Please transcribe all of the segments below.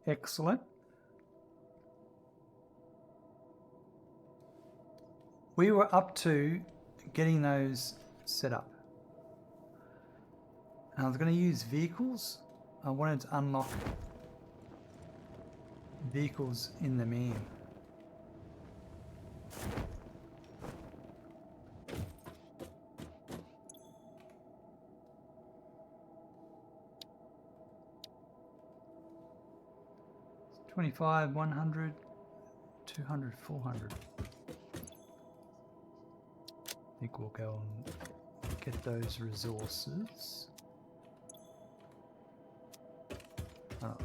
Excellent. We were up to getting those set up. And I was going to use vehicles. I wanted to unlock vehicles in the man. It's 25, 100, 200, 400. I think we'll go and get those resources. Oh.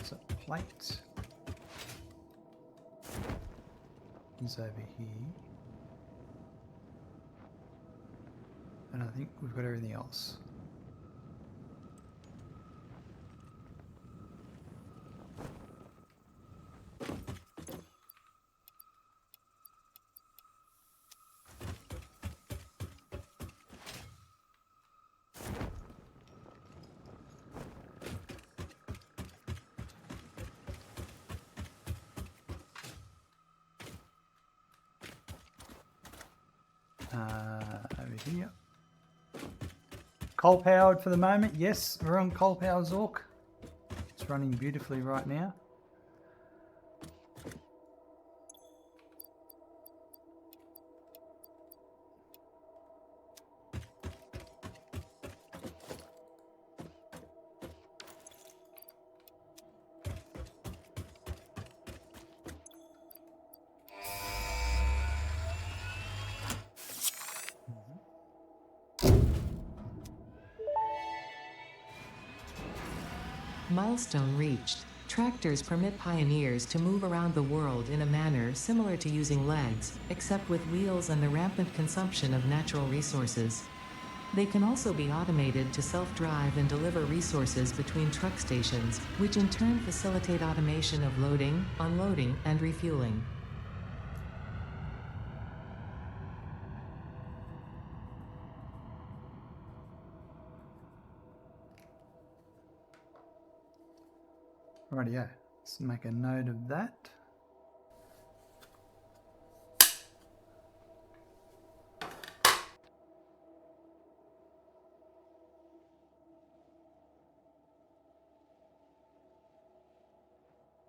So plate is over here. And I think we've got everything else. Over here. Coal powered for the moment. Yes, we're on coal power Zork. It's running beautifully right now. Milestone reached. Tractors permit pioneers to move around the world in a manner similar to using legs, except with wheels and the rampant consumption of natural resources. They can also be automated to self-drive and deliver resources between truck stations, which in turn facilitate automation of loading, unloading, and refueling. Rightio, let's make a note of that.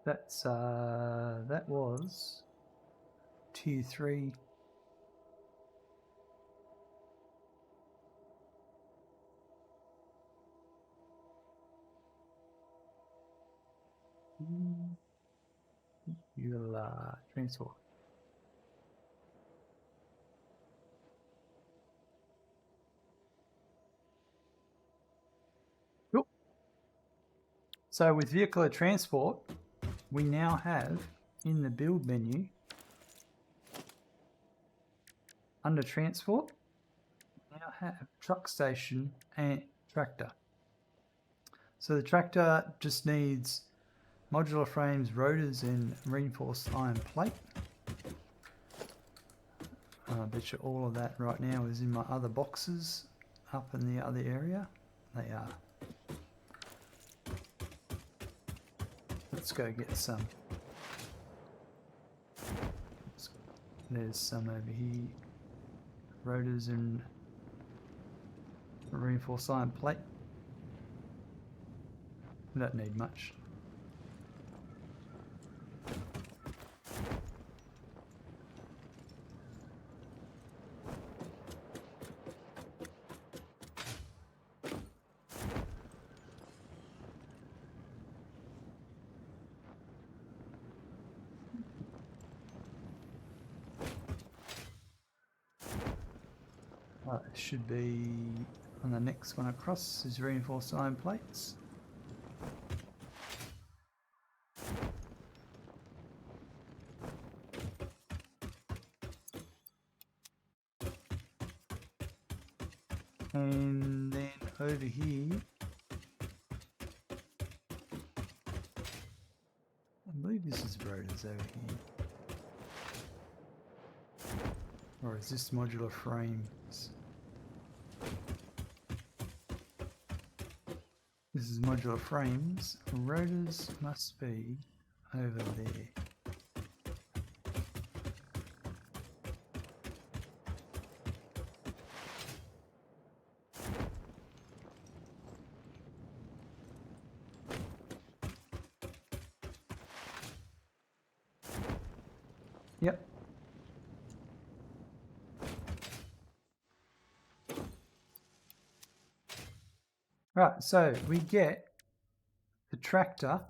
That's that was tier 3. Vehicular Transport. Cool. So with Vehicular Transport, we now have in the build menu under Transport, we now have truck station and tractor. So the tractor just needs modular frames, rotors, and reinforced iron plate. I bet you all of that right now is in my other boxes up in the other area. They are. Let's go get some. There's some over here. Rotors and reinforced iron plate. We don't need much. It should be on the next one across is reinforced iron plates. And then over here believe this is rotors over here. Or is this modular frames? This is modular frames. Rotors must be over there. Yep. Right, so we get the tractor.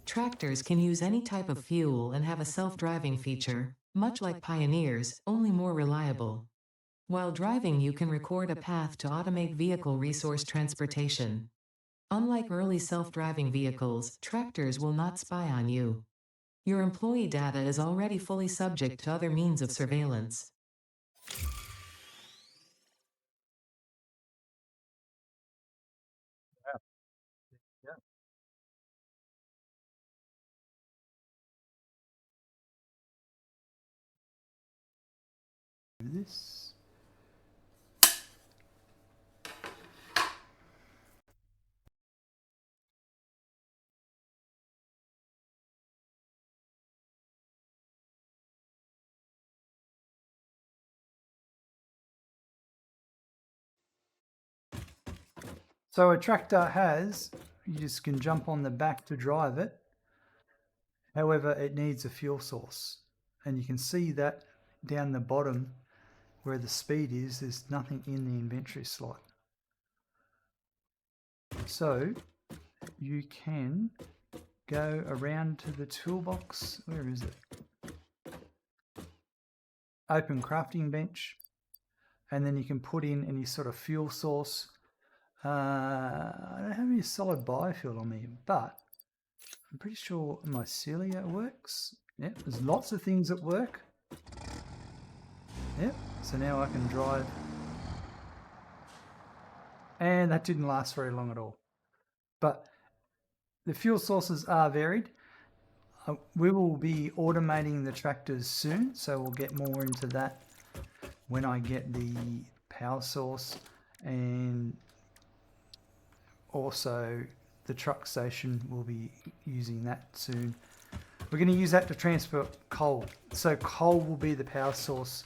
Tractors can use any type of fuel and have a self-driving feature, much like Pioneers, only more reliable. While driving, you can record a path to automate vehicle resource transportation. Unlike early self-driving vehicles, tractors will not spy on you. Your employee data is already fully subject to other means of surveillance. Yeah. This. So a tractor has, you just can jump on the back to drive it. However, it needs a fuel source. And you can see that down the bottom where the speed is, there's nothing in the inventory slot. So you can go around to the toolbox. Where is it? Open crafting bench. And then you can put in any sort of fuel source. I don't have any solid biofuel on me, but I'm pretty sure mycelia works. Yep, there's lots of things that work. Yep, so now I can drive. And that didn't last very long at all. But the fuel sources are varied. We will be automating the tractors soon, so we'll get more into that when I get the power source, and also the truck station will be using that soon. We're going to use that to transport coal. So coal will be the power source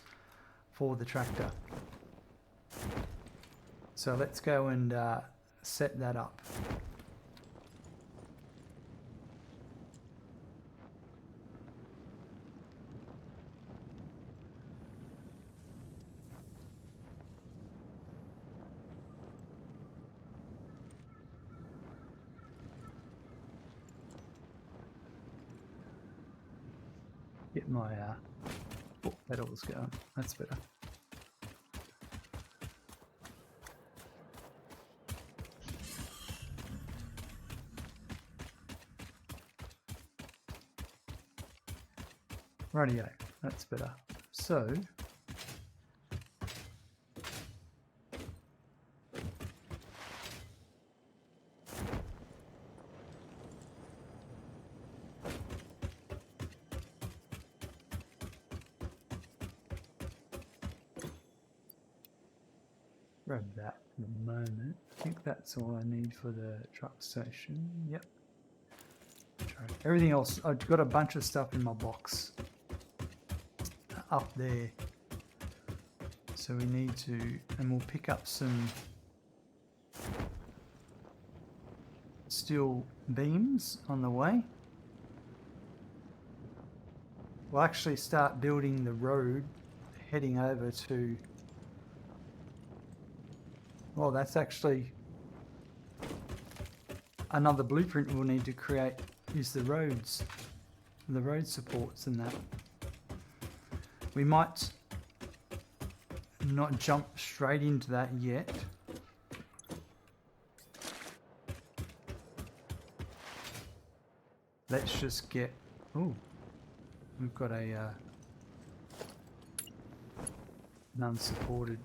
for the tractor. So let's go and set that up. Get my foot pedals going. That's better. Rightio, that's better. So grab that for the moment. I think that's all I need for the truck station. Yep. Everything else, I've got a bunch of stuff in my box up there. So we need to, and we'll pick up some steel beams on the way. We'll actually start building the road heading over to, well, that's actually another blueprint we'll need to create, is the roads, the road supports and that. We might not jump straight into that yet. Let's just get, oh, we've got a an unsupported.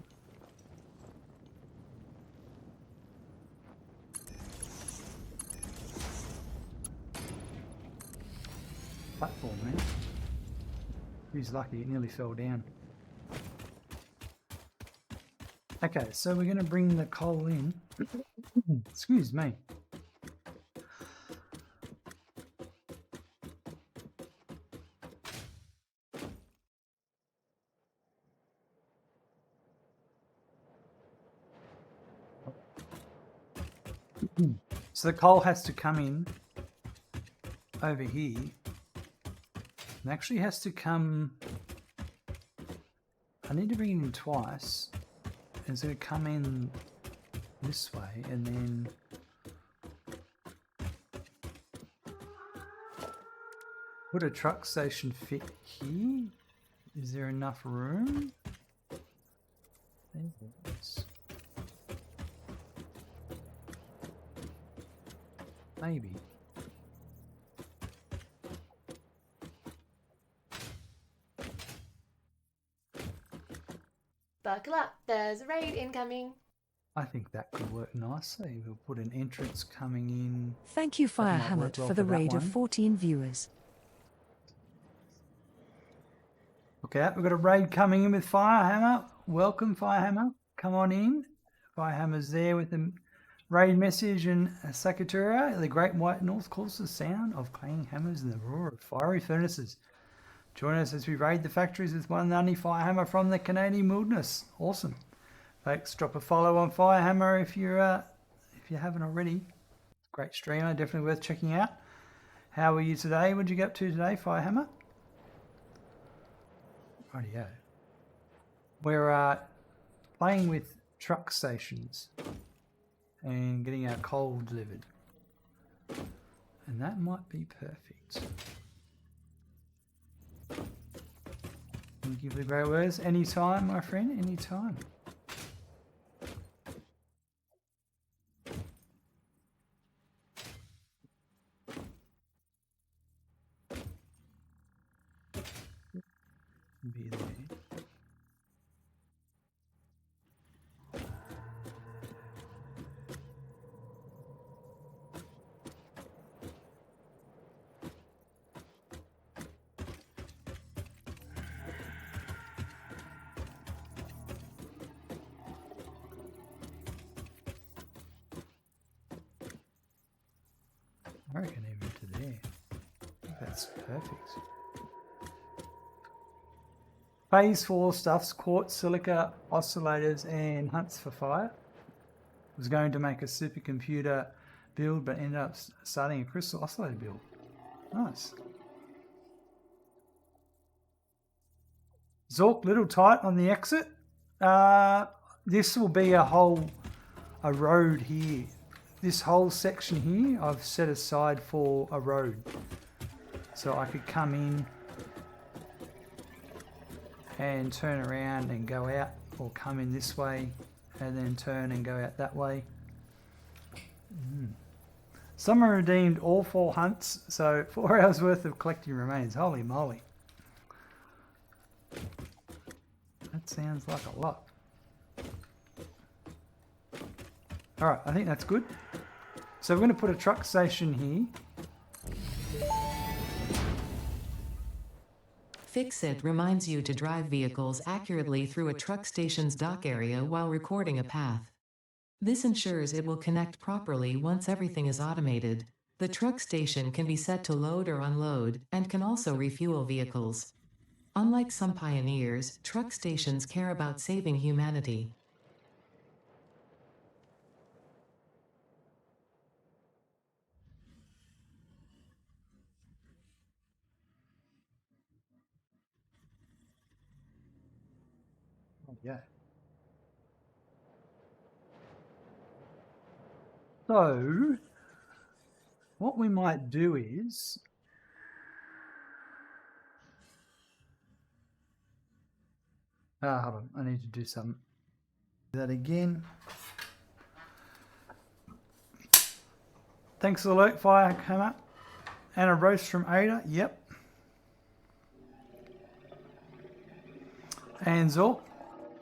platform, man. He's lucky, it nearly fell down. Okay, so we're going to bring the coal in. Excuse me. So the coal has to come in over here. It actually has to come... I need to bring it in twice. It's going to come in this way and then... Would a truck station fit here? Is there enough room? There is. Maybe. Buckle up, there's a raid incoming. I think that could work nicely. We'll put an entrance coming in. Thank you, That might Fire work Hammett, well for the for that raid of one. 14 viewers. Look out, we've got a raid coming in with Firehammer. Welcome, Firehammer. Come on in. Firehammer's there with the raid message and Sakutura. The Great White North calls the sound of clanging hammers and the roar of fiery furnaces. Join us as we raid the factories with one and only Firehammer from the Canadian wilderness. Awesome. Folks, drop a follow on Firehammer if you haven't already. Great streamer, definitely worth checking out. How are you today? What did you get up to today, Firehammer? Rightio. We're playing with truck stations and getting our coal delivered. And that might be perfect. Thank you for the great words. Anytime, my friend, anytime. Be there. I reckon even to there. I think that's perfect. Phase 4 stuffs quartz, silica, oscillators, and hunts for fire. Was going to make a supercomputer build, but ended up starting a crystal oscillator build. Nice. Zork, little tight on the exit. This will be a road here. This whole section here I've set aside for a road. So I could come in and turn around and go out, or come in this way and then turn and go out that way. Someone redeemed all 4 hunts, so 4 hours worth of collecting remains. Holy moly. That sounds like a lot. Alright, I think that's good. So we're going to put a truck station here. Fix-It reminds you to drive vehicles accurately through a truck station's dock area while recording a path. This ensures it will connect properly once everything is automated. The truck station can be set to load or unload, and can also refuel vehicles. Unlike some pioneers, truck stations care about saving humanity. Yeah. So, what we might do is... hold on, I need to do something. Do that again. Thanks for the alert, Firehammer. And a roast from Ada, yep. And Zork,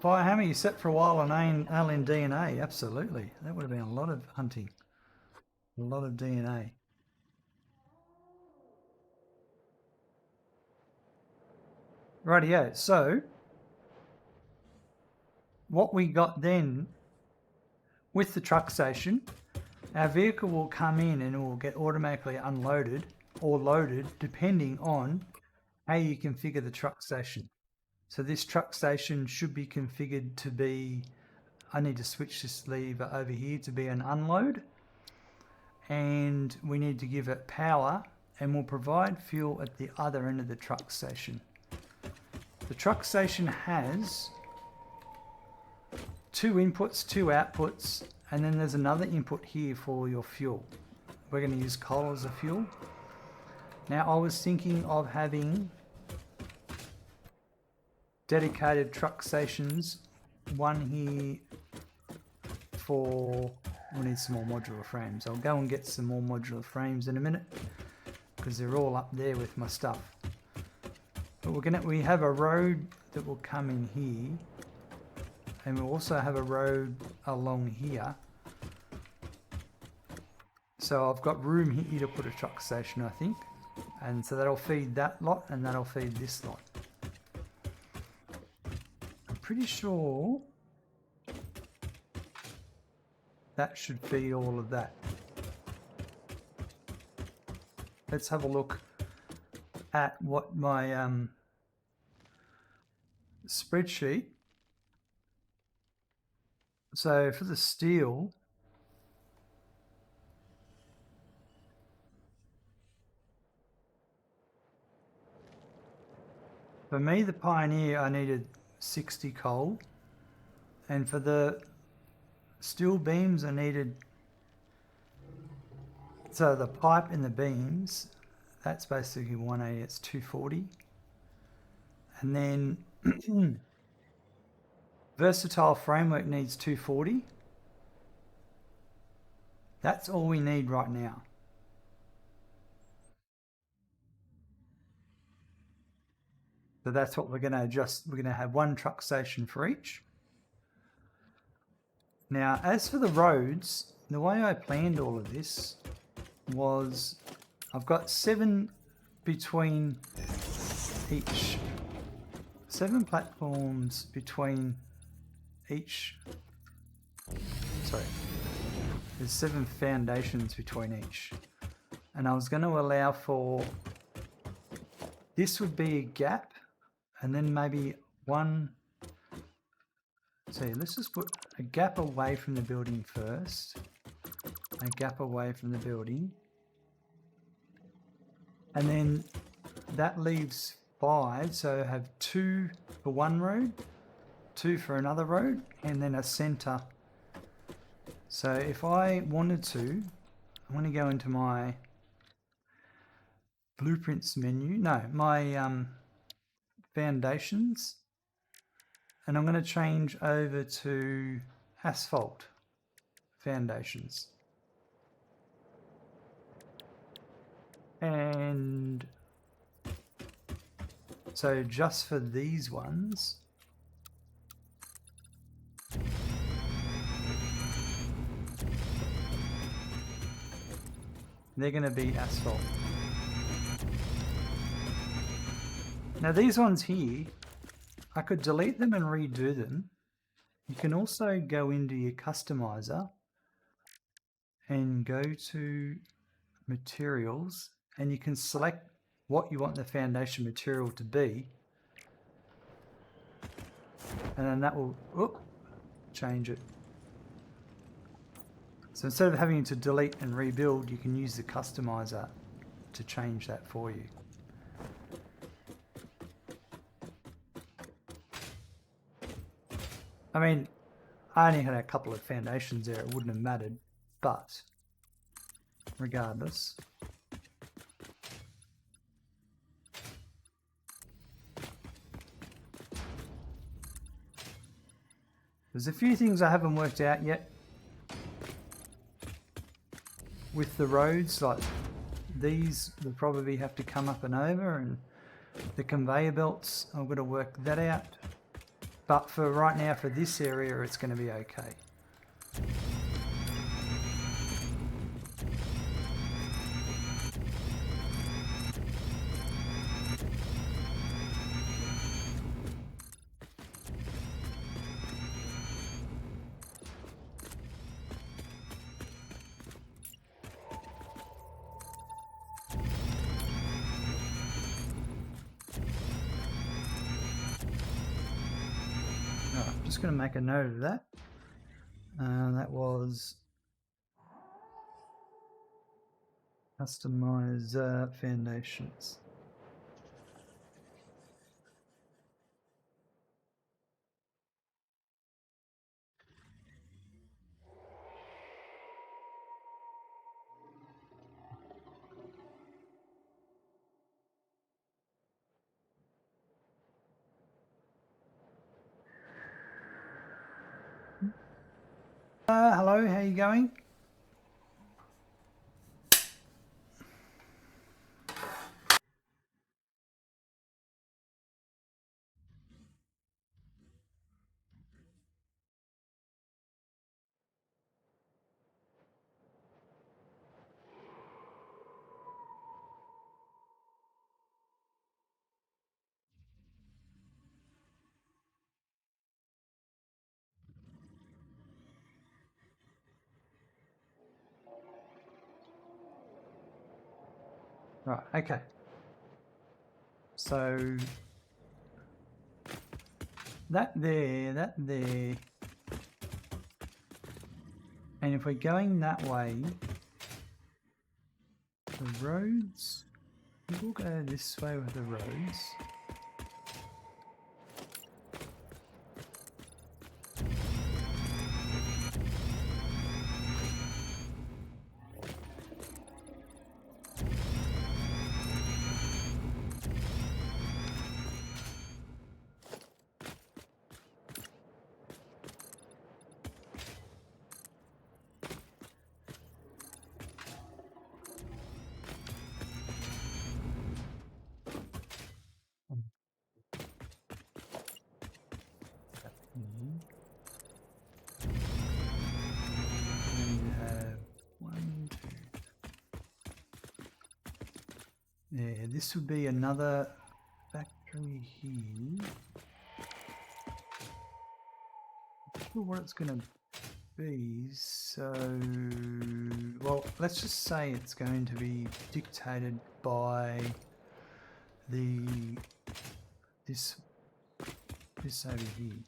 Firehammer, you set for a while on alien DNA, absolutely. That would have been a lot of hunting. A lot of DNA. Rightio. So what we got then with the truck station, our vehicle will come in and it will get automatically unloaded or loaded depending on how you configure the truck station. So this truck station should be configured to be, I need to switch this lever over here to be an unload, and we need to give it power, and we'll provide fuel at the other end of the truck station. The truck station has 2 inputs, 2 outputs, and then there's another input here for your fuel. We're going to use coal as a fuel. Now I was thinking of having dedicated truck stations, one here for, we need some more modular frames. I'll go and get some more modular frames in a minute because they're all up there with my stuff. But we have a road that will come in here, and we'll also have a road along here. So I've got room here to put a truck station, I think. And so that'll feed that lot and that'll feed this lot. I'm pretty sure that should feed all of that. Let's have a look at what my spreadsheet. So for the steel, for me, the Pioneer, I needed 60 coal, and for the steel beams, I needed, so the pipe and the beams, that's basically 180, it's 240, and then versatile framework needs 240. That's all we need right now. So that's what we're going to adjust. We're going to have 1 truck station for each. Now, as for the roads, the way I planned all of this was I've got 7 between each, 7 platforms between each, sorry, there's 7 foundations between each. And I was going to allow for, this would be a gap, and then maybe 1, so let's just put a gap away from the building first, a gap away from the building, and then that leaves 5, so have 2 for one road, 2 for another road, and then a center. So if I wanted to, I want to go into my blueprints menu, no, my foundations, and I'm going to change over to asphalt foundations. And so just for these ones, they're going to be asphalt. Now these ones here, I could delete them and redo them. You can also go into your customizer and go to materials, and you can select what you want the foundation material to be, and then that will change it. So instead of having to delete and rebuild, you can use the customizer to change that for you. I mean, I only had a couple of foundations there, it wouldn't have mattered, but regardless. There's a few things I haven't worked out yet with the roads, like these will probably have to come up and over, and the conveyor belts, I've got to work that out. But for right now, for this area, it's going to be okay. just going to make a note of that. That was customize foundations. Hello, how you going? Right, okay. So that there, and if we're going that way, the roads, we'll go this way with the roads. And you have 1, 2. Yeah, this would be another factory here. Not sure what it's going to be. So, well, let's just say it's going to be dictated by this over here.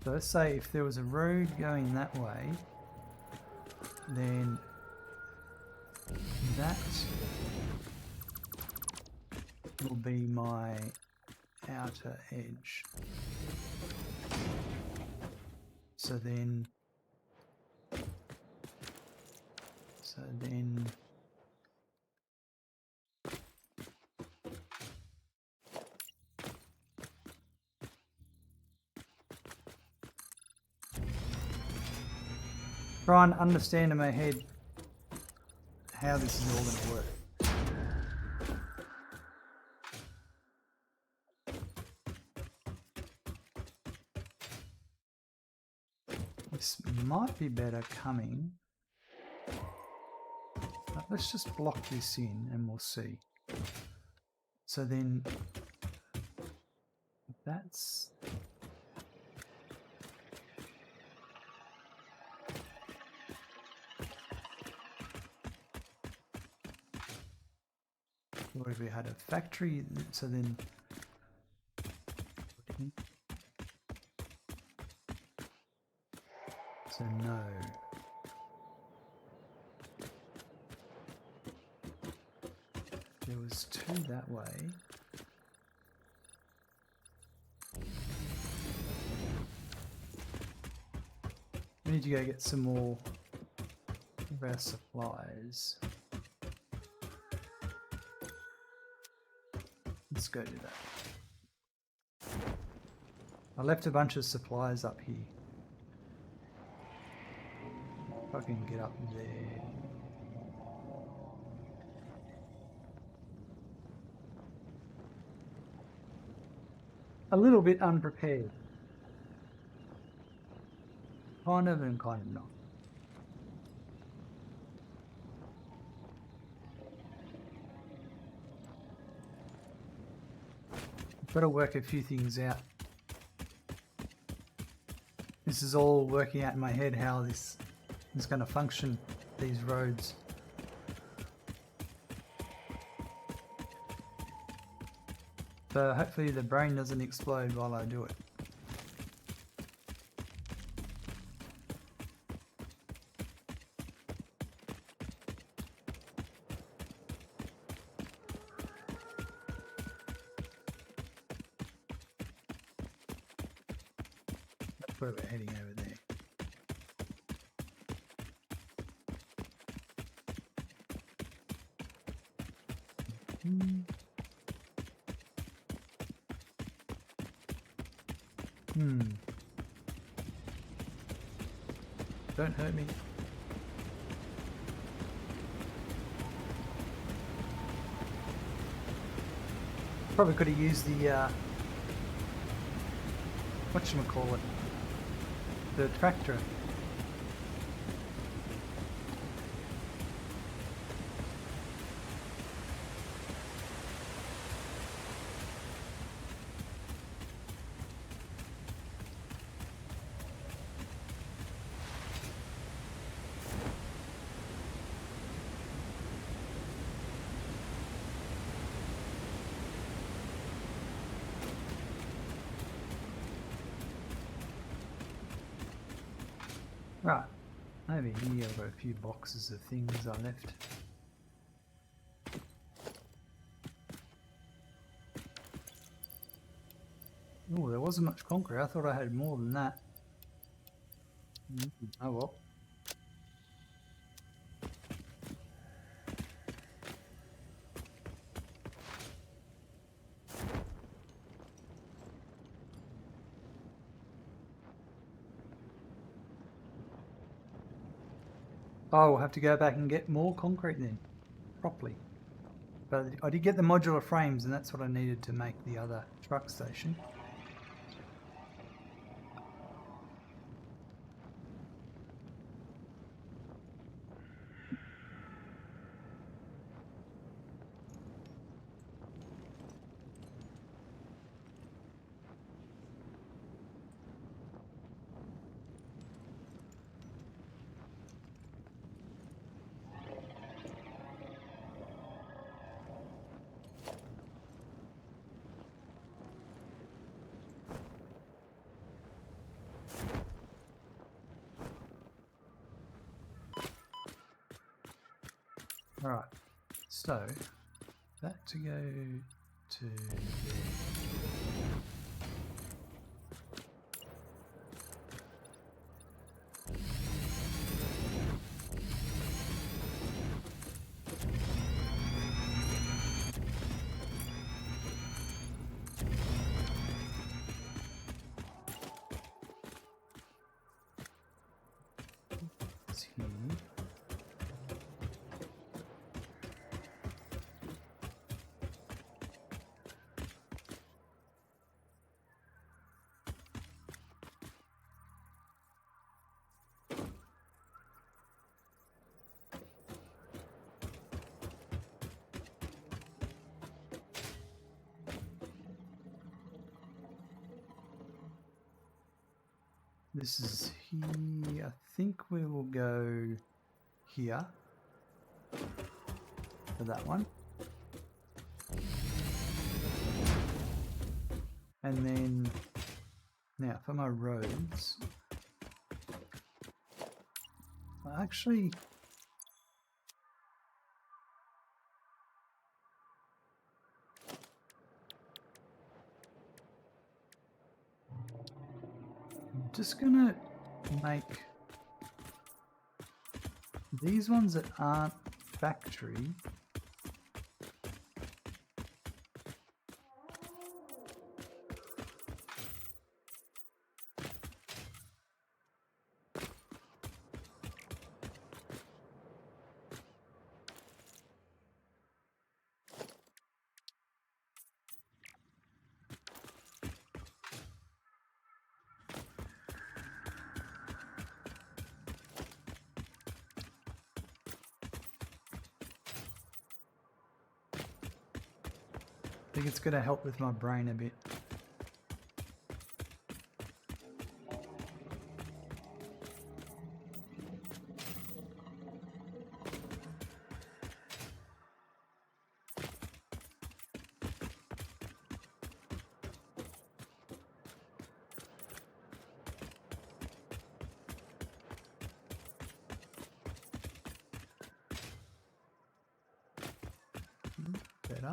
So let's say if there was a road going that way, then that will be my outer edge. So then try and understand in my head how this is all going to work. This might be better coming. But let's just block this in and we'll see. So then that's what if we had a factory, so then so no. There was 2 that way. We need to go get some more of our supplies. Let's go do that. I left a bunch of supplies up here. If I can get up there. A little bit unprepared. Kind of and kind of not. Got to work a few things out. This is all working out in my head how this is going to function, these roads. So hopefully the brain doesn't explode while I do it. That's where we're heading over there. Don't hurt me. Probably could have used the whatchamacallit, the tractor. Right, over here I've got a few boxes of things I left. Oh, there wasn't much concrete. I thought I had more than that. Oh well. Oh, we'll have to go back and get more concrete then, properly. But I did get the modular frames, and that's what I needed to make the other truck station. Alright, so that to go to there. It's here. This is here. I think we will go here for that one. And then now for my roads. Actually, I'm just gonna make these ones that aren't factory. I think it's going to help with my brain a bit. better.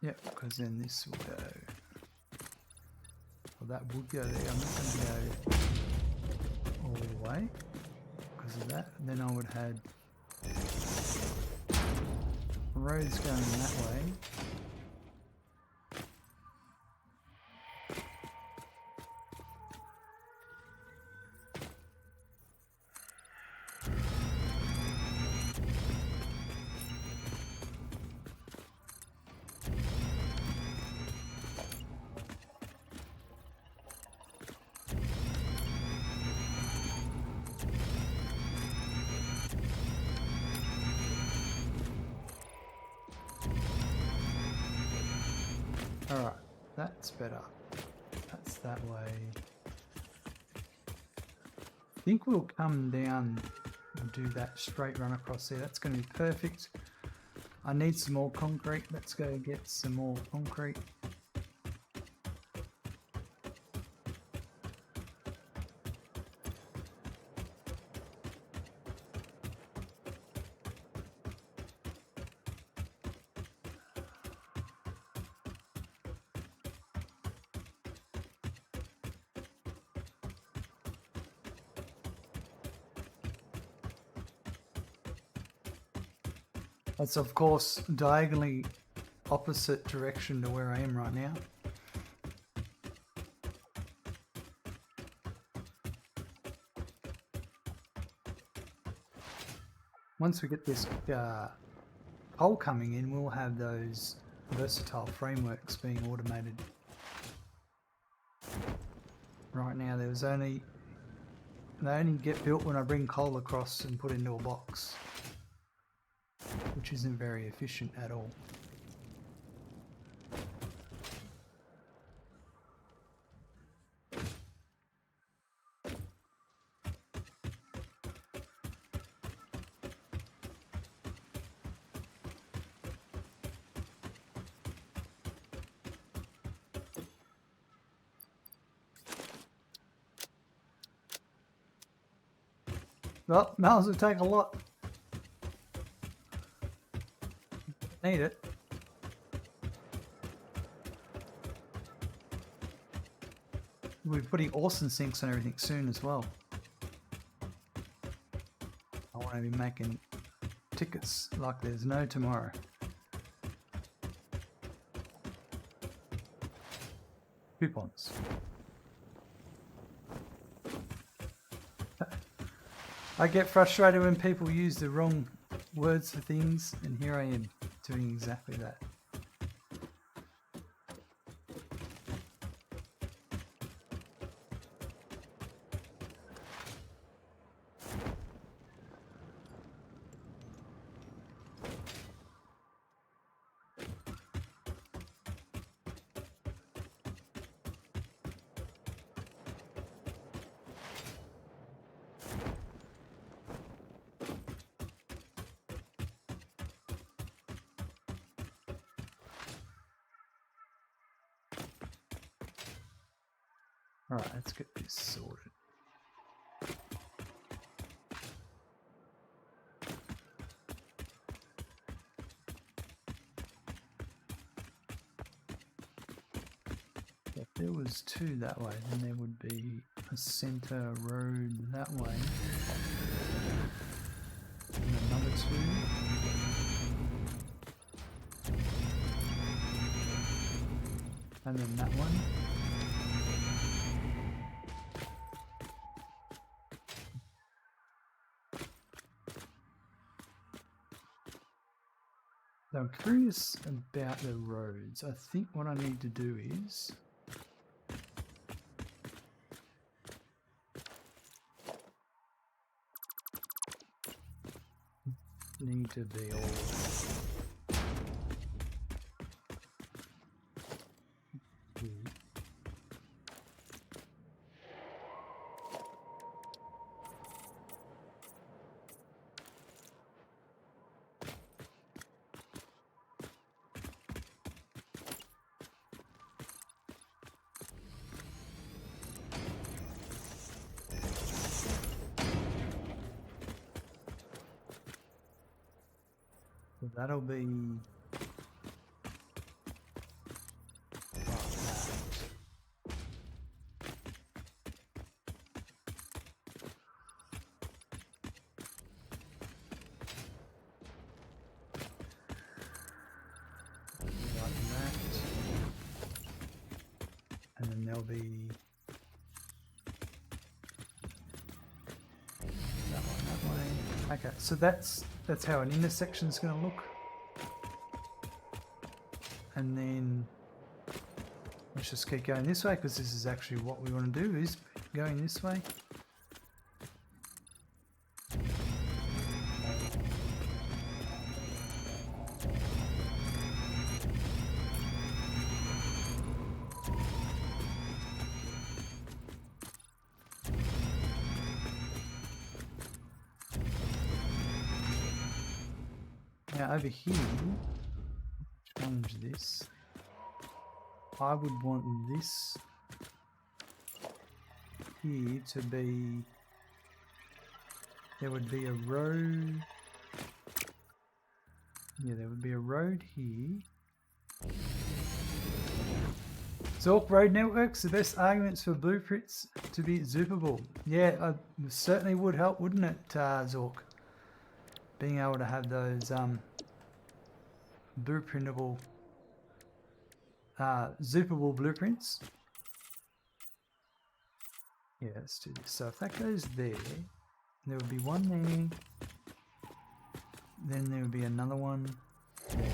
Yep, because then this will go. Well, that would go there. I'm not going to go all the way because of that. And then I would have roads going that way. Alright, that's better. That's that way. I think we'll come down and do that straight run across there. That's going to be perfect. I need some more concrete. Let's go get some more concrete. That's of course diagonally opposite direction to where I am right now. Once we get this pole coming in, we'll have those versatile frameworks being automated. Right now they only get built when I bring coal across and put into a box, which isn't very efficient at all. Well, miles would take a lot. Need it. We'll be putting Orson sinks on everything soon as well. I want to be making tickets like there's no tomorrow. Coupons. I get frustrated when people use the wrong words for things, and here I am doing exactly that. Alright, let's get this sorted. If there was two that way, then there would be a center road that way. And another two. And then that one. So I'm curious about the roads. I think what I need to do is need to be all that'll be and then there'll be that way. Okay, so that's how an intersection is going to look. And then let's just keep going this way because this is actually what we want to do, is going this way. Now over here, change this. I would want this here to be, there would be a road. Yeah, there would be a road here. Zork Road Networks, the best arguments for blueprints to be zoopable. Yeah, it certainly would help, wouldn't it, Zork? Being able to have those blueprintable, zoopable blueprints. Yeah, let's do this. So if that goes there, there would be one there. Then there would be another one there.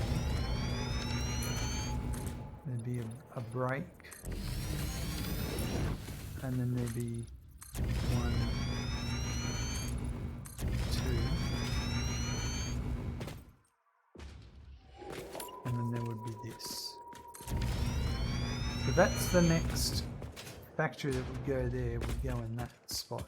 There'd be a break. And then there'd be 1, 2. And then there would be this. So that's the next factory that would go there, would go in that spot.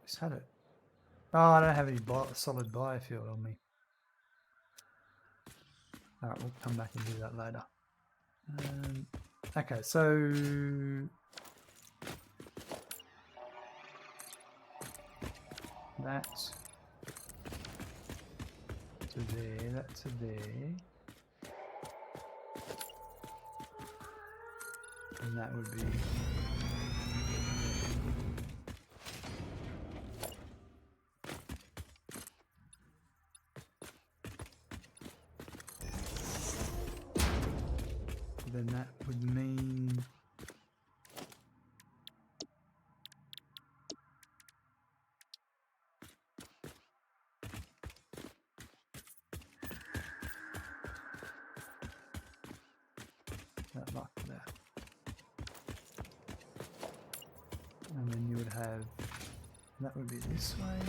Just had it. Oh, I don't have any solid biofuel on me. Alright, we'll come back and do that later. Okay, so that to there, that to there. And that would be there. Then that would mean that like that. And then you would have, that would be this way.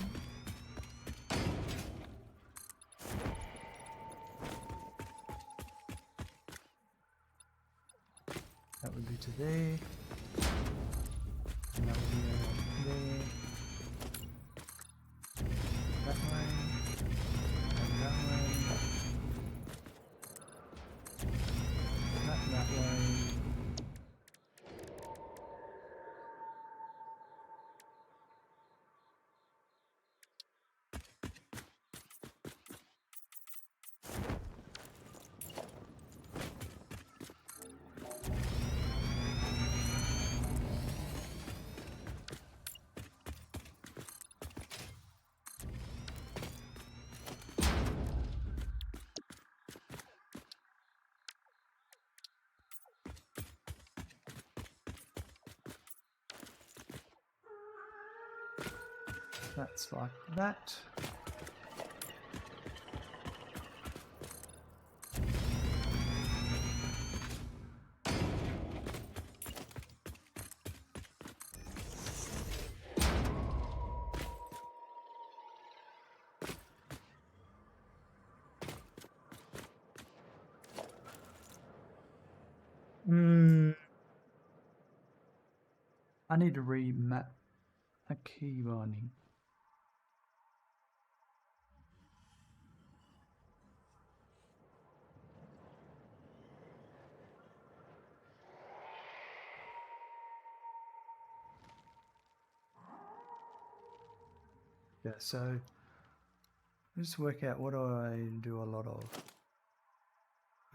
That would be to there, and that would be there, that way, and that way, that way. That's like that. I need to remap a key binding. Yeah, so just work out what I do a lot of.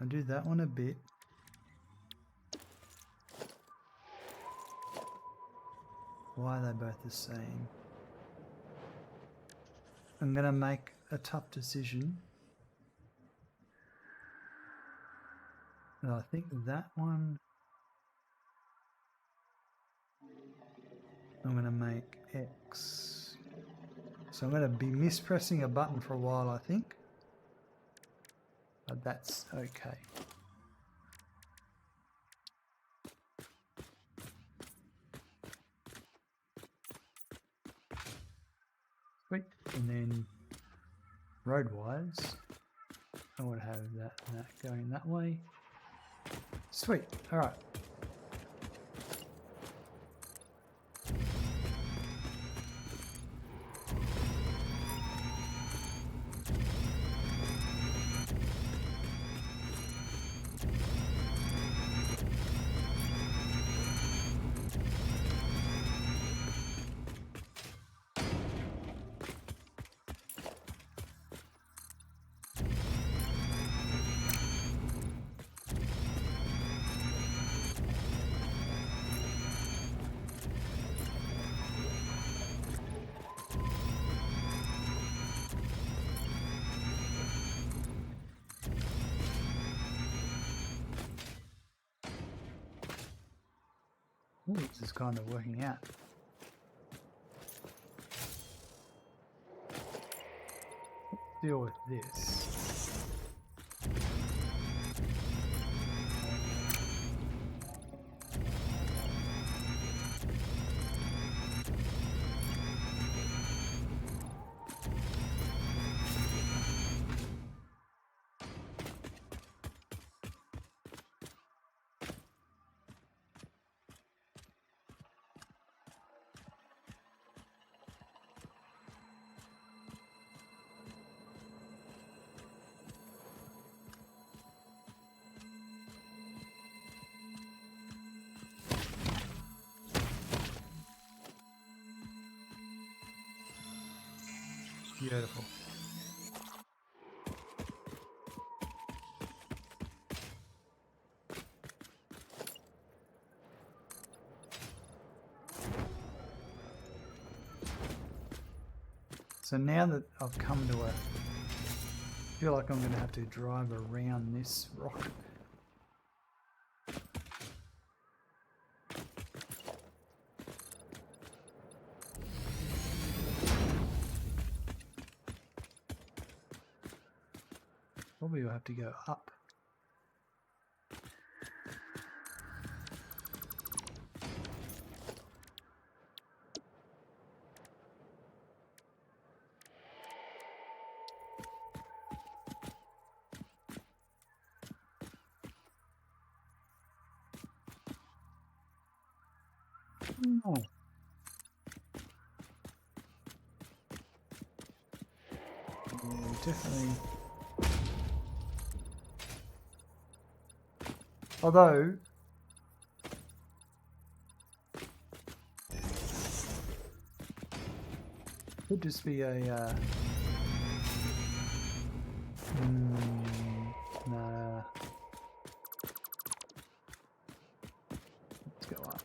I do that one a bit. Why are they both the same? I'm going to make a tough decision. And I think that one I'm going to make X. So I'm going to be mispressing a button for a while, I think. But that's okay. Sweet. And then road-wise, I would have that and that going that way. Sweet. All right. Ooh, this is kind of working out. Let's deal with this. Beautiful. So now that I've come to I feel like I'm going to have to drive around this rock. Probably will have to go up. Oh. Yeah, definitely. Although, could just be a, nah. Let's go up.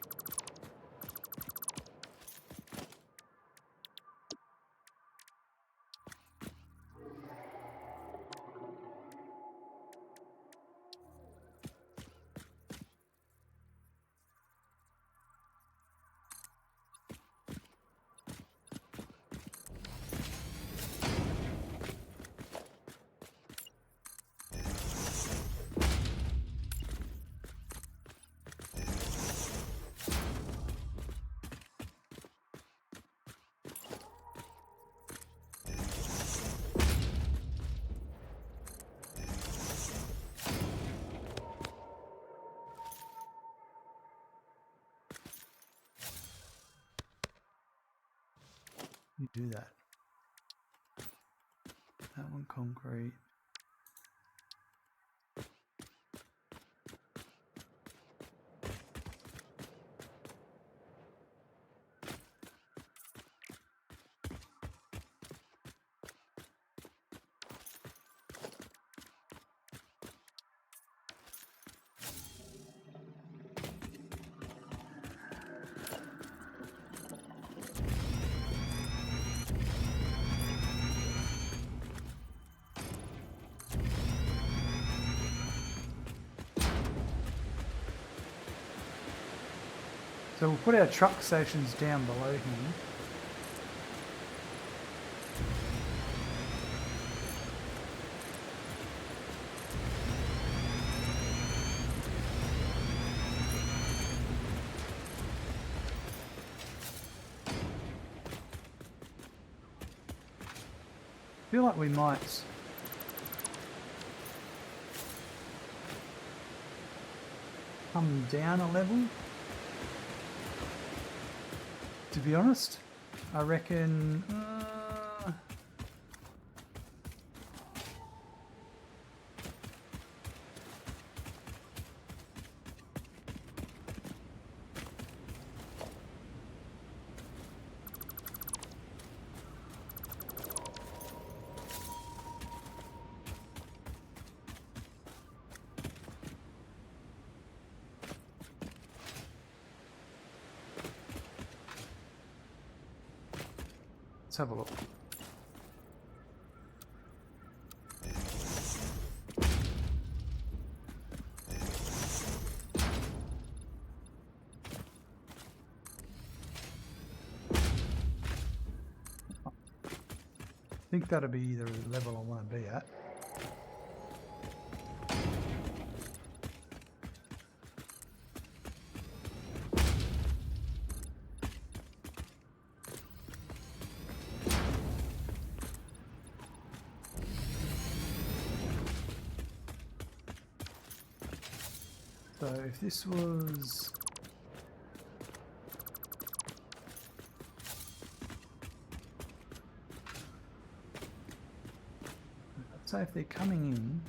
You do that. That one concrete. So we'll put our truck stations down below here. I feel like we might come down a level. To be honest, I reckon let's have a look. I think that'll be the level I want to be at. So if this was... Let's say if they're coming in...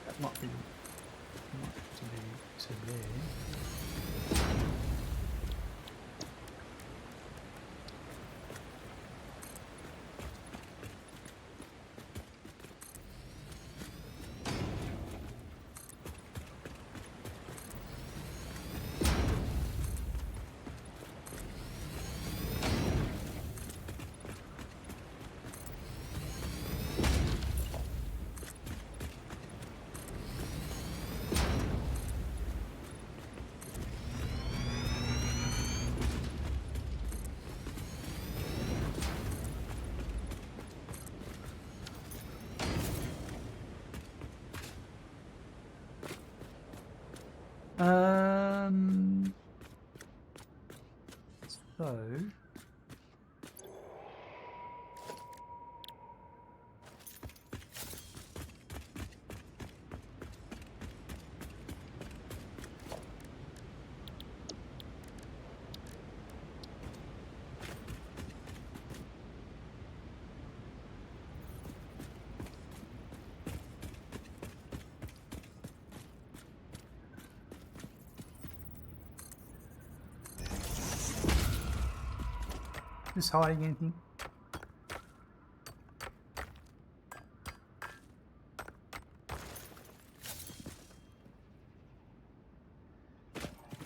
That might be to there. So just hiding anything?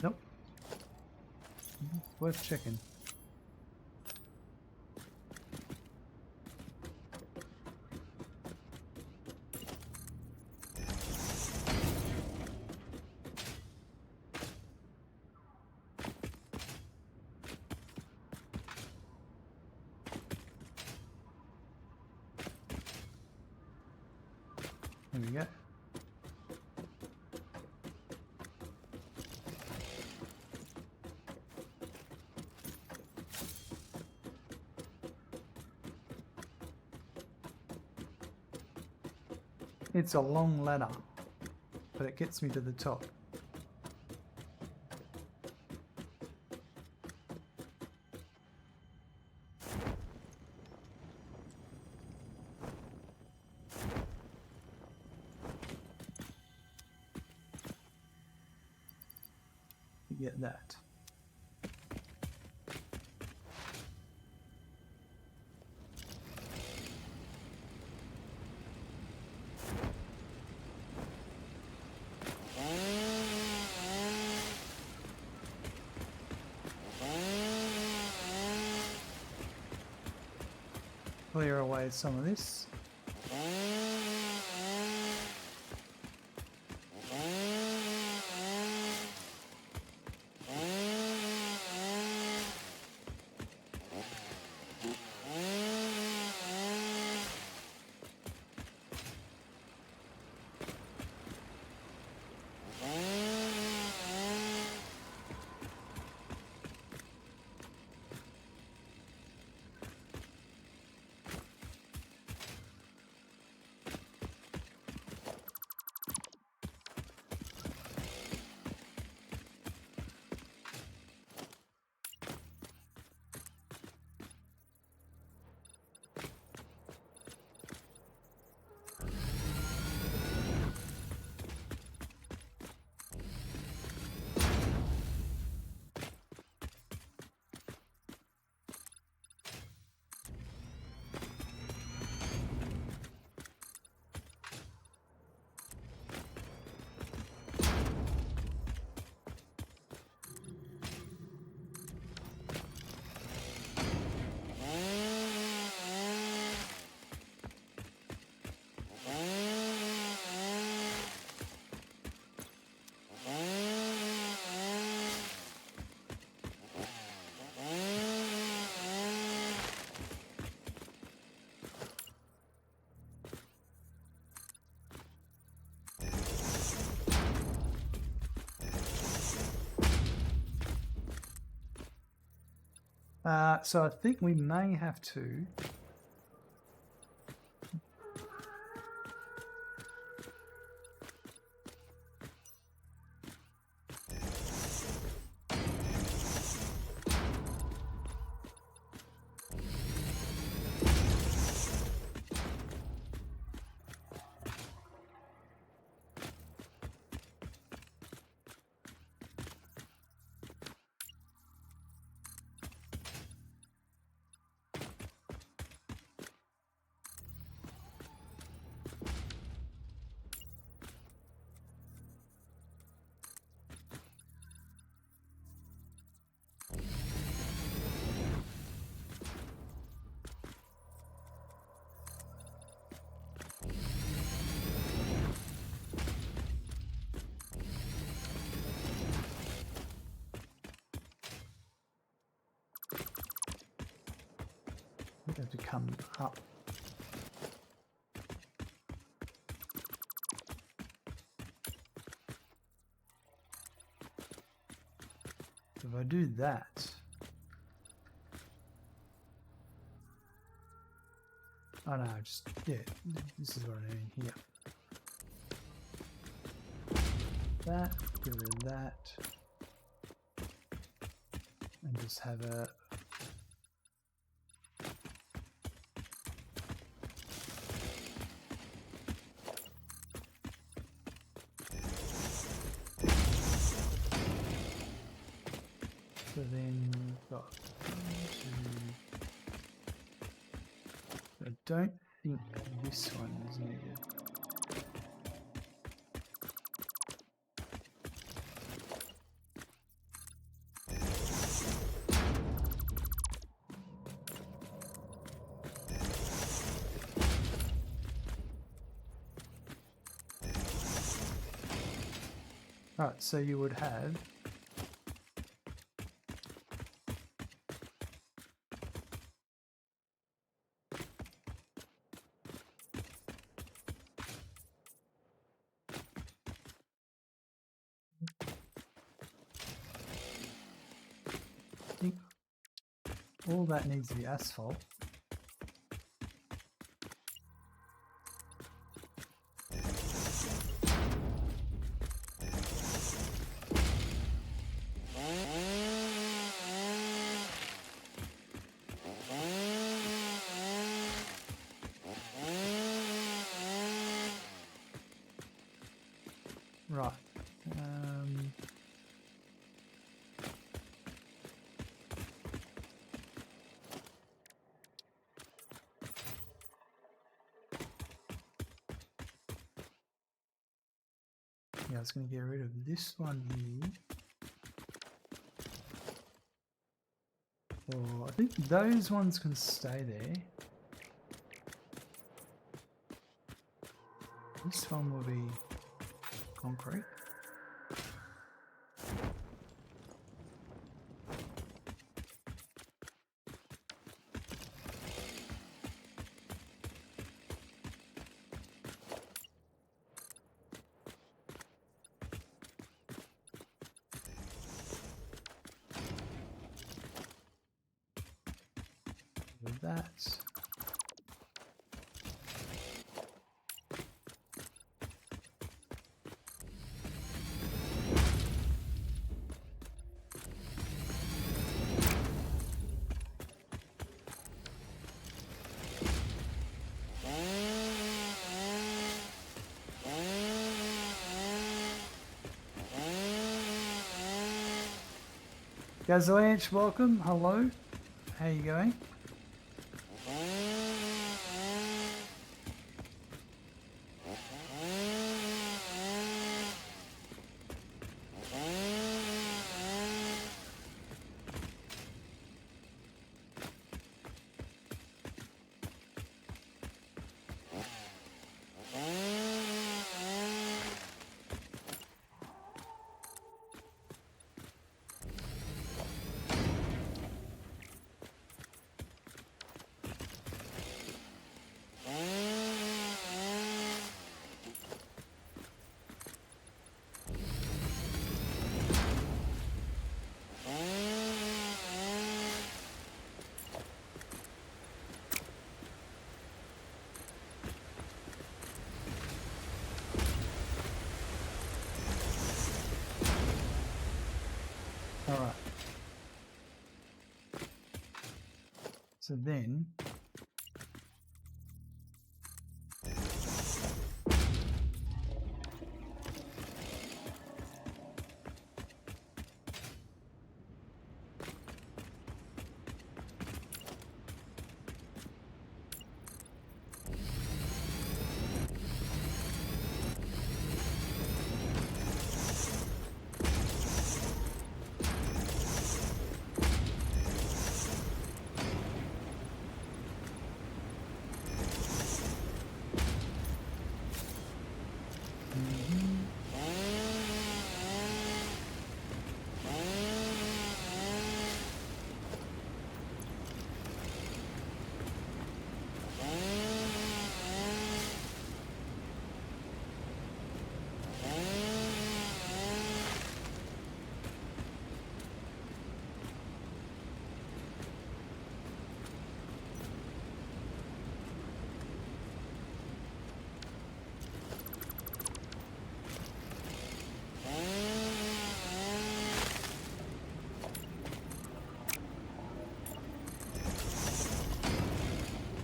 Nope. Worth checking. There we go. It's a long ladder, but it gets me to the top. You get that. Clear away some of this. So I think we may have to come up. If I do that, oh no, just, yeah, this is what I mean here. That, get rid of that, and just have a so then we've got 1, 2. I don't think this one is needed. Right, so you would have all that needs to be asphalt. Right. Yeah, I was going to get rid of this one here. Or I think those ones can stay there. This one will be concrete. With that. Gazolanch, welcome. Hello. How you going? All right. So then,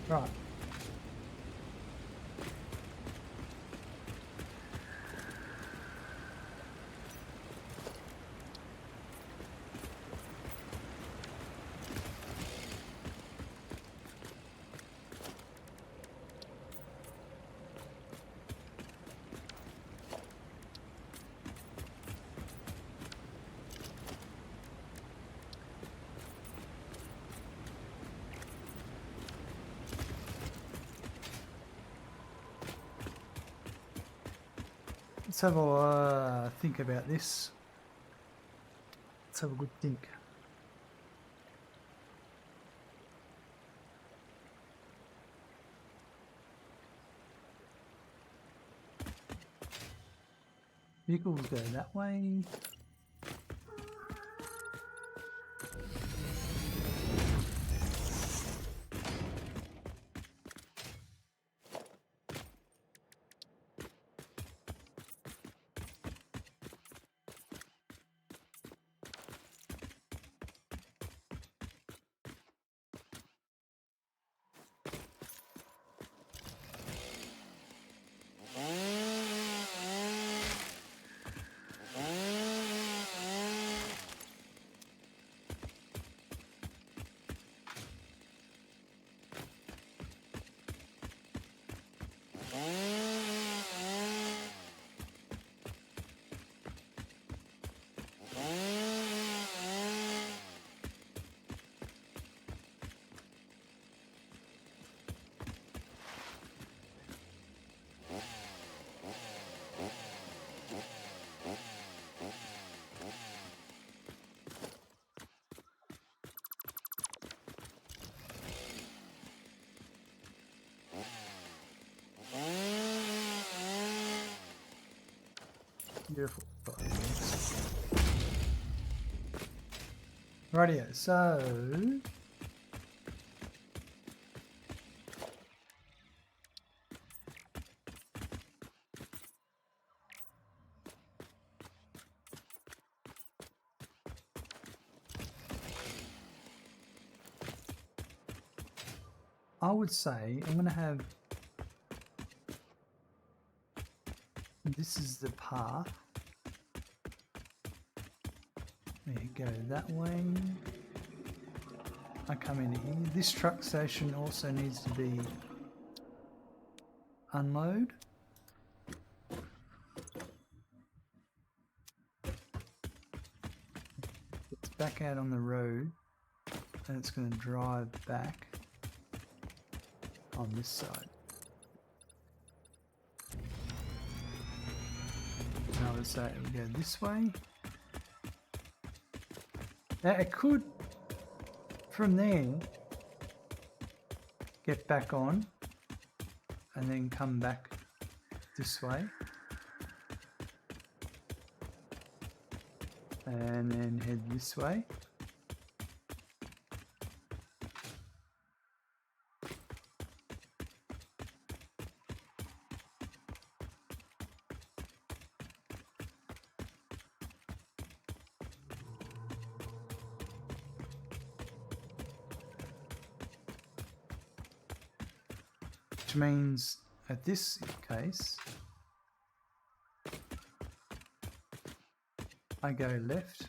right. Let's have a think about this. Let's have a good think. Vehicles go that way. Beautiful. Rightio, so I would say I'm going to have, this is the path. There you go, that way. I come in here. This truck station also needs to be unload. It's back out on the road and it's going to drive back on this side. And I would say it would go this way. Now it could, from there, get back on and then come back this way. And then head this way. Which means, at this case, I go left,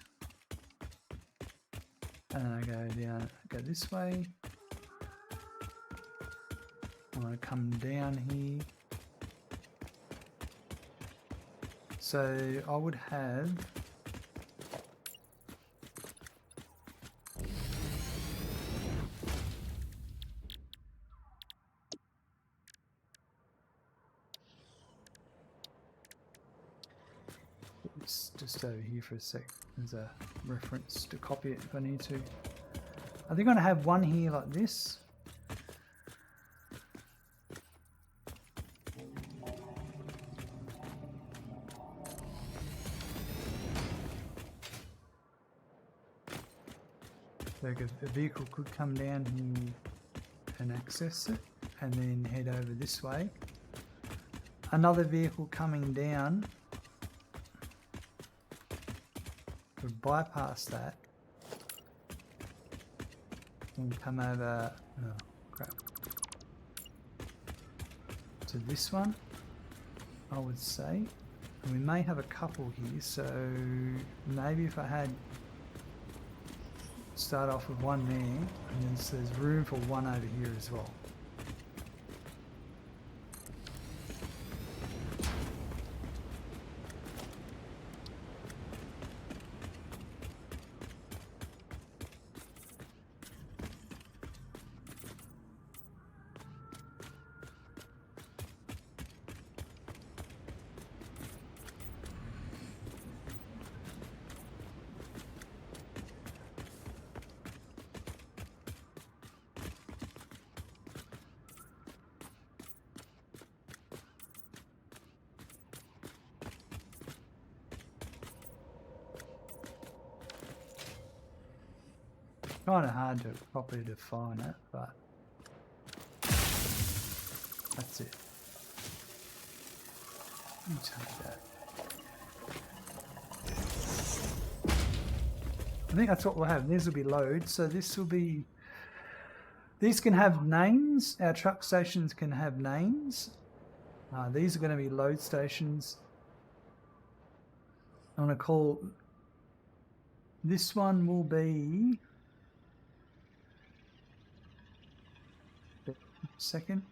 and I go down, I go this way. I'm going to come down here. So I would have it's just over here for a sec as a reference to copy it if I need to. I think I'm going to have one here like this. So a vehicle could come down here and access it and then head over this way. Another vehicle coming down would bypass that and come over, oh crap, to this one, I would say. And we may have a couple here, so maybe if I had start off with one there, and then there's room for one over here as well. Kind of hard to properly define it, but that's it. Let me take that. I think that's what we'll have. These will be loads, so this will be. These can have names. Our truck stations can have names. These are going to be load stations. I'm going to call. This one will be. Second.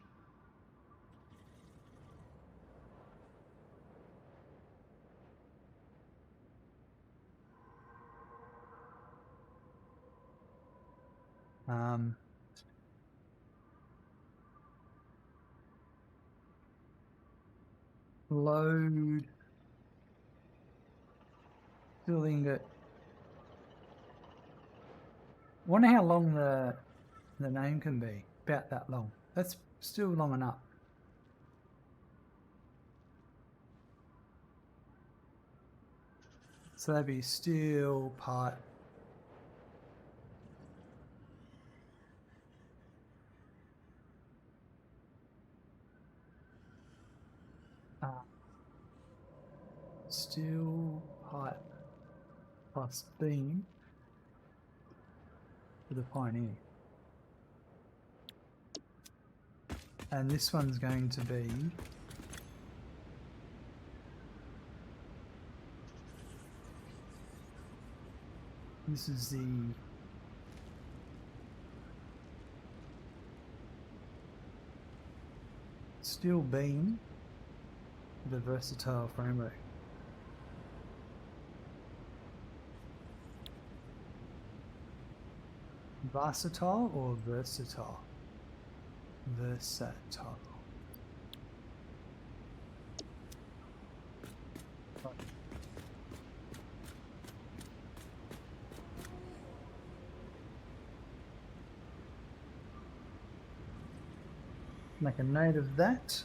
Load. Steel Ingot. Wonder how long the name can be. About that long. That's still long enough. So that'd be steel pipe. Steel pipe plus beam for the Pioneer. And this one's going to be this is the steel beam with a versatile framework. Versatile or versatile? Versatile. Right. Make a note of that.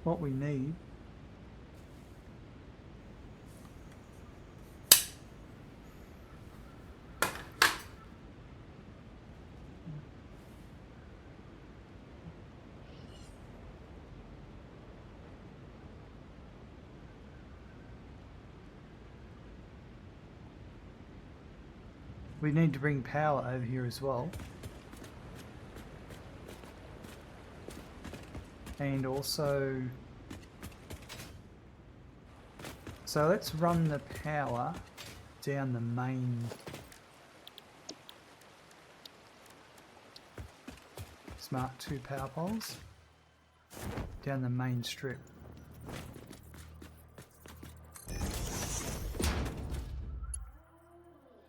What we need to bring power over here as well. And also, so let's run the power down the main Smart 2 power poles, down the main strip.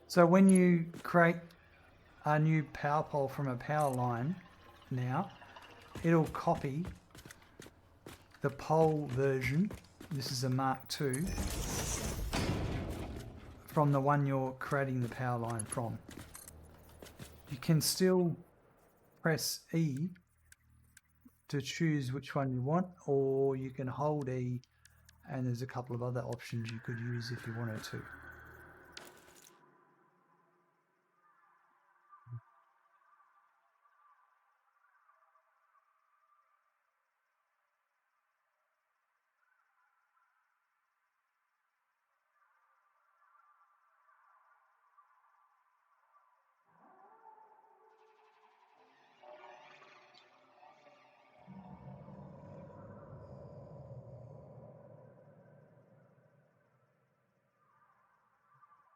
So when you create a new power pole from a power line now, it'll copy the pole version, this is a Mark II, from the one you're creating the power line from. You can still press E to choose which one you want, or you can hold E and there's a couple of other options you could use if you wanted to.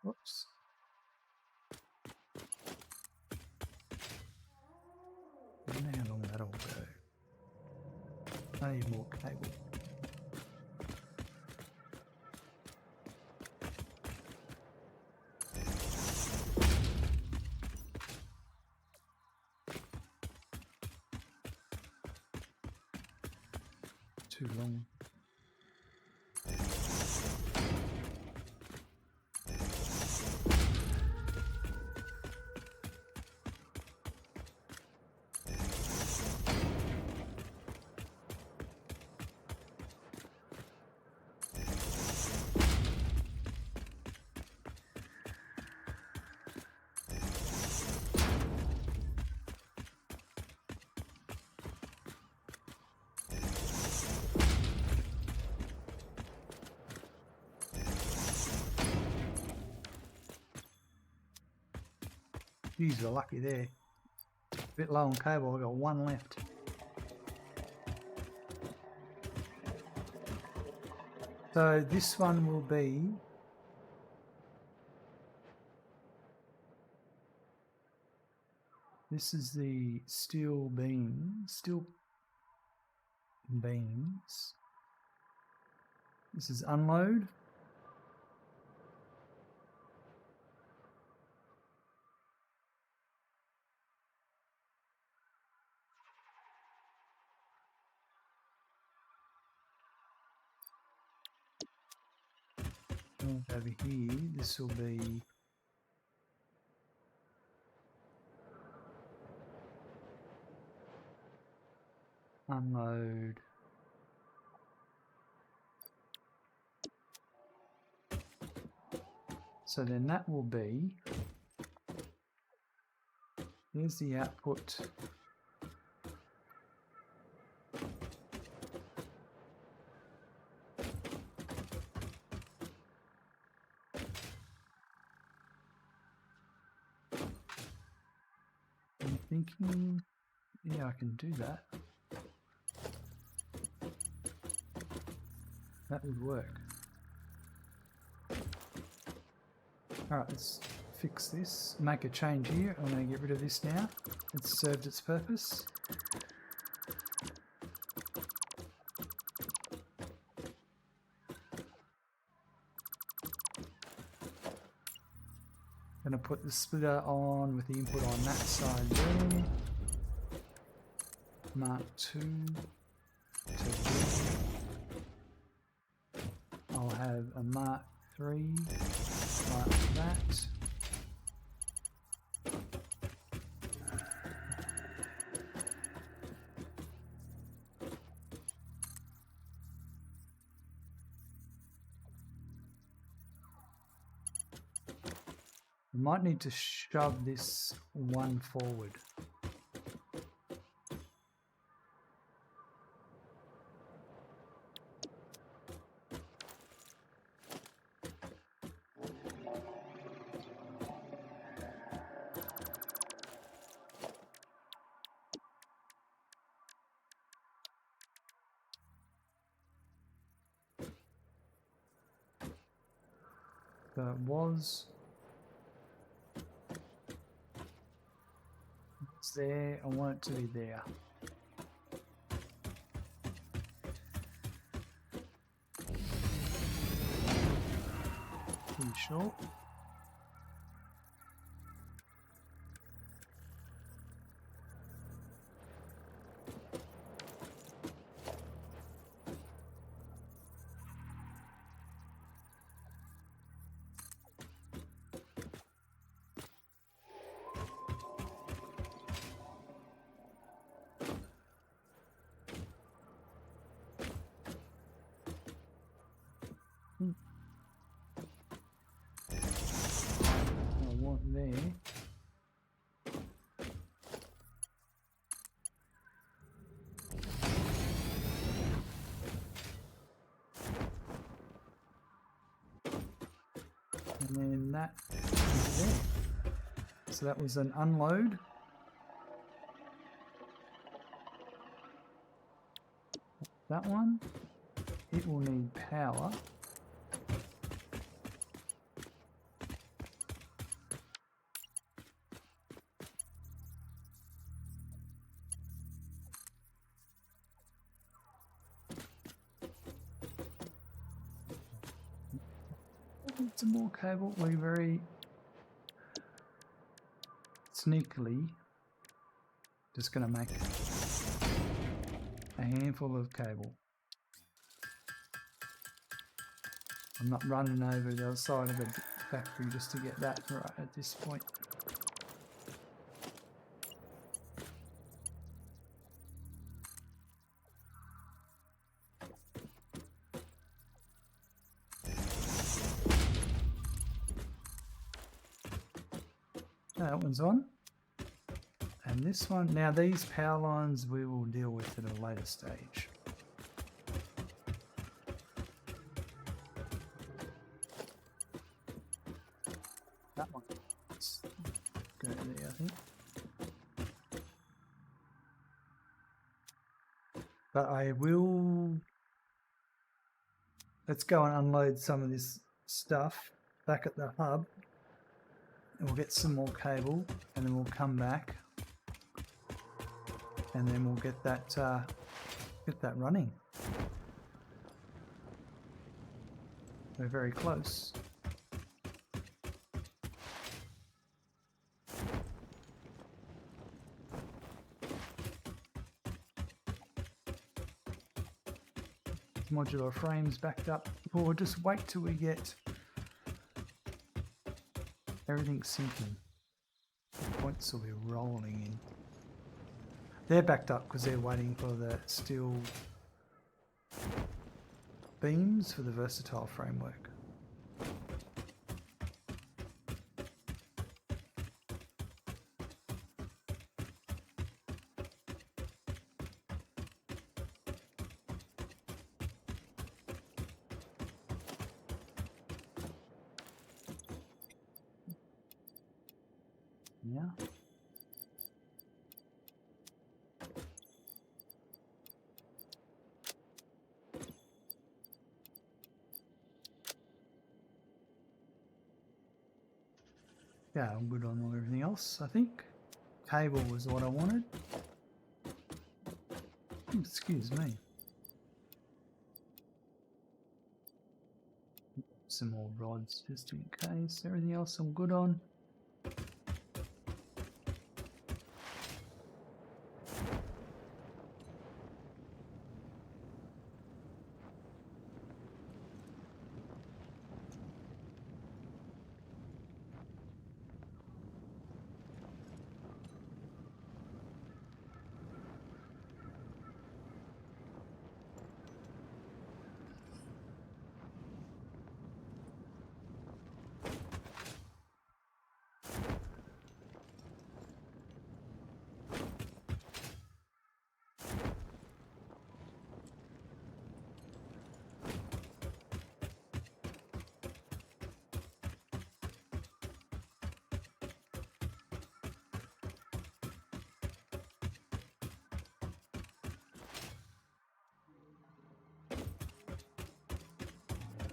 Whoops. I don't know how long that'll go. I need more cable. Too long. Geez, we're lucky there. A bit low on cable, I've got one left. So this one will be this is the steel beams. This is unload. And over here, this will be unload. So then that will be, here's the output. I'm thinking, yeah, I can do that. That would work. Alright, let's fix this. Make a change here. I'm going to get rid of this now. It's served its purpose. Going to put the splitter on with the input on that side there. Mark 2 to this. I'll have a Mark 3 like that. We might need to shove this one forward. So it was it's there, I want it to be there. Pretty short. I want there. And then that is there. So that was an unload. That one, it will need power. Some more cable. We very sneakily just going to make a handful of cable. I'm not running over the other side of the factory just to get that right at this point. That one's on. And this one, now these power lines we will deal with at a later stage. That one. Let's go there, I think. But I will... Let's go and unload some of this stuff back at the hub. And we'll get some more cable, and then we'll come back, and then we'll get that running. We're very close. Modular frames backed up. We'll just wait till we get Everything's sinking. The points will be rolling in. They're backed up because they're waiting for the steel beams for the versatile framework. Yeah. Yeah, I'm good on everything else, I think. Cable was what I wanted. Excuse me. Some more rods just in case. Everything else I'm good on.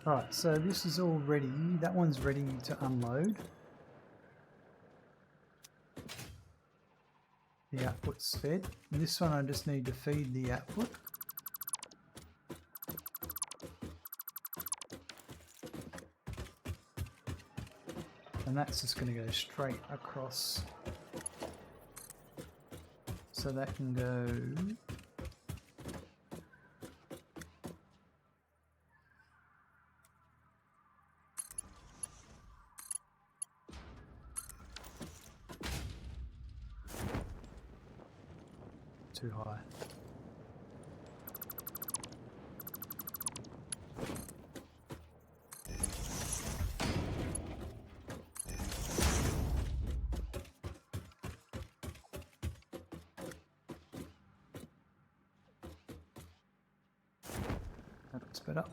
Alright, so this is all ready. That one's ready to unload. The output's fed. This one I just need to feed the output. And that's just going to go straight across. So that can go... too high. That looks better.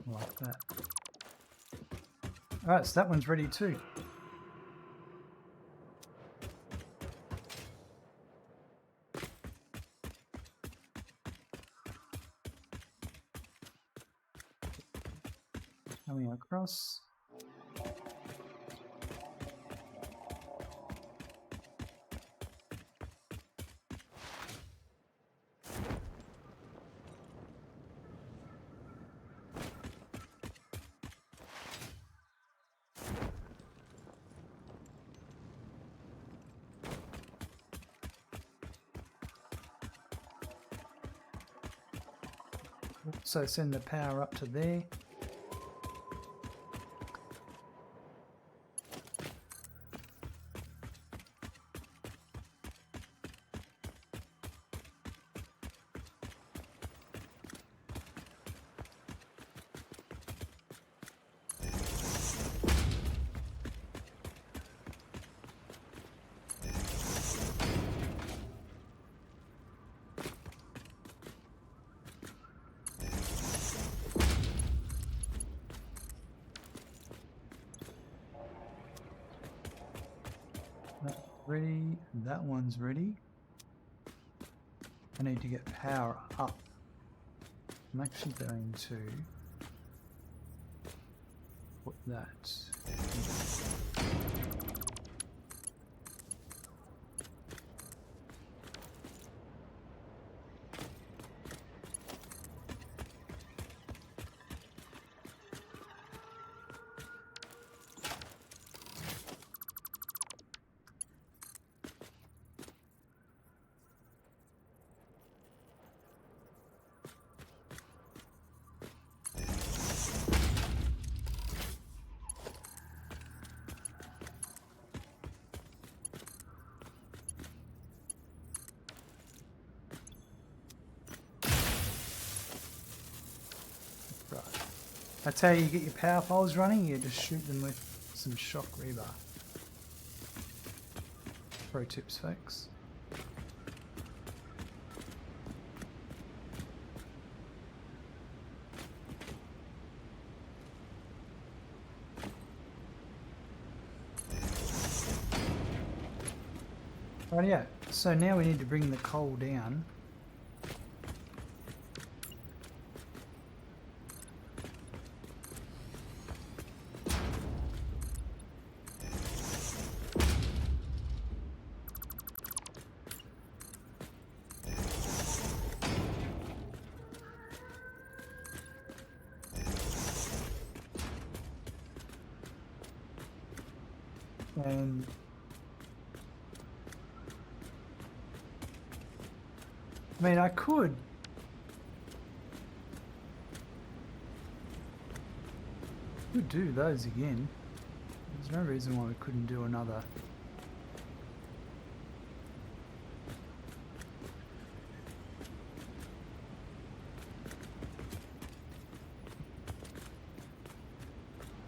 Like that. Alright, so that one's ready too. Coming across. So send the power up to there. Ready, that one's ready. I need to get power up. I'm actually going to put that That's how you get your power poles running. You just shoot them with some shock rebar. Pro tips, folks. Rightio. So now we need to bring the coal down. And I mean, I could do those again. There's no reason why we couldn't do another.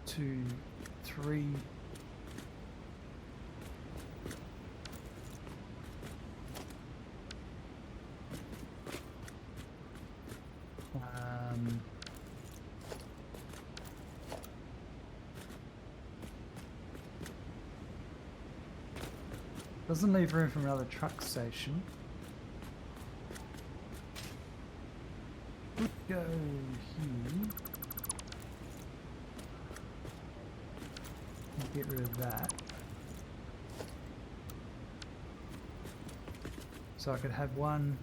Two, three. Doesn't leave room for another truck station. Let's go here. Get rid of that. So I could have one.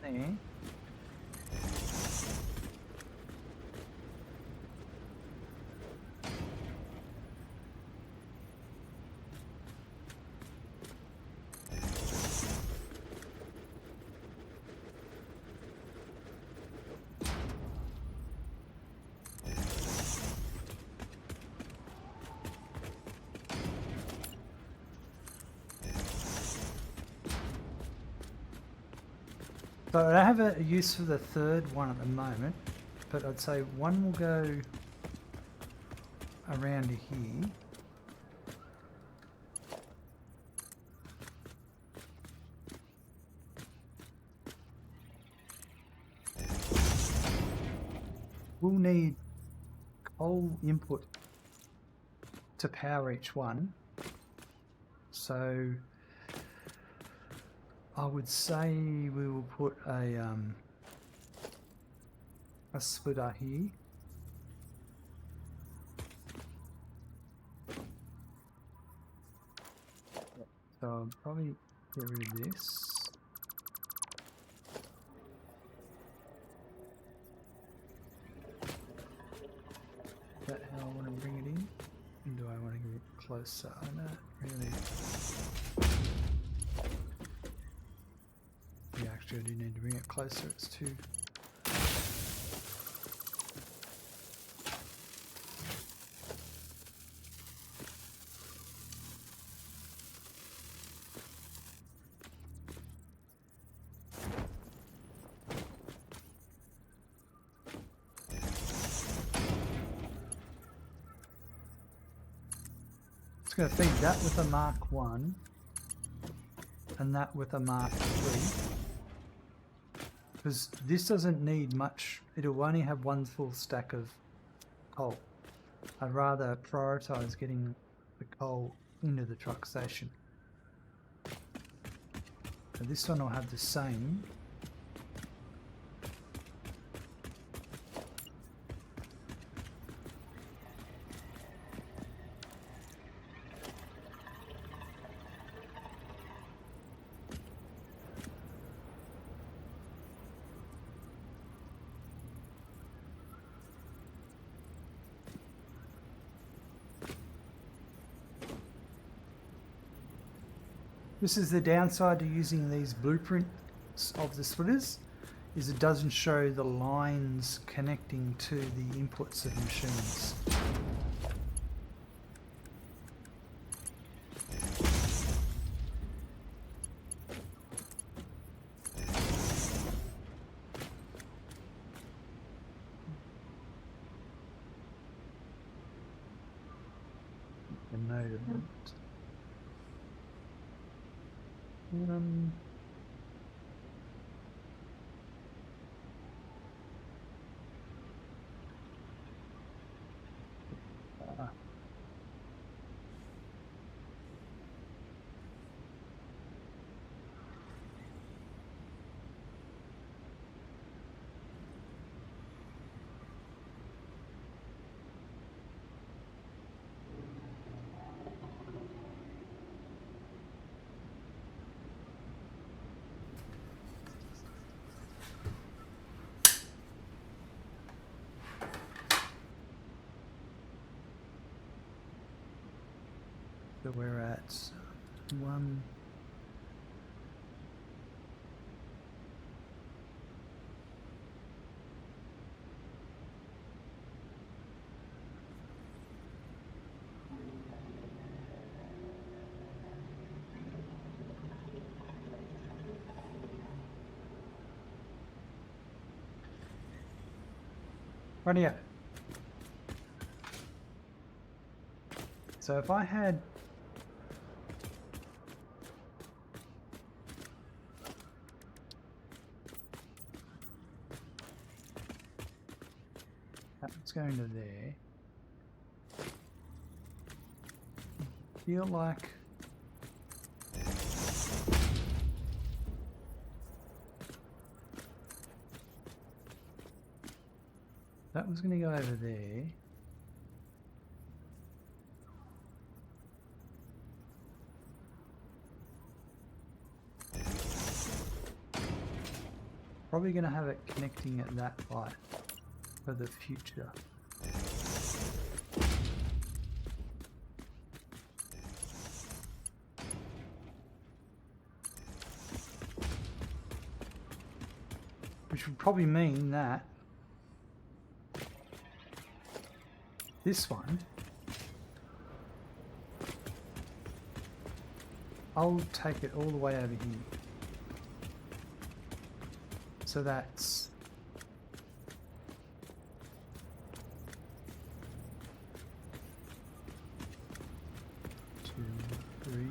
There. So I don't have a use for the third one at the moment, but I'd say one will go around to here. We'll need coal input to power each one. So I would say we will put a splitter here. So I'll probably get rid of this. Is that how I want to bring it in? And do I want to get it closer? I don't really. Yeah, actually I do need to bring it closer, it's too... It's going to feed that with a Mark 1 and that with a Mark 3. Because this doesn't need much, it'll only have one full stack of coal. I'd rather prioritise getting the coal into the truck station. So this one will have the same. This is the downside to using these blueprints of the splitters, is it doesn't show the lines connecting to the inputs of machines. equipment. Um, uh, so we're at one. Rightio. So if I had that's going to there, feel like that was going to go over there. Probably going to have it connecting at that height for the future. Which would probably mean that this one, I'll take it all the way over here. So that's two, three,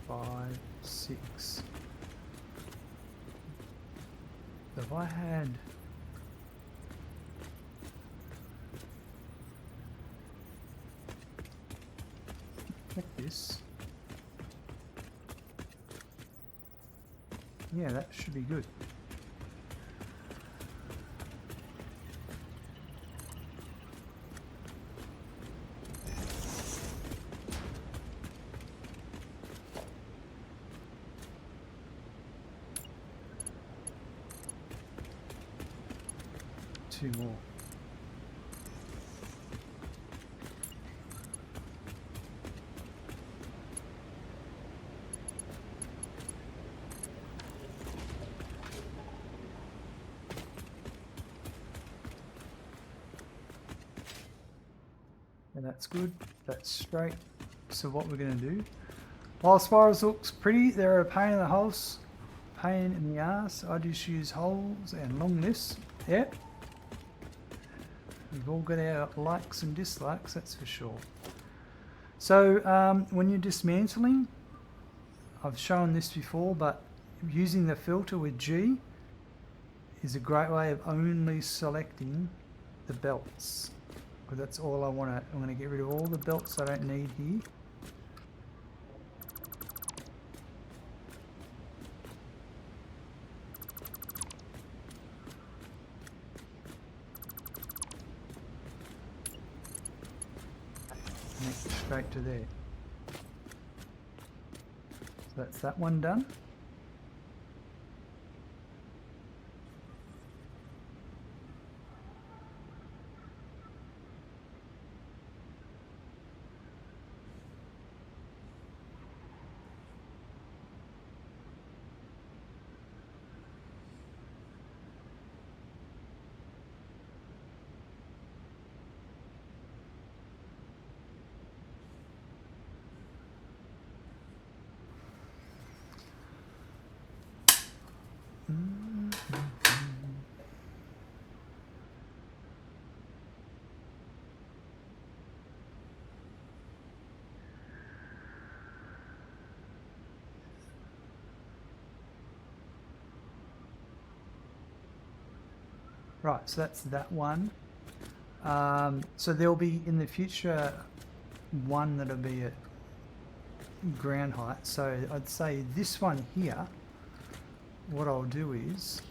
4, 5, 6. So if I had like this, yeah, that should be good. Two more. And that's good. That's straight. So what we're going to do, while spirals looks pretty, they're a pain in the holes, pain in the ass. I just use holes and long lifts. Yeah. We've all got our likes and dislikes, that's for sure. So when you're dismantling, I've shown this before, but using the filter with G is a great way of only selecting the belts. Because that's all I want to. I'm going to get rid of all the belts I don't need here. Connect straight to there. So that's that one done. Right, so that's that one. So there'll be in the future one that'll be at ground height. So I'd say this one here, what I'll do is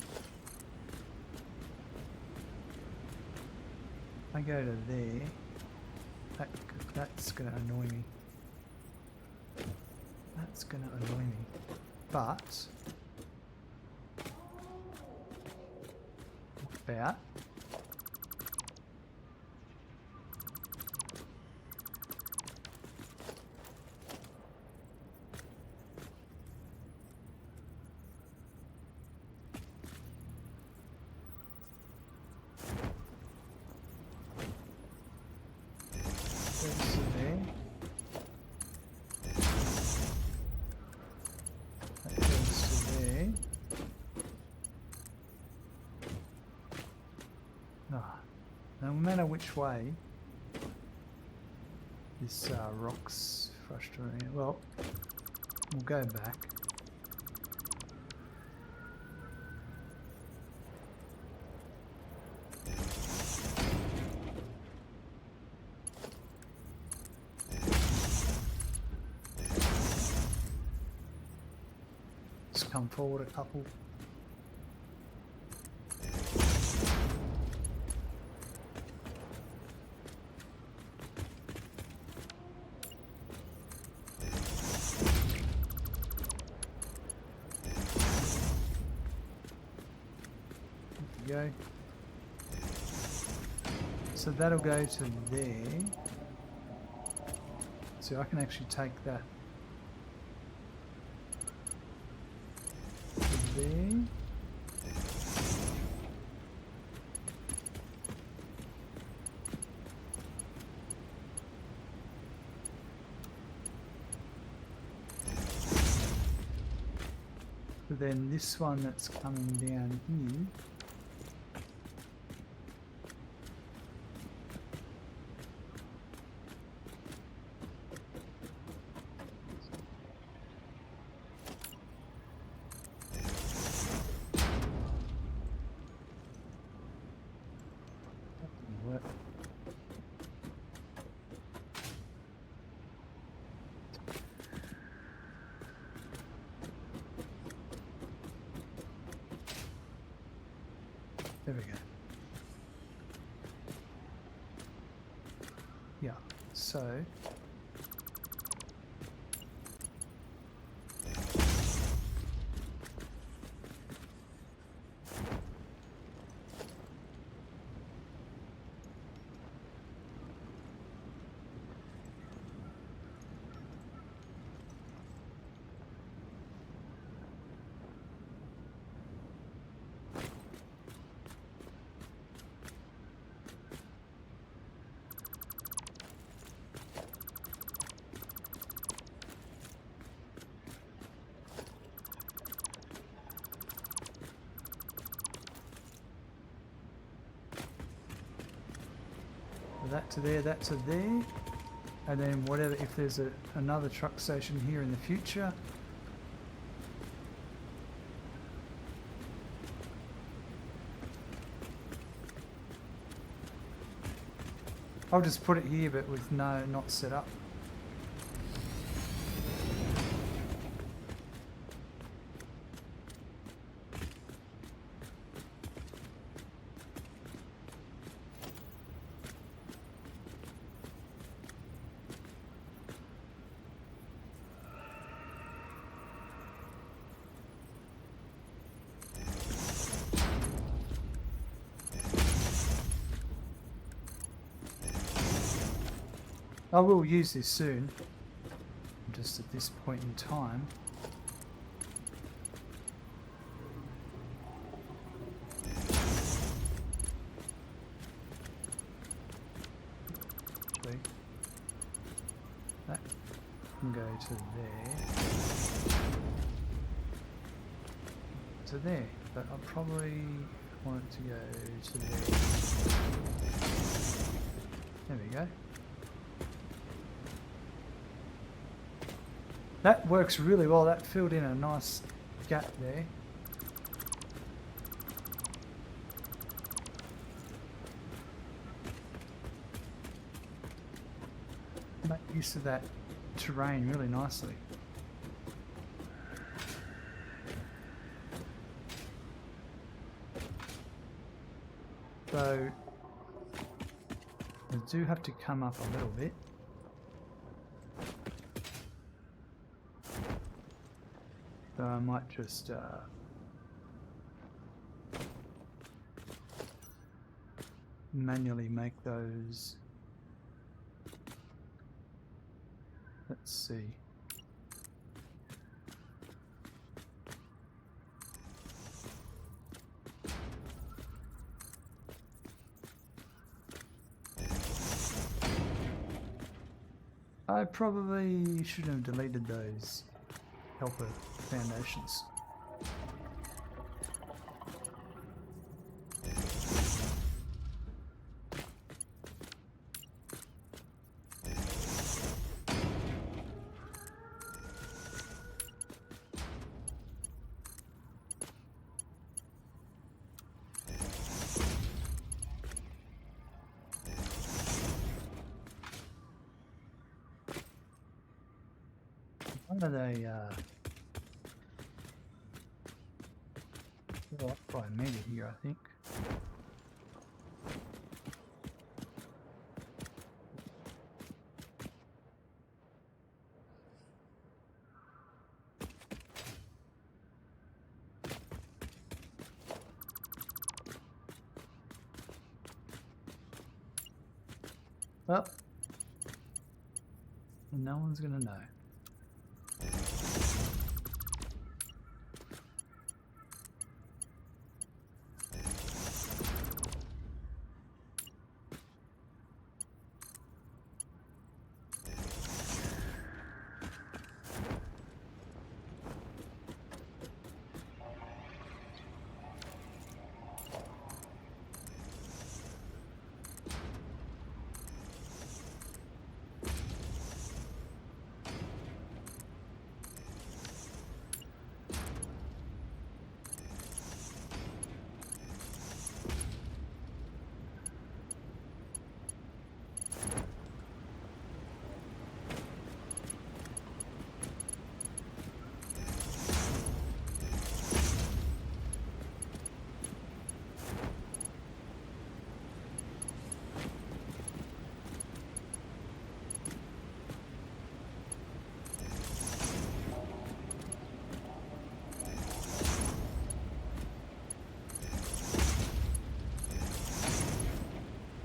I go to there. That's going to annoy me. That's going to annoy me. But about no matter which way, this rock's frustrating. Well, we'll go back. Just come forward a couple. Go. So that'll go to there. So I can actually take that to there. So then this one that's coming down here. There we go. Yeah, so that to there, that to there, and then whatever, if there's another truck station here in the future, I'll just put it here but with not set up. I will use this soon, just at this point in time. Actually, that can go to there. To there, but I probably want it to go to there. There we go. That works really well. That filled in a nice gap there. make use of that terrain really nicely. So I do have to come up a little bit. So I might just manually make those. Let's see. I probably shouldn't have deleted those helper foundations. Why are they well, up by a meter here, I think. Well, no one's gonna know.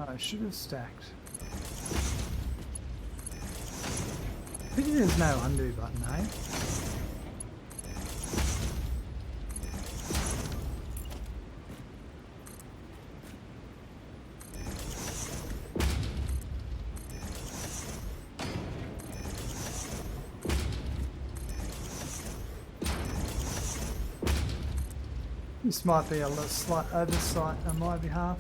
I should have stacked. Pity there's no undo button, eh? This might be a slight oversight on my behalf.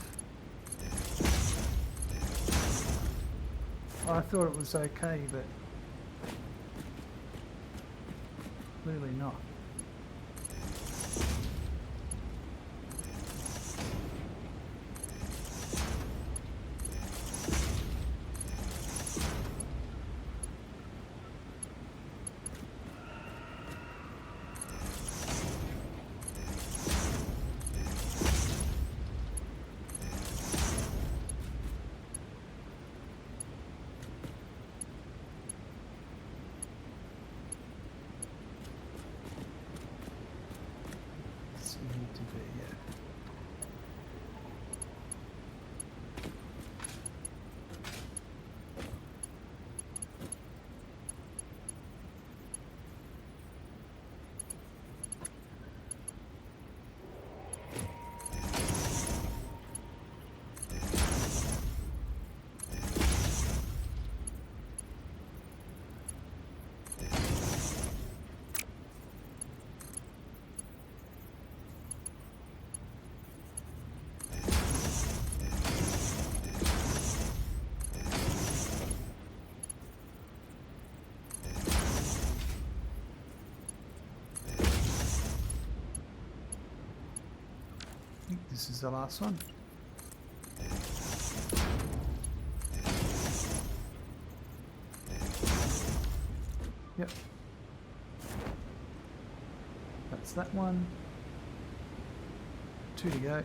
I thought it was okay, but clearly not. Need to be, yeah. I think this is the last one. That's that one. 2 to go.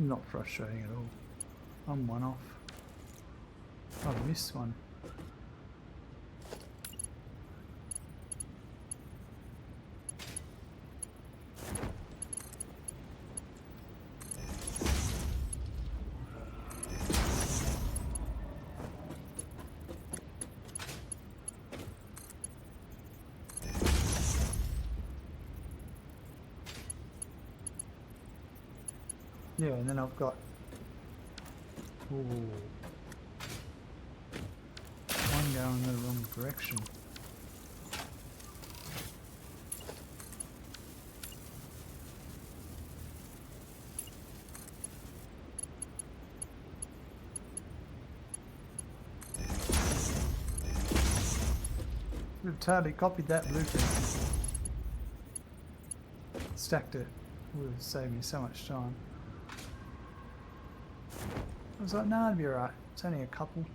Not frustrating at all. I'm one off. I've missed one. Yeah, and then I've got one going in the wrong direction. We've totally copied that blueprint. Stacked it. Would have saved me so much time. I was like, no, it'll be alright. It's only a couple.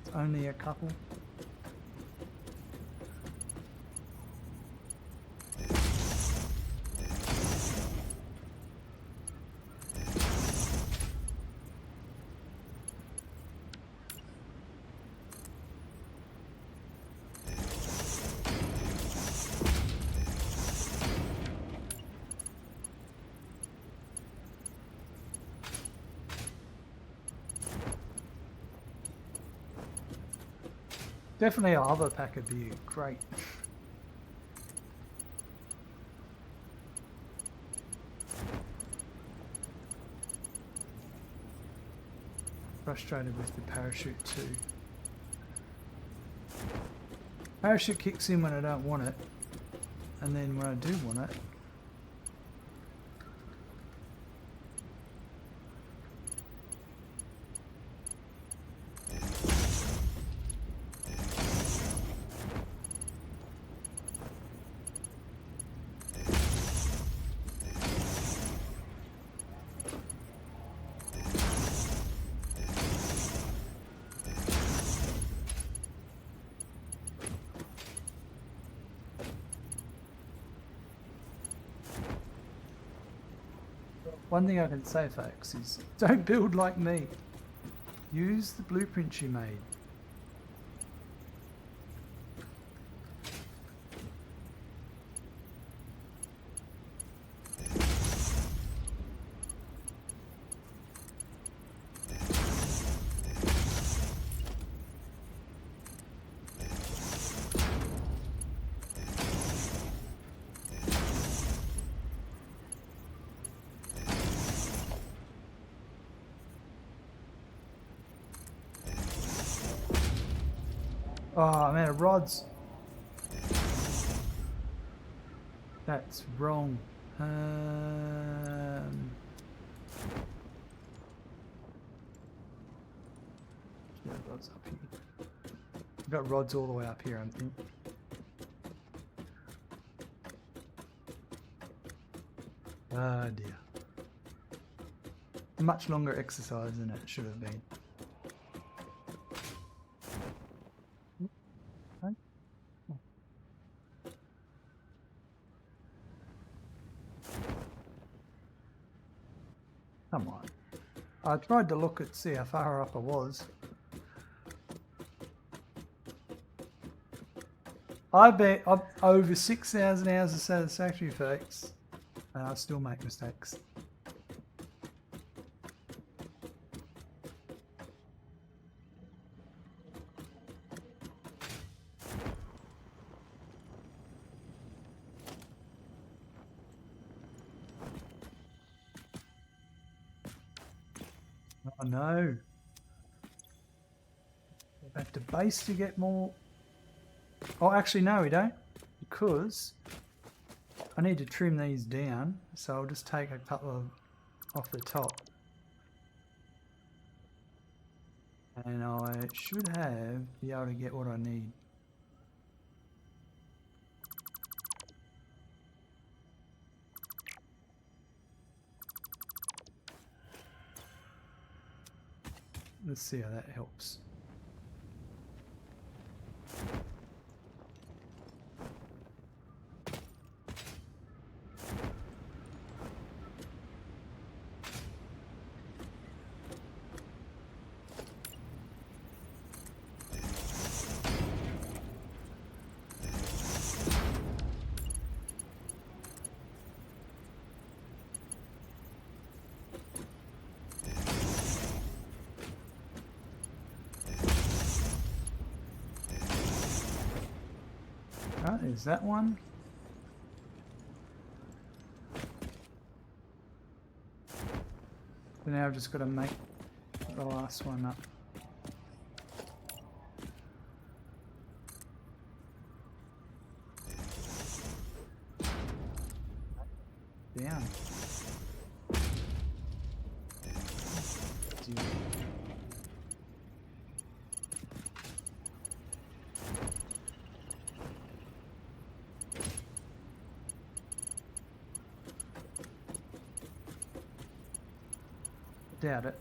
It's only a couple. Definitely a hover pack would be great. Frustrated with the parachute too. Parachute kicks in when I don't want it, and then when I do want it, one thing I can say, folks, is don't build like me. Use the blueprints you made. Oh, I'm out of rods. That's wrong. Yeah, rods up here. I've got rods all the way up here, I think. Ah, dear. A much longer exercise than it should have been. Come on. Right. I tried to look at see how far up I was. I bet I'm over 6,000 hours of Satisfactory, folks, and I still make mistakes. Oh no. Go back to base to get more. Oh, actually, no, we don't. Because I need to trim these down. So I'll just take a couple of off the top. And I should be able to get what I need. Let's see how that helps. Right, there's that one. So now I've just got to make the last one up. Down. Doubt it.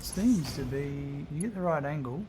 Seems to be, you get the right angle.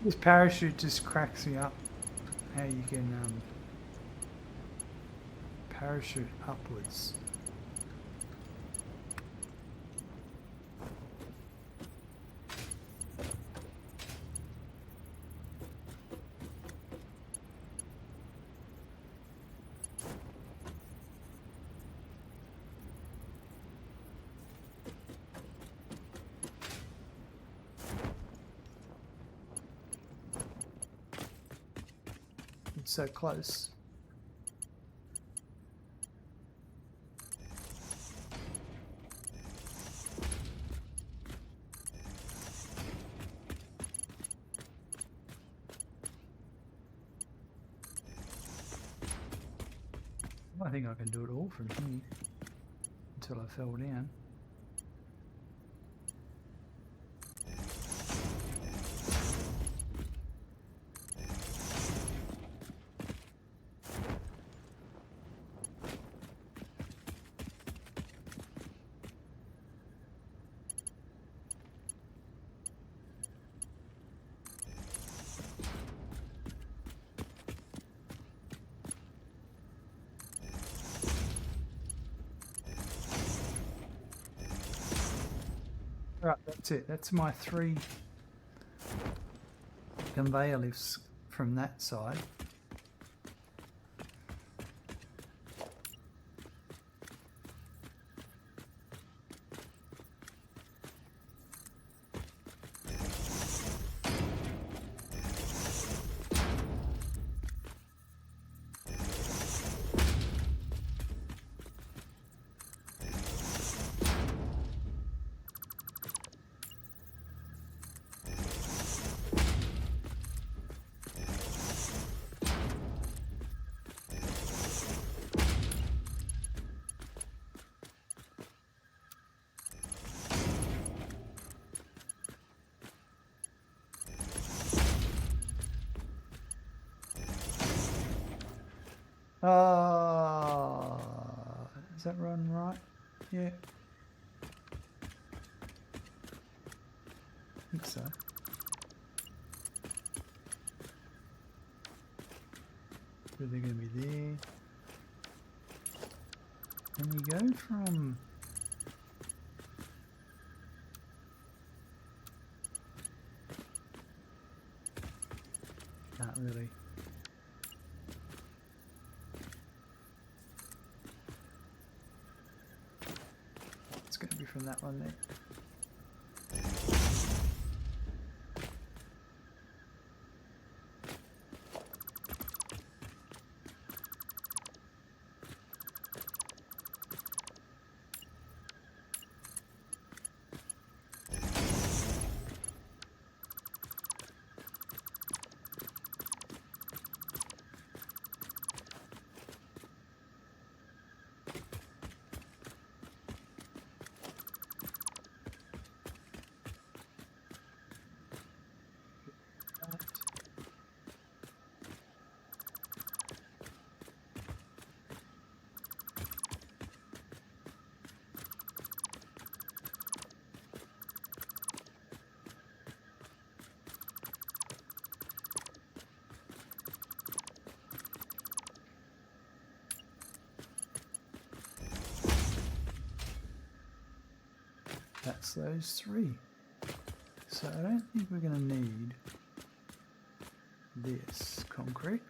This parachute just cracks me up. How you can parachute upwards. It's so close. I think I can do it all from here until I fell down. Right, that's it. That's my 3 conveyor lifts from that side. Does that run right? Yeah. I think so. So they're going to be there. And you go from... Not really. It's going to be from that one there. That's those 3. So I don't think we're going to need this concrete.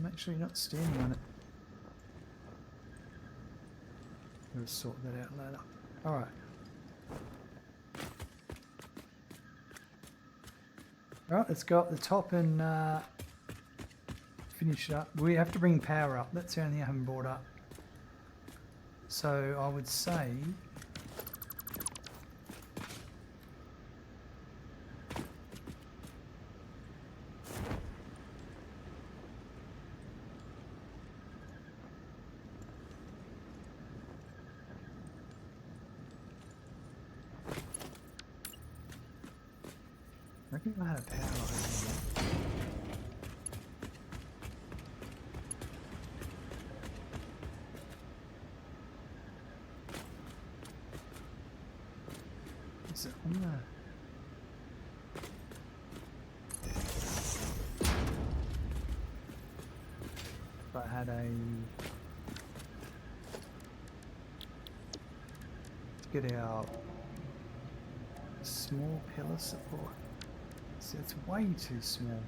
Make sure you're not standing on it. We'll sort that out later. Alright. Alright, let's go up the top and finish it up. We have to bring power up. That's the only thing I haven't brought up. So I would say I reckon I have power over here. Is it on the... If I had a... Let's get our small pillar support. So it's way too small.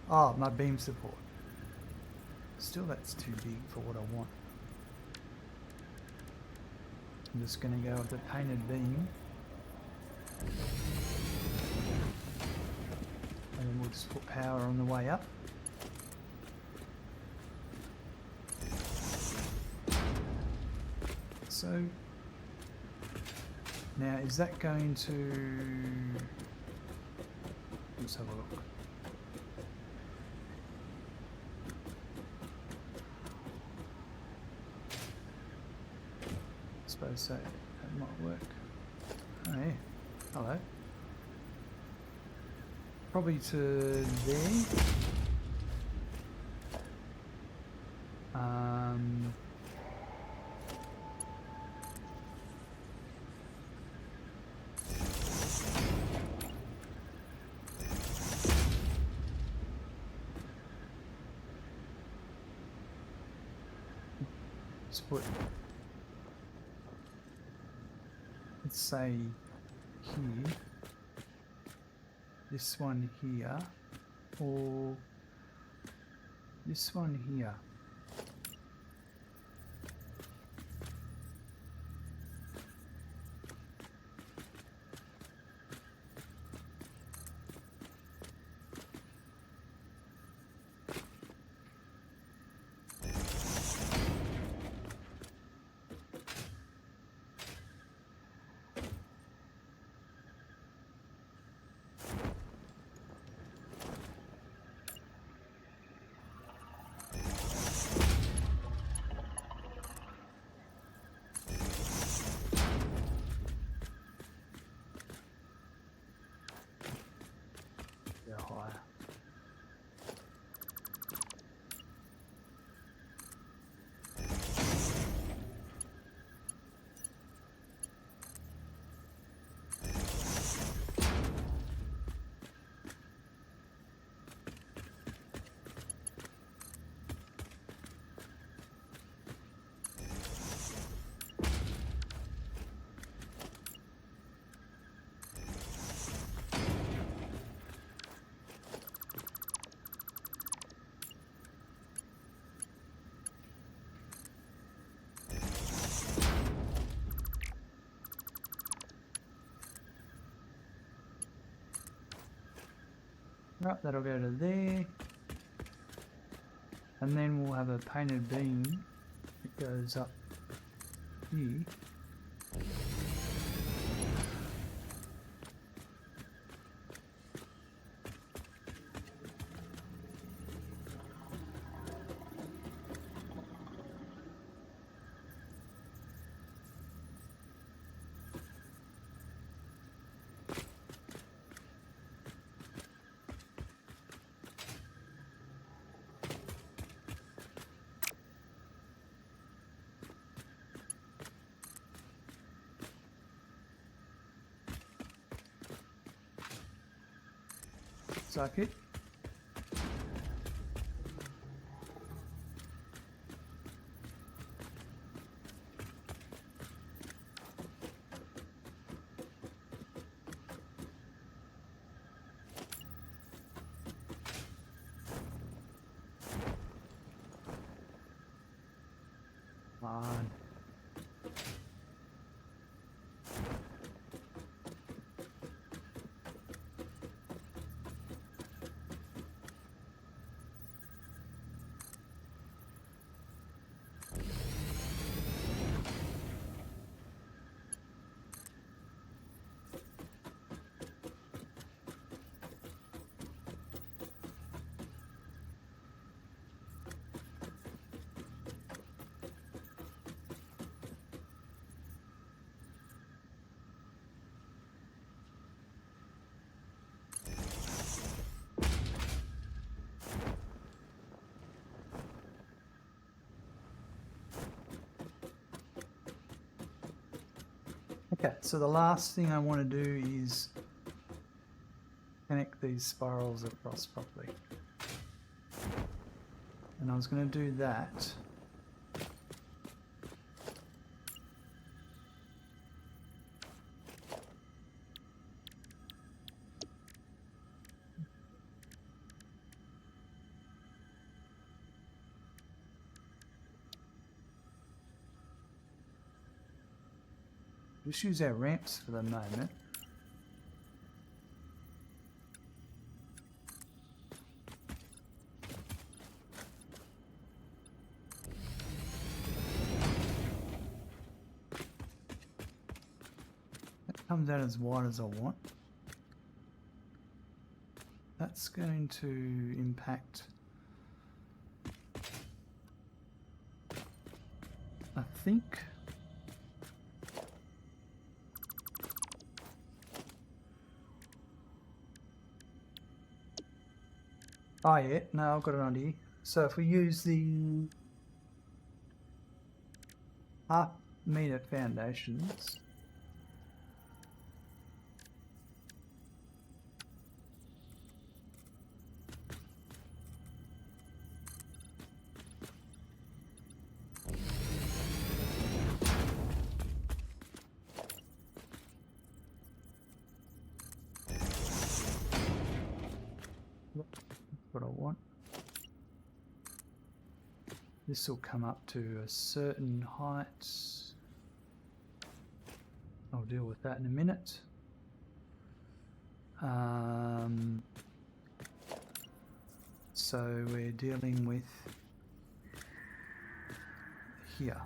Oh, my beam support. Still, that's too big for what I want. I'm just going to go with the painted beam. And then we'll just put power on the way up. So, now is that going to... Let's have a look. I suppose so. That might work. Oh yeah. Hello. Probably to there. just put, let's say here, this one here, or this one here. Higher. Right, that'll go to there. And then we'll have a painted beam that goes up here. Socket. On. Okay, so the last thing I want to do is connect these spirals across properly. And I was going to do that. Just use our ramps for the moment. That comes out as wide as I want. That's going to impact, I think, oh yeah, no, I've got an idea. So if we use the half-meter foundations, what I want. This will come up to a certain height. I'll deal with that in a minute. So we're dealing with here.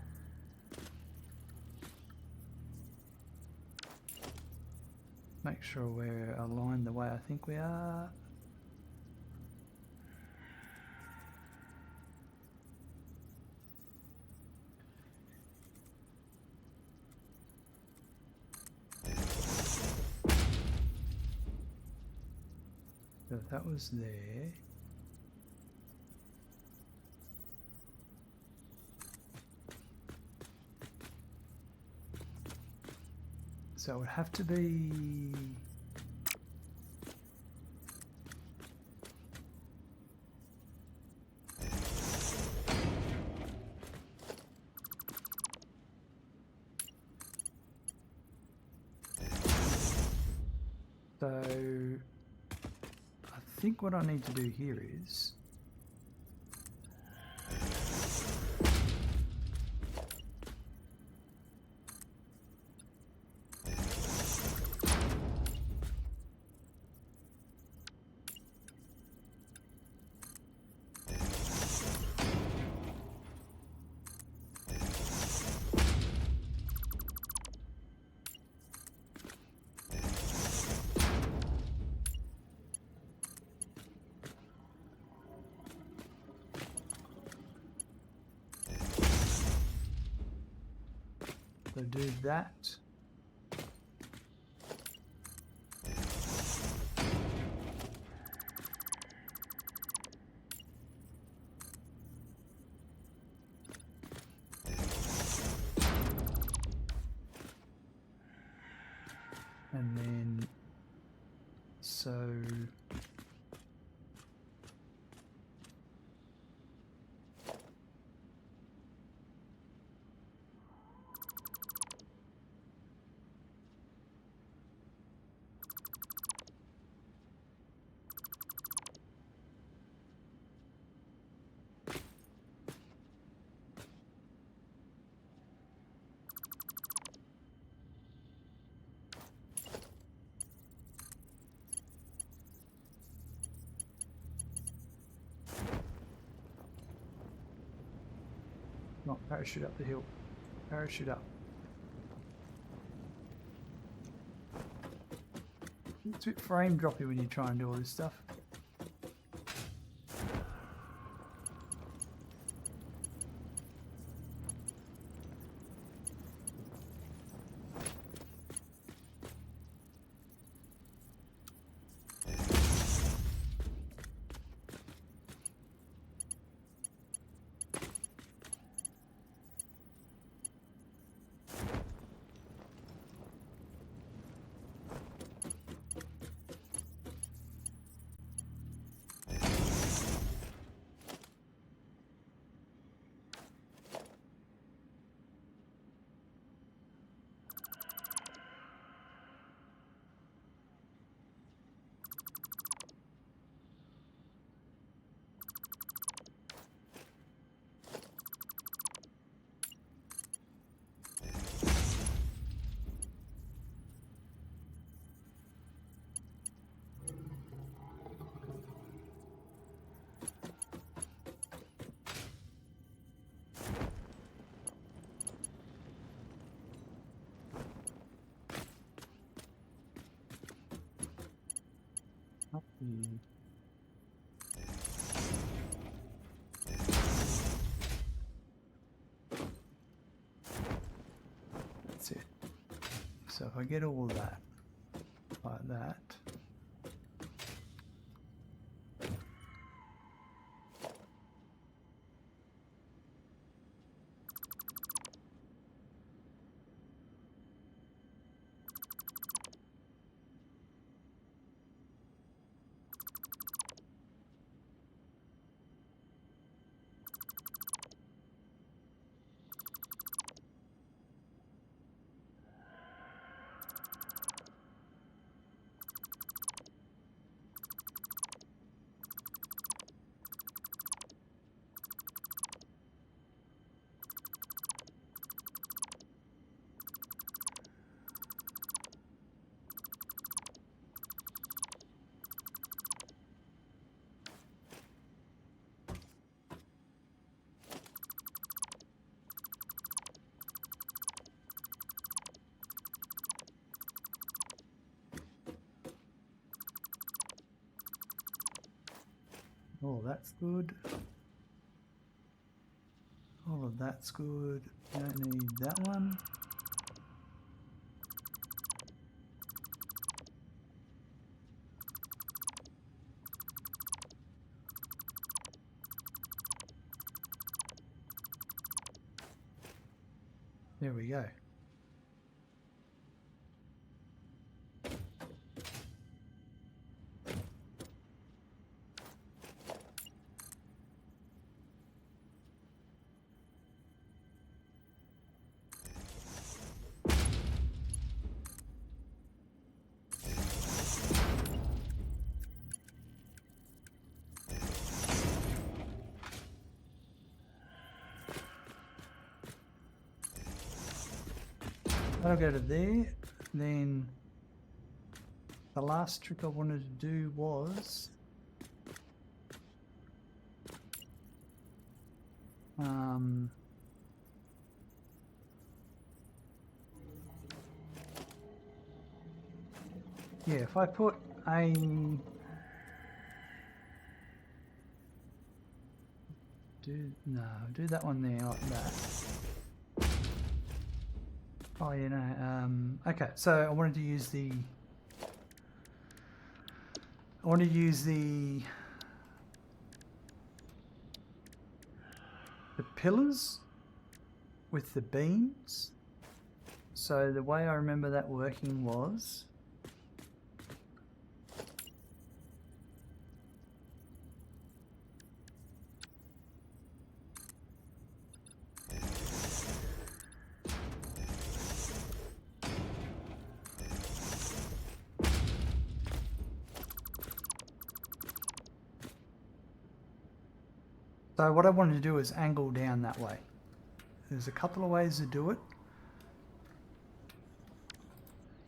Make sure we're aligned the way I think we are. So that was there. So it would have to be so I think what I need to do here is so do that. And then so not parachute up the hill. Parachute up. It's a bit frame droppy when you try and do all this stuff. That's it. So if I get all that like that, Oh, that's good. All of that's good. Don't need that one. There we go. That'll go to there. Then the last trick I wanted to do was yeah, if I put a do that one there like that. Oh, you know, okay, so I wanted to use the pillars with the beams. So the way I remember that working was so what I wanted to do is angle down that way. There's a couple of ways to do it.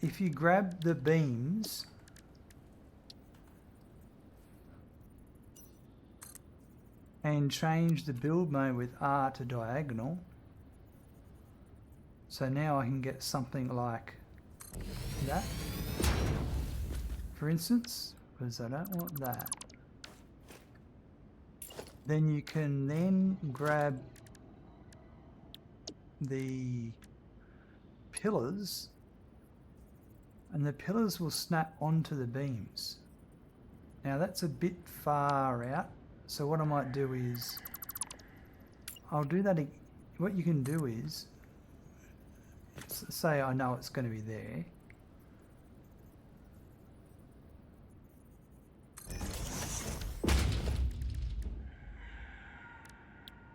If you grab the beams and change the build mode with R to diagonal, so now I can get something like that, for instance, because I don't want that. Then you can then grab the pillars and the pillars will snap onto the beams. Now that's a bit far out, so what I might do is I'll do that. What you can do is say I know it's going to be there.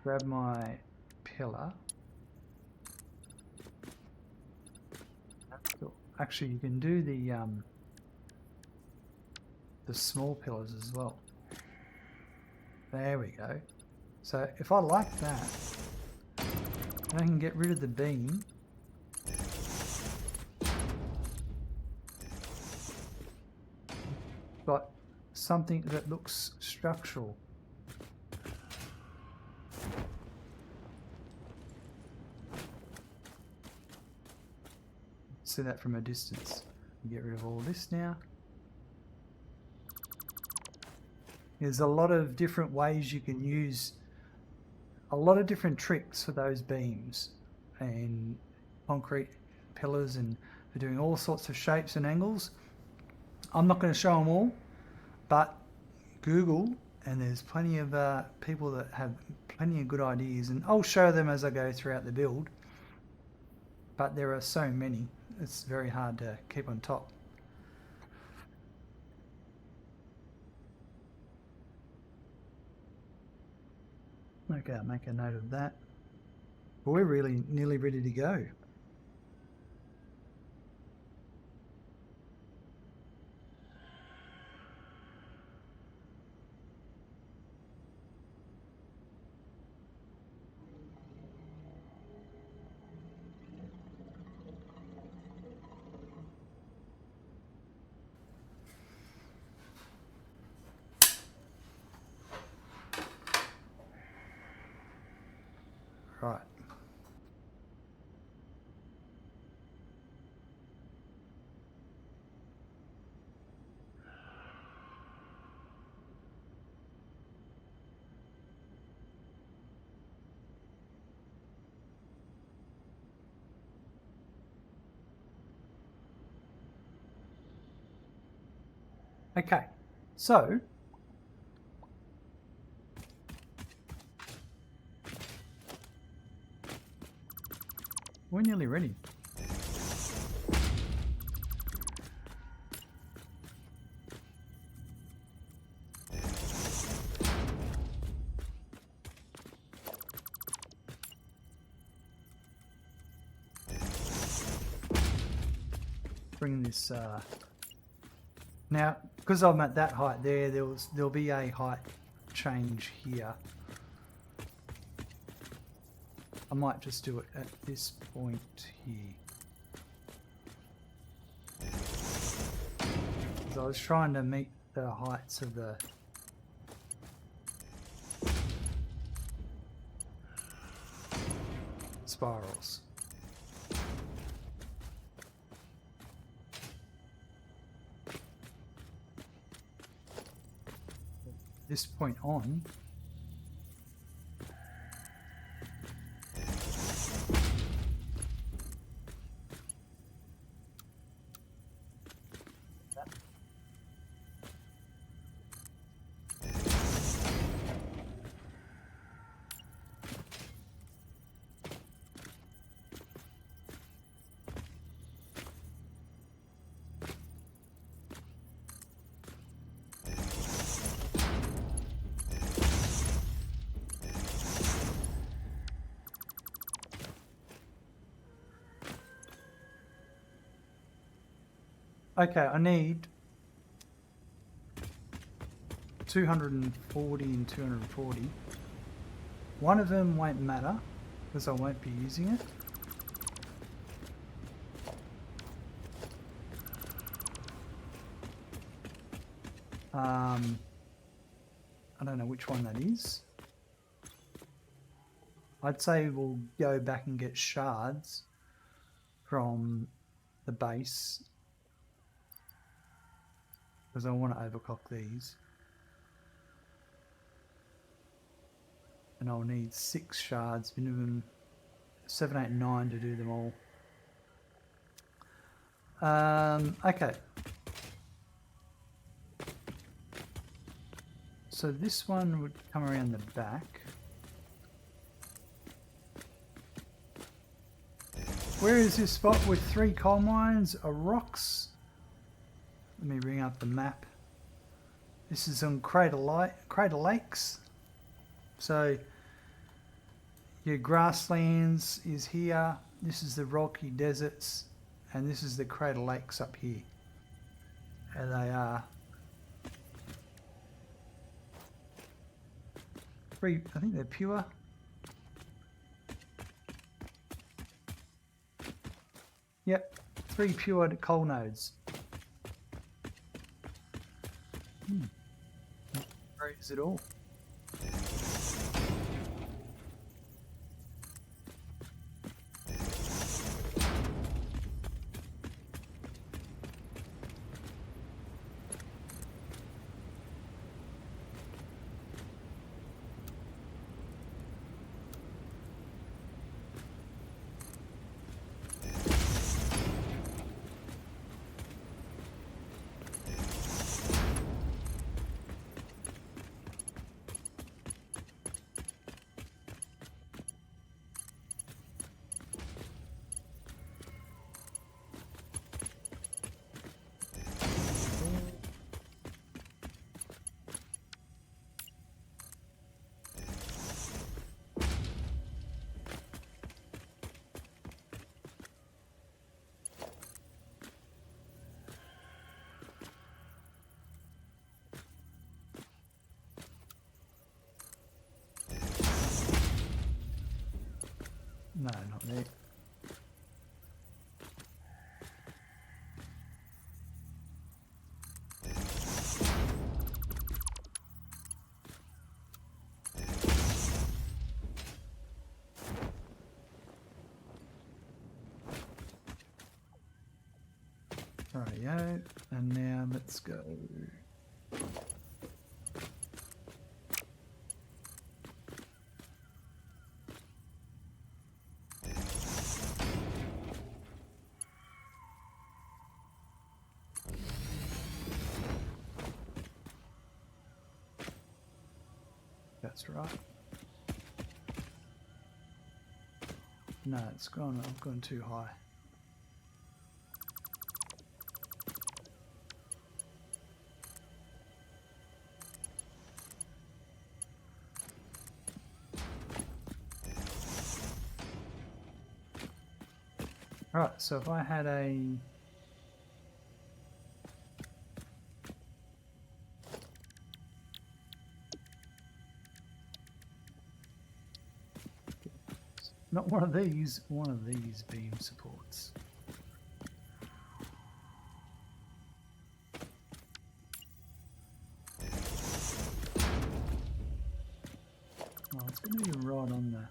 Grab my pillar. Actually, you can do the small pillars as well. There we go. So if I like that, I can get rid of the beam. Got something that looks structural. See that from a distance. Get rid of all this now. There's a lot of different ways you can use a lot of different tricks for those beams and concrete pillars, and for doing all sorts of shapes and angles. I'm not going to show them all, but Google, and there's plenty of people that have plenty of good ideas, and I'll show them as I go throughout the build. But there are so many, it's very hard to keep on top. Okay, I'll make a note of that. But we're really nearly ready to go. Right. Okay, so we're nearly ready. Bring this now, because I'm at that height there, there'll be a height change here. I might just do it at this point here. Because I was trying to meet the heights of the spirals. This point on, okay, I need 240 and 240. One of them won't matter because I won't be using it. I don't know which one that is. I'd say we'll go back and get shards from the base because I want to overclock these. And I'll need 6 shards, minimum 7, 8, 9 to do them all. Okay. So this one would come around the back. Where is this spot with 3 coal mines, rocks? Let me bring up the map. This is on Crater Lakes. So your grasslands is here. This is the rocky deserts, and this is the Crater Lakes up here. And they are I think they're pure. Yep, 3 pure coal nodes. Great as it all. No, not there. Rightio, and now let's go. that's right. No, it's gone. I've gone too high. Right, so if I had a not one of these beam supports. Well, it's going to be right on there.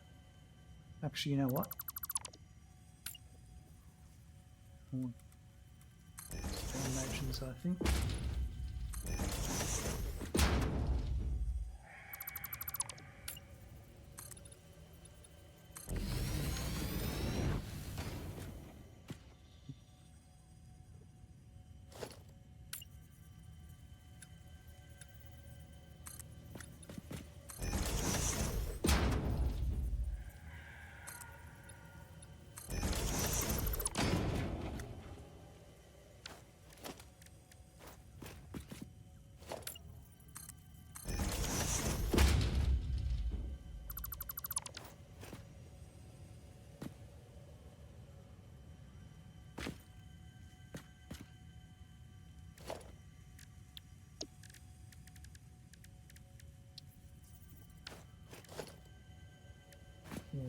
Actually, you know what? Foundations, I think. Yeah,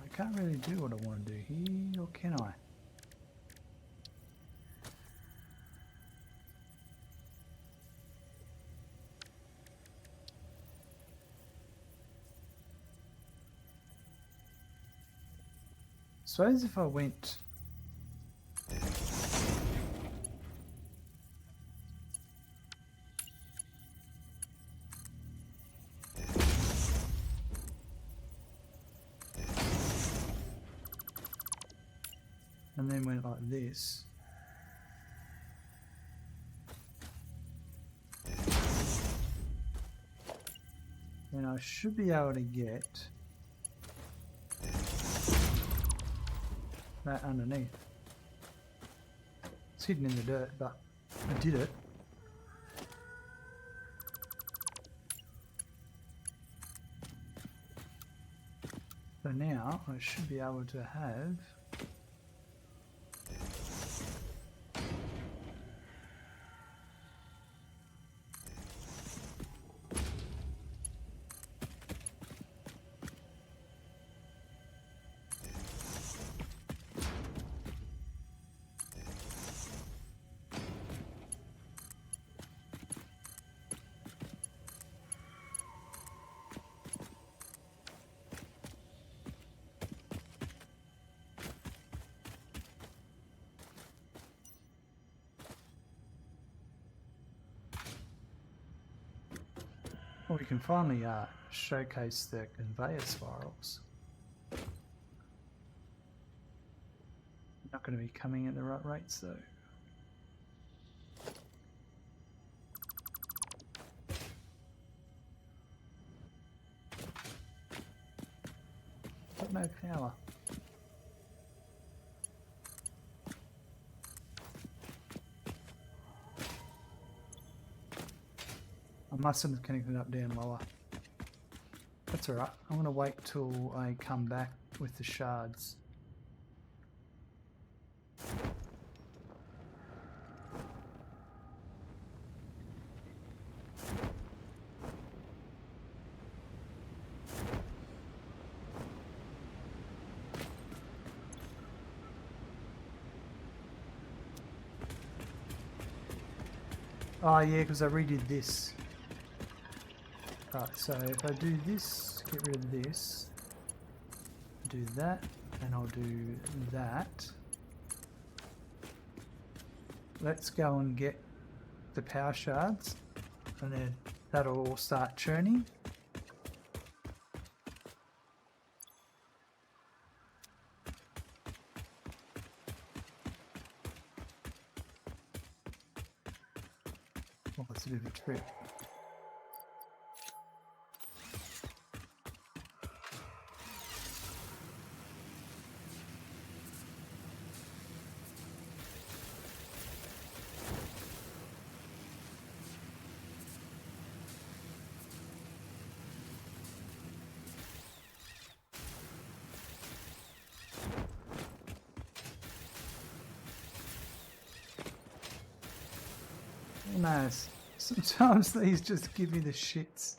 I can't really do what I want to do here, or can I? Suppose if I went and then went like this. Then I should be able to get that underneath. It's hidden in the dirt, but I did it. So now I should be able to have well, we can finally showcase the conveyor spirals. Not going to be coming at the right rates though. Got no power. I must have connected up down lower. That's alright. I'm going to wait till I come back with the shards. Oh yeah, because I redid this. Right, so if I do this, get rid of this, do that, and I'll do that. Let's go and get the power shards, and then that'll all start churning. Oh, that's a bit of a trip. Nice. Sometimes these just give you the shits.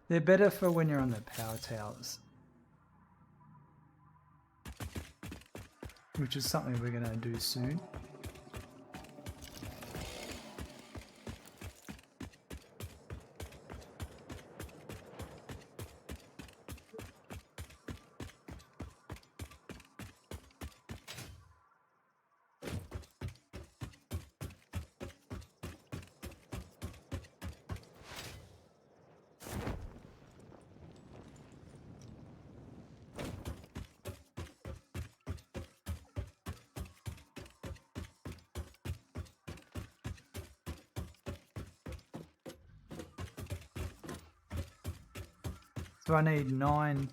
They're better for when you're on the power towers. Which is something we're going to do soon. So I need 9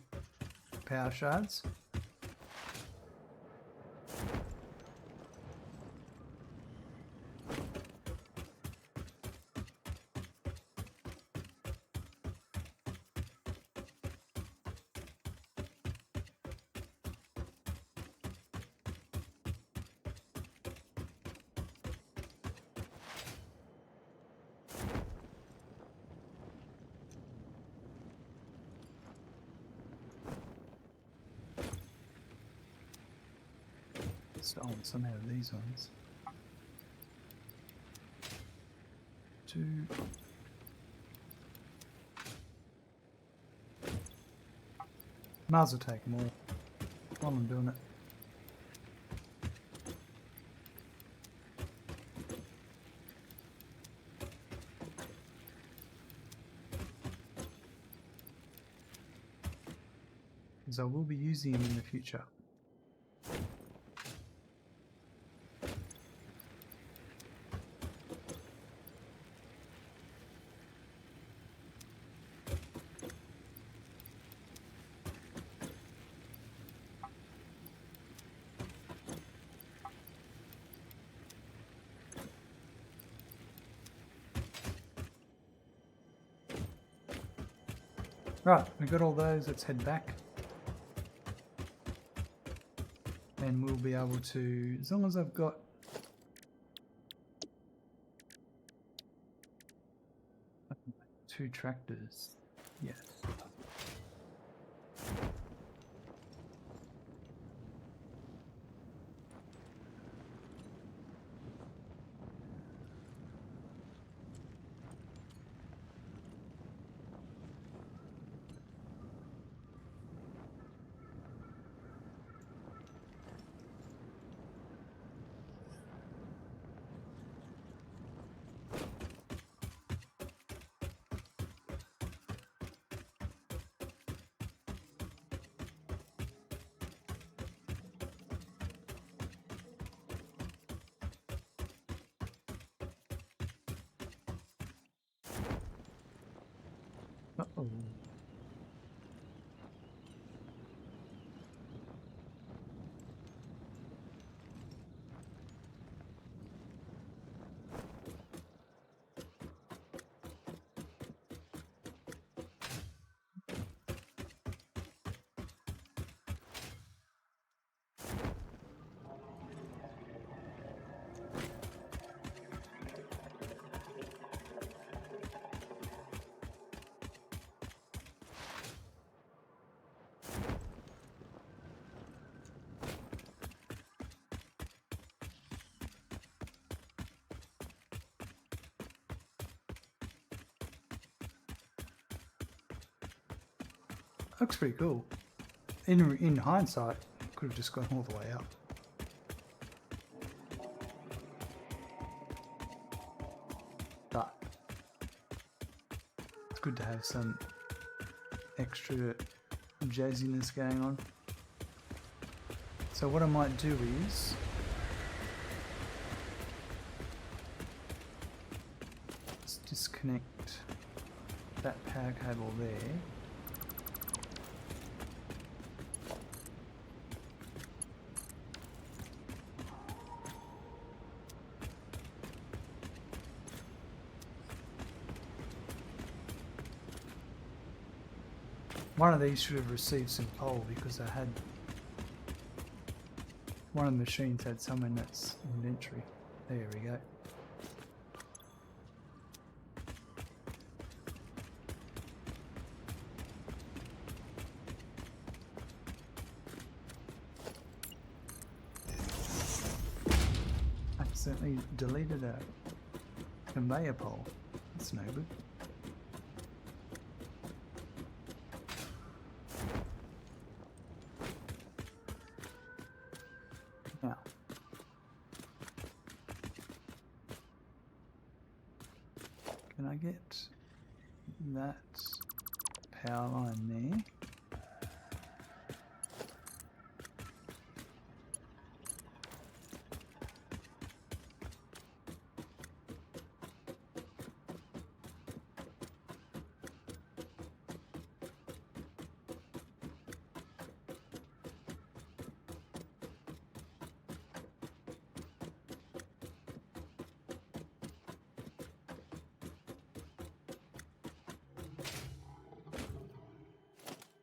power shards. Stolen somehow these ones. 2. Might as well take them all while I'm doing it. Because I will be using them in the future. Right, we got all those, let's head back. And we'll be able to, as long as I've got two tractors, yes. Uh-oh. Looks pretty cool. In hindsight, could have just gone all the way up. But it's good to have some extra jazziness going on. So what I might do is let's disconnect that power cable there. One of these should have received some coal because I had one of the machines had some in its inventory. There we go. accidentally deleted a conveyor pole. That's no good. Now, can I get that power line there?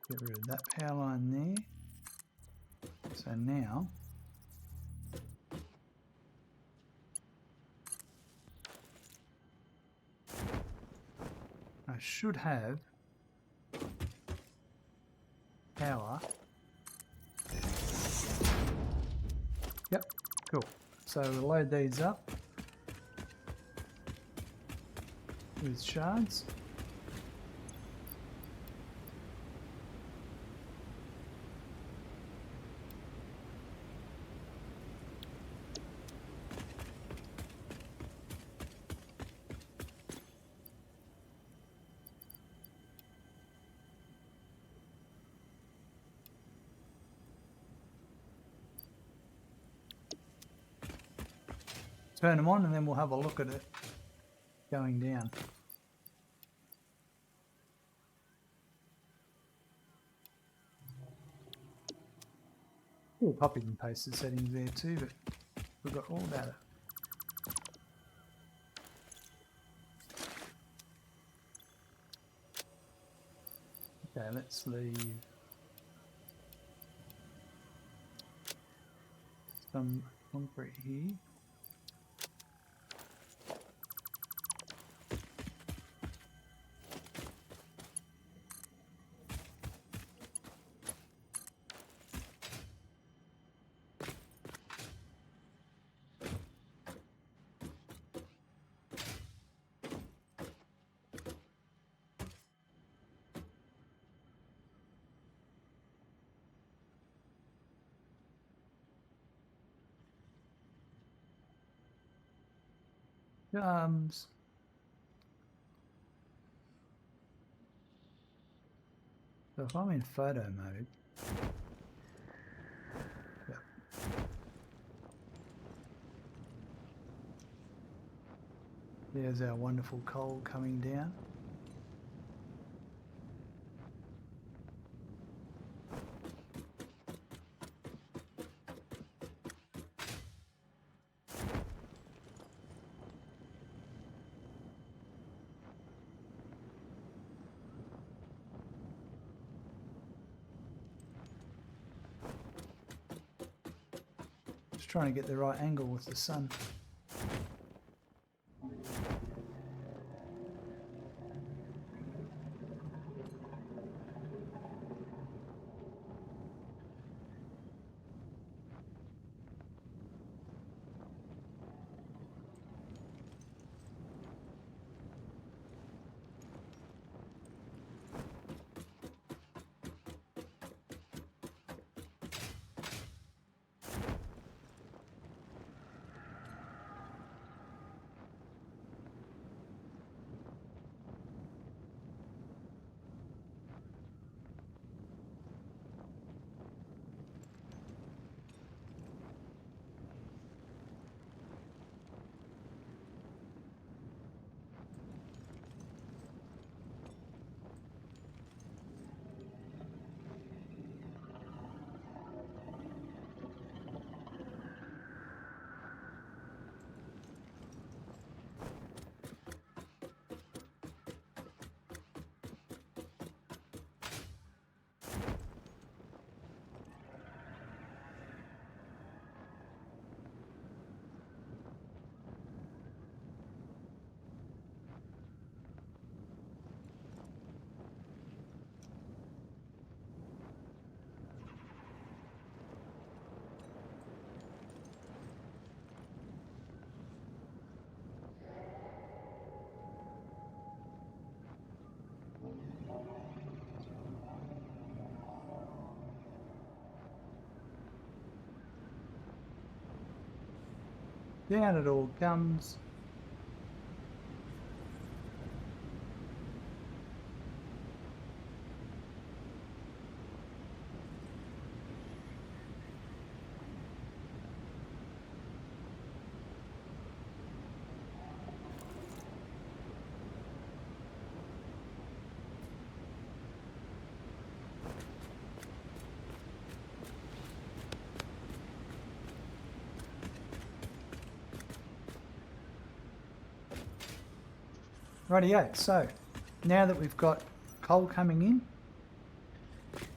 Get rid of that power line there. So now I should have power. Yep, cool. So we'll load these up with shards. Turn them on and then we'll have a look at it going down. Copied and pasted settings there too, but forgot all about it. Okay, let's leave some concrete here. So if I'm in photo mode, yep. There's our wonderful coal coming down. Just trying to get the right angle with the sun. Down it all comes. Rightio, so now that we've got coal coming in,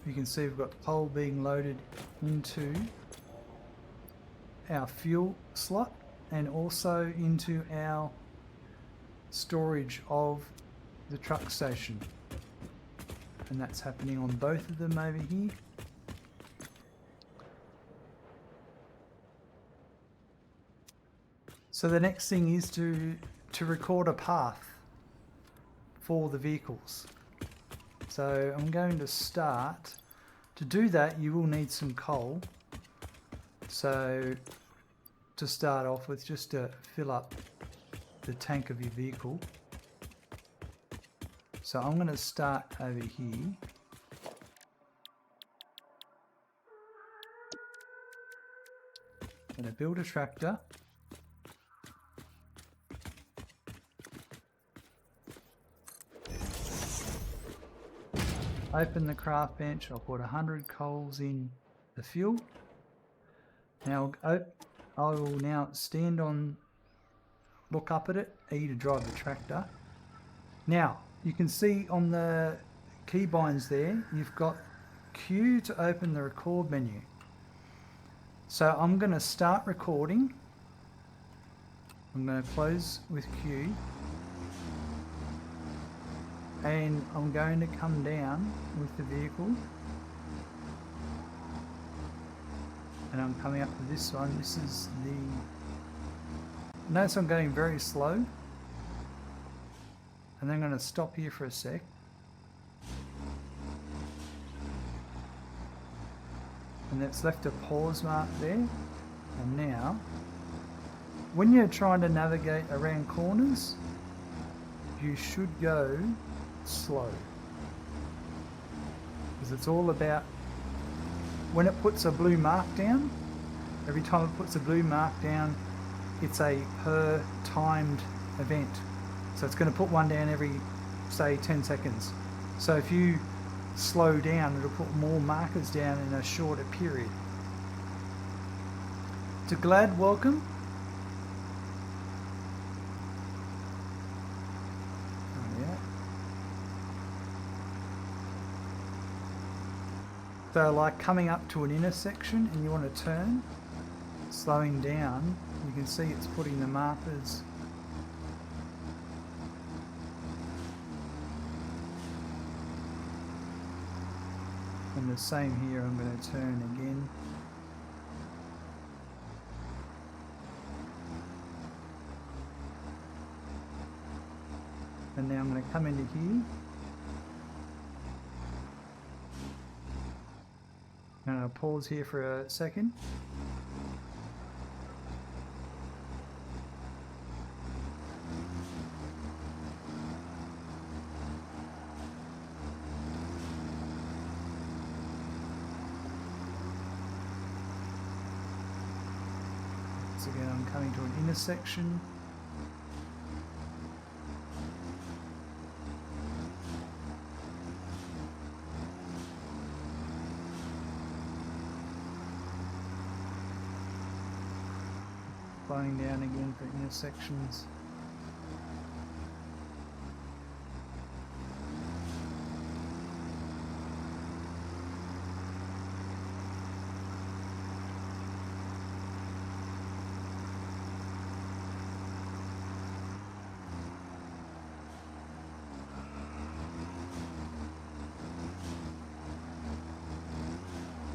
you can see we've got coal being loaded into our fuel slot and also into our storage of the truck station. And that's happening on both of them over here. So the next thing is to record a path for the vehicles. So I'm going to start. To do that, you will need some coal. So to start off with, just to fill up the tank of your vehicle. So I'm going to start over here. I'm going to build a tractor. Open the craft bench. I'll put 100 coals in the fuel. Now I will now stand on, look up at it, E to drive the tractor. Now you can see on the keybinds there, you've got Q to open the record menu. So I'm going to start recording. I'm going to close with Q. And I'm going to come down with the vehicle. And I'm coming up to this one. This is the... Notice I'm going very slow. And then I'm going to stop here for a sec. And that's left a pause mark there. And now, when you're trying to navigate around corners, you should go slow, because it's all about when it puts a blue mark down. Every time it puts a blue mark down, it's a per timed event, so it's going to put one down every, say, 10 seconds. So if you slow down, it'll put more markers down in a shorter period. To Glad, welcome. So like coming up to an intersection and you want to turn, slowing down, you can see it's putting the markers. And the same here, I'm going to turn again. And now I'm going to come into here. And I'll pause here for a second. So again, I'm coming to an intersection. Slowing down again for intersections.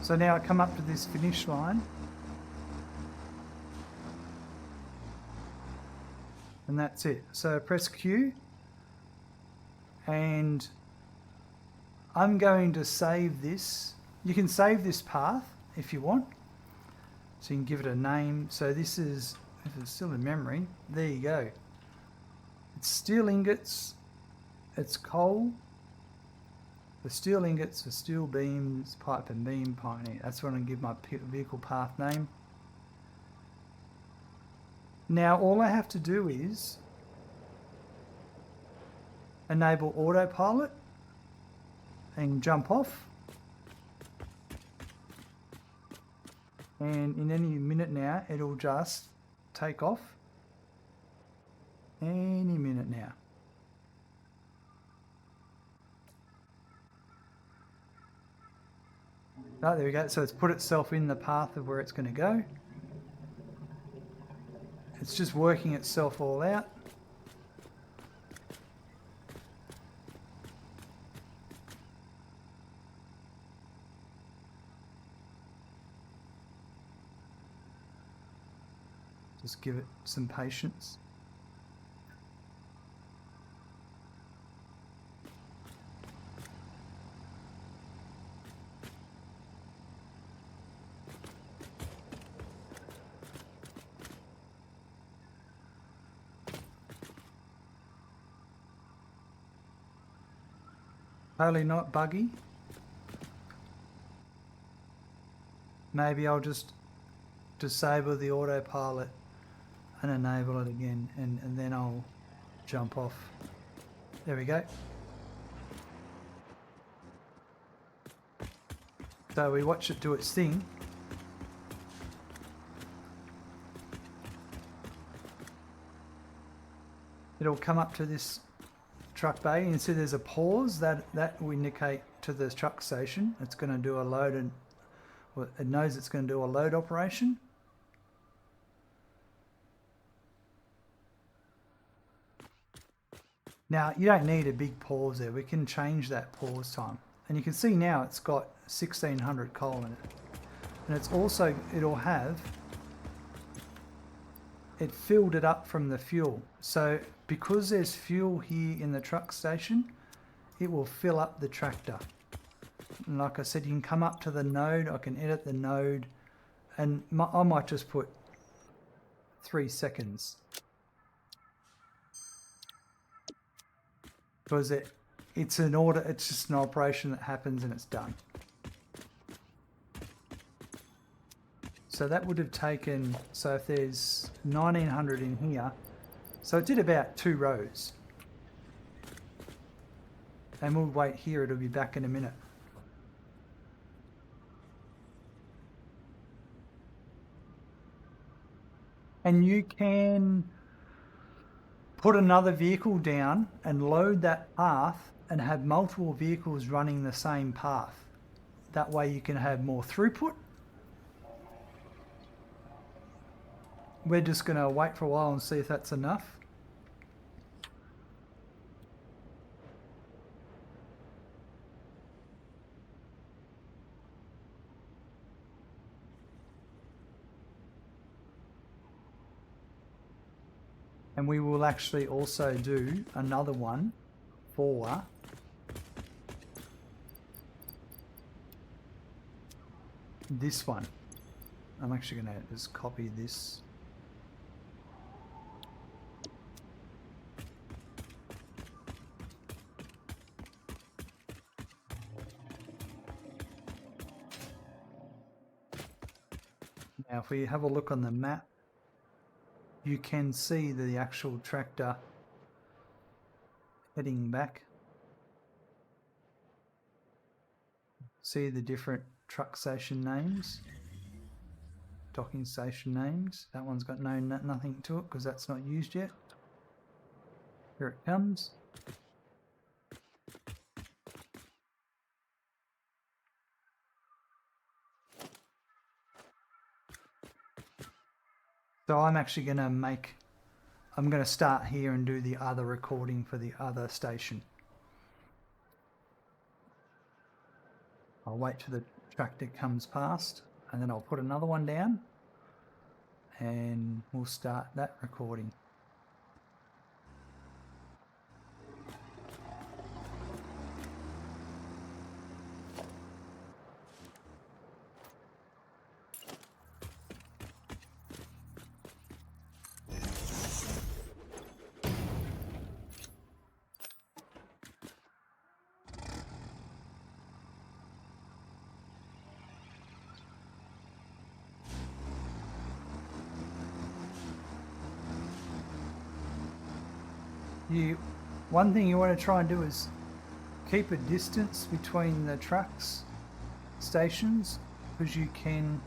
So now I come up to this finish line. And that's it. So press Q. And I'm going to save this. You can save this path if you want. So you can give it a name. So this is if it's still in memory. There you go. It's steel ingots, it's coal. The steel ingots for steel beams, pipe and beam pioneer. That's what I'm going to give my vehicle path name. Now all I have to do is enable autopilot and jump off. And in any minute now, it'll just take off. Any minute now. Oh, there we go. So it's put itself in the path of where it's going to go. It's just working itself all out. Just give it some patience. Totally not buggy. Maybe I'll just disable the autopilot and enable it again, and then I'll jump off. There we go. So we watch it do its thing. It'll come up to this truck bay, and you see there's a pause that will indicate to the truck station it's going to do a load, and well, it knows it's going to do a load operation. Now you don't need a big pause there, we can change that pause time, and you can see now it's got 1600 coal in it, and it's also, it filled it up from the fuel. So because there's fuel here in the truck station, it will fill up the tractor. And like I said, you can come up to the node, I can edit the node, and I might just put 3 seconds. Because it's an order, it's just an operation that happens and it's done. So that would have taken, so if there's 1900 in here, so it did about 2 rows. And we'll wait here, it'll be back in a minute. And you can put another vehicle down and load that path and have multiple vehicles running the same path. That way you can have more throughput. We're just going to wait for a while and see if that's enough. And we will actually also do another one for this one. I'm actually going to just copy this. Now if we have a look on the map, you can see the actual tractor heading back. See the different truck station names, docking station names. That one's got nothing to it because that's not used yet. Here it comes. So I'm actually going to I'm going to start here and do the other recording for the other station. I'll wait till the tractor comes past and then I'll put another one down and we'll start that recording. One thing you want to try and do is keep a distance between the trucks stations, because you can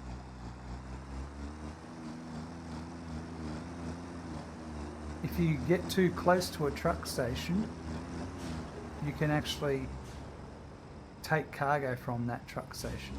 if you get too close to a truck station, you can actually take cargo from that truck station.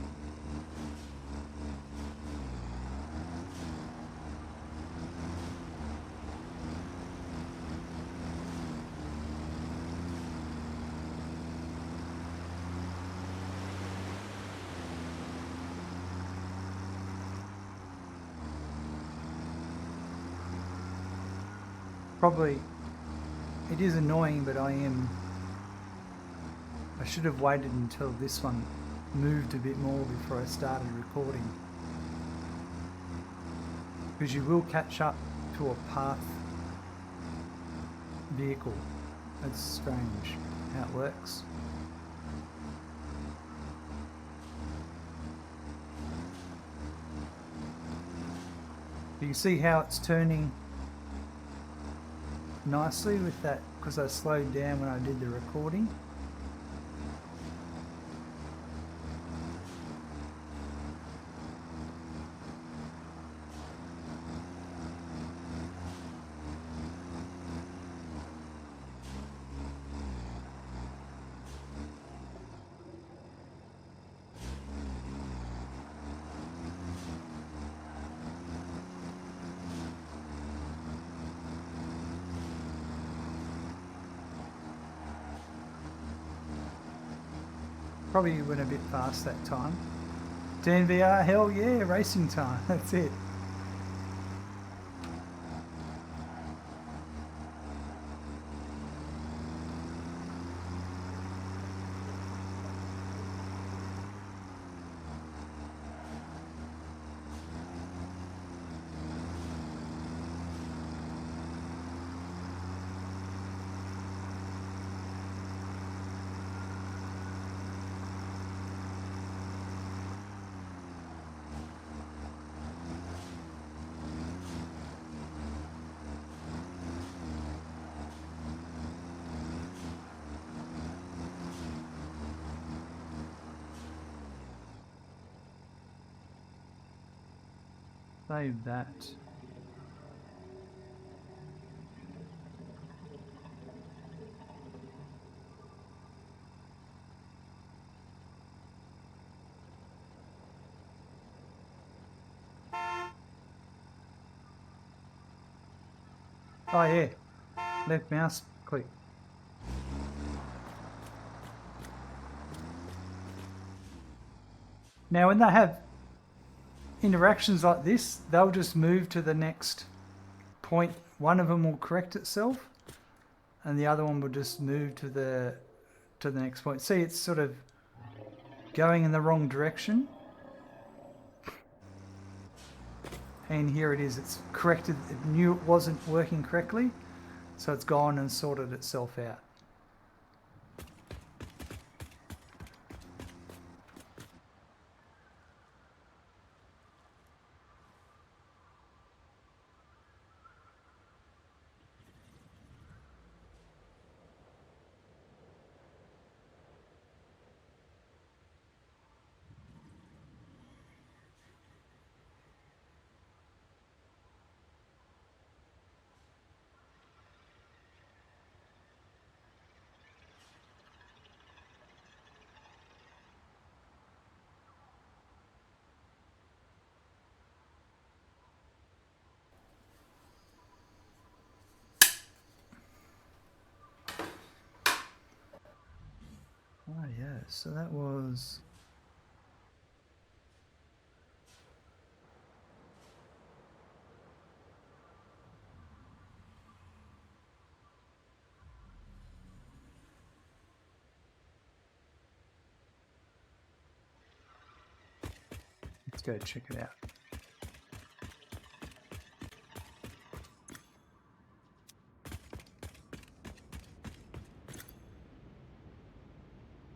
Probably, it is annoying, but I should have waited until this one moved a bit more before I started recording. Because you will catch up to a path vehicle. It's strange how it works. You can see how it's turning nicely with that, because I slowed down when I did the recording. Probably went a bit fast that time. DNVR, hell yeah, racing time, that's it. Save that. Oh yeah, left mouse click. Now when they have interactions like this, they'll just move to the next point. One of them will correct itself and the other one will just move to the next point. See, it's sort of going in the wrong direction. And here it is, it's corrected, it knew it wasn't working correctly, so it's gone and sorted itself out. Oh yeah, so that was... Let's go check it out.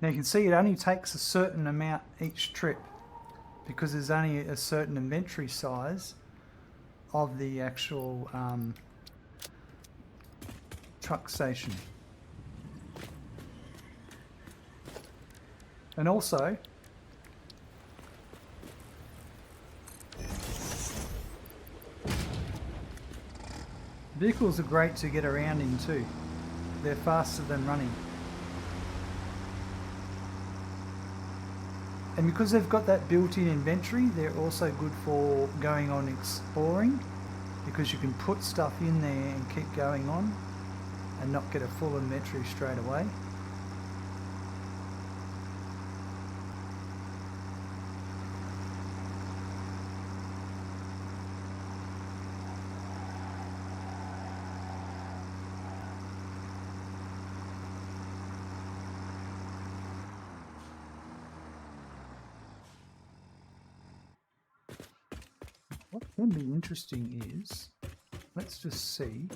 Now you can see it only takes a certain amount each trip because there's only a certain inventory size of the actual truck station. And also, vehicles are great to get around in too. They're faster than running. And because they've got that built-in inventory, they're also good for going on exploring, because you can put stuff in there and keep going on and not get a full inventory straight away. What can be interesting is, let's just see.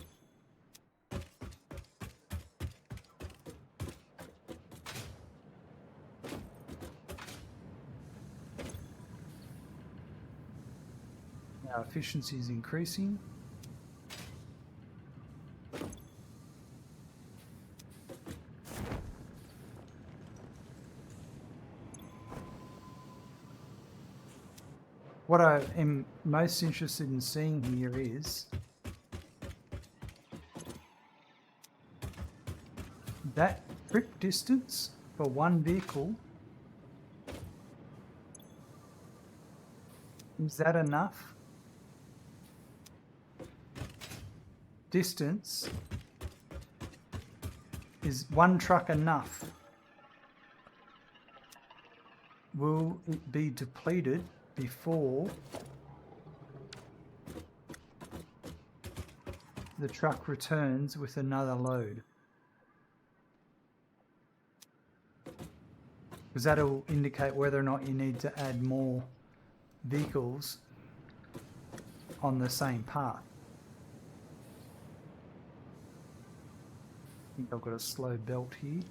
Our efficiency is increasing. What I am most interested in seeing here is that trip distance for one vehicle. Is that enough distance? Is one truck enough? Will it be depleted before the truck returns with another load? Because that'll indicate whether or not you need to add more vehicles on the same path. I think I've got a slow belt here.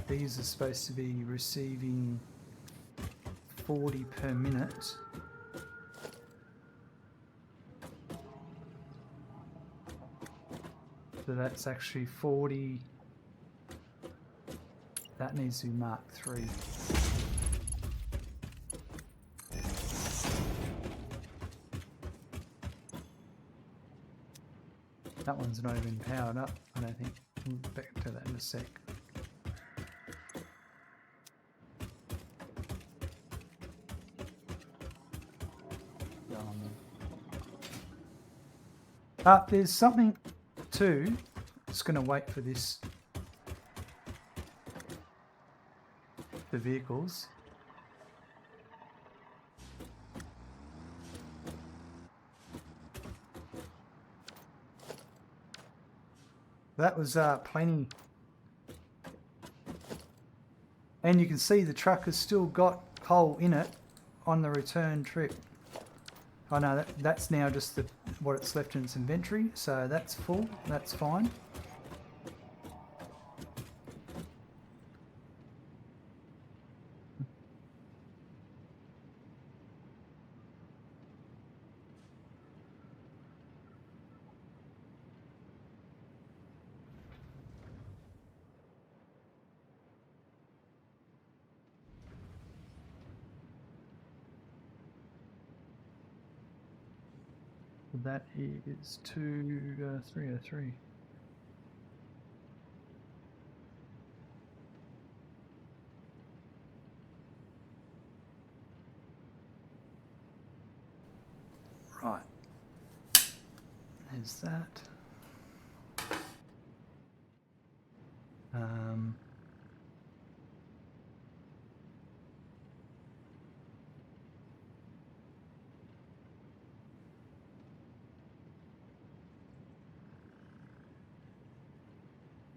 These are supposed to be receiving 40 per minute. So that's actually 40. That needs to be Mark 3. That one's not even powered up, I don't think. We'll get back to that in a sec. There's something too. Just going to wait for this. The vehicles. That was plenty. And you can see the truck has still got coal in it on the return trip. Oh no, that's now just what it's left in its inventory, so that's full, that's fine. That is 303. Right. There's that.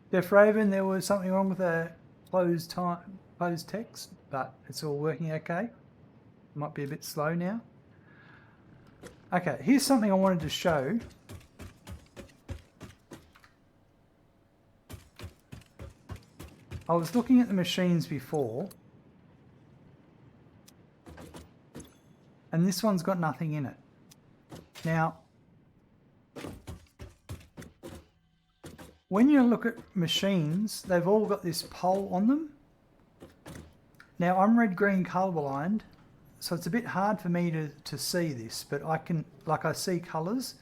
Def Raven, there was something wrong with the closed text, but it's all working okay. Might be a bit slow now. Okay, here's something I wanted to show. I was looking at the machines before, and this one's got nothing in it. Now, when you look at machines, they've all got this pole on them. Now I'm red-green colorblind, so it's a bit hard for me to see this, but I can, like I see colors,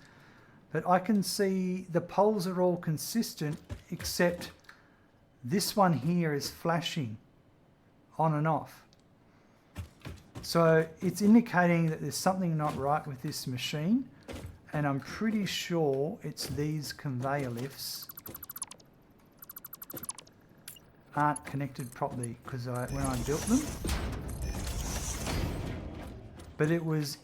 but I can see the poles are all consistent except this one here is flashing on and off. So it's indicating that there's something not right with this machine, and I'm pretty sure it's these conveyor lifts aren't connected properly because when I built them. But it was,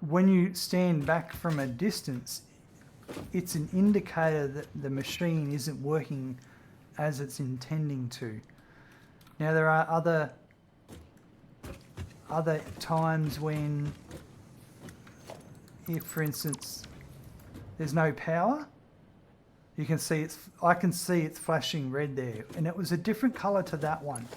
when you stand back from a distance, it's an indicator that the machine isn't working as it's intending to. Now there are other times when, if for instance there's no power, you can see I can see it's flashing red there, and it was a different color to that one.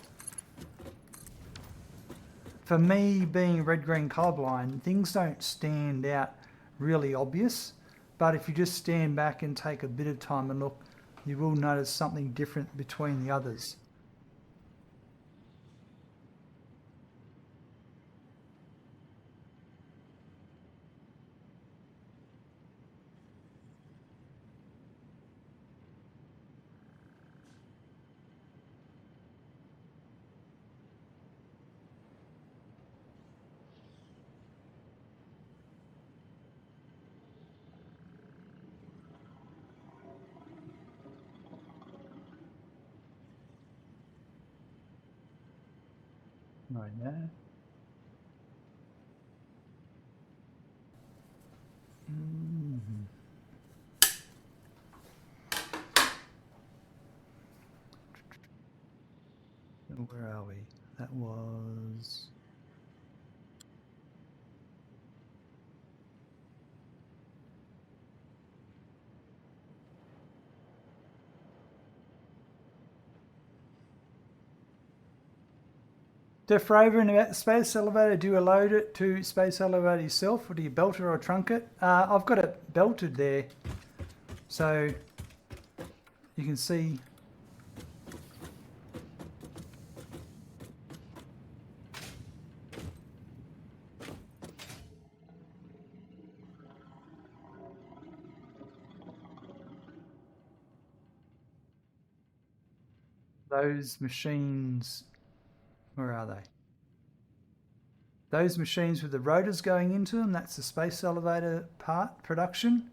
For me, being red-green colorblind, things don't stand out really obvious, but if you just stand back and take a bit of time and look, you will notice something different between the others. Right there. Where are we? That was... Def Raven, about the space elevator, do you load it to space elevator yourself, or do you belt it or trunk it? I've got it belted there, so you can see. Those machines, where are they? Those machines with the rotors going into them, that's the space elevator part, production.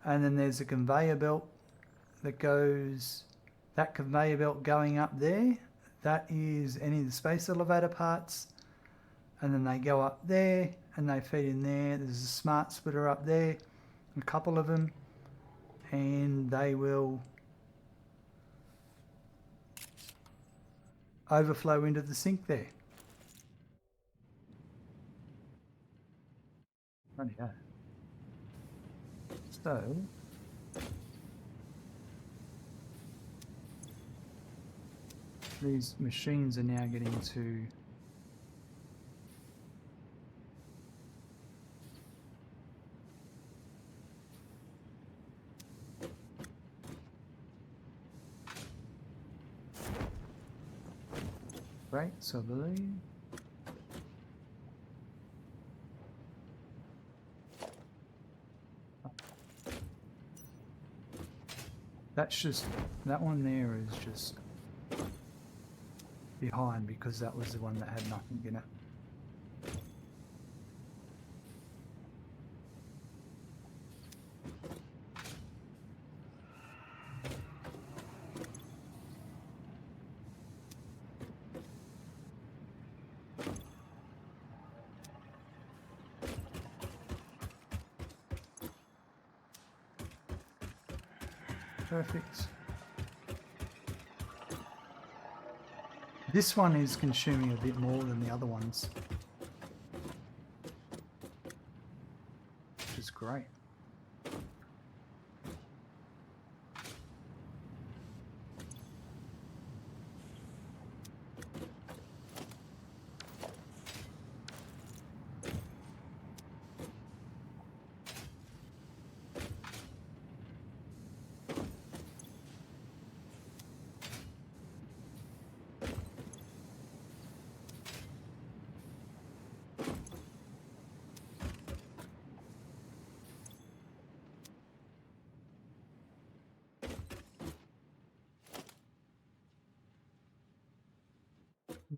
And then there's a conveyor belt that goes, that conveyor belt going up there, that is any of the space elevator parts. And then they go up there and they feed in there. There's a smart splitter up there, a couple of them, and they will overflow into the sink there. Rightio. So these machines are now getting to brakes, I believe. That's just, that one there is just behind because that was the one that had nothing in it. Perfect. This one is consuming a bit more than the other ones, which is great.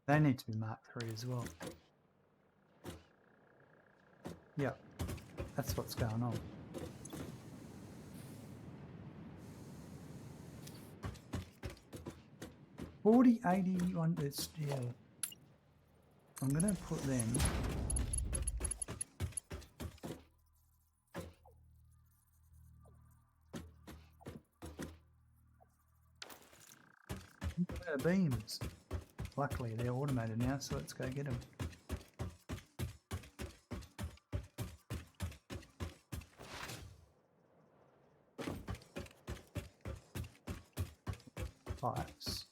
They need to be Mark 3 as well. Yep, that's what's going on. $40, $81, it's, yeah. I'm going to put them. Where are the beams? Luckily they're automated now, so let's go get them. Pipes.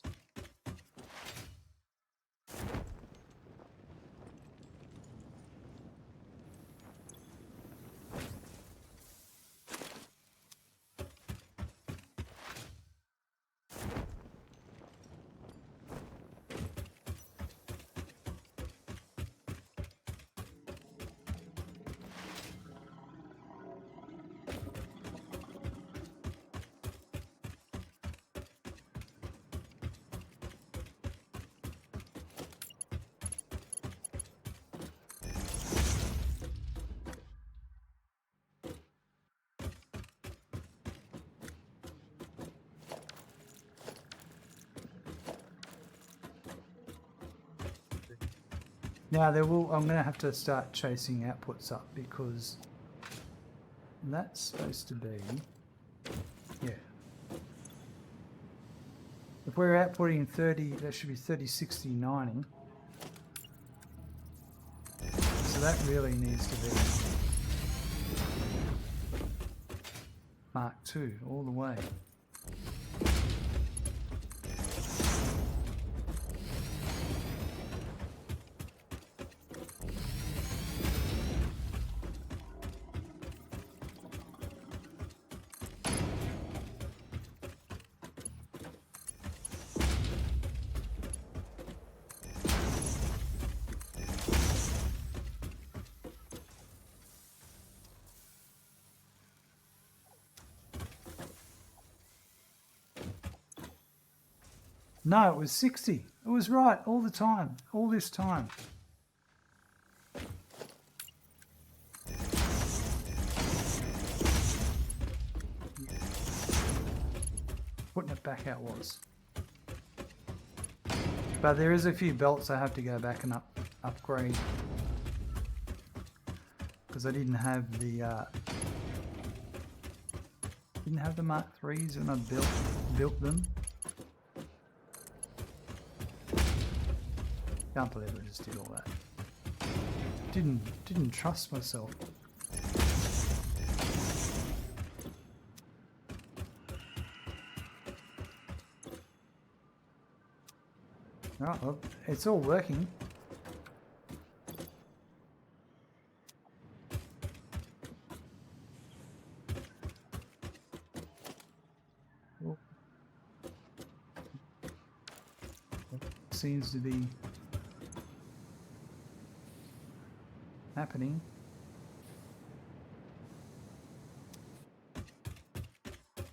Now there will. I'm going to have to start chasing outputs up because that's supposed to be. Yeah. If we're outputting 30, that should be 30, 60, 90. So that really needs to be Mark 2 all the way. No, it was 60. It was right all the time, all this time. Putting it back how it was. But there is a few belts I have to go back and upgrade. Because I didn't have the Mark 3s when I built them. Can't believe I just did all that. Didn't trust myself. Oh, well, it's all working. Seems to be happening.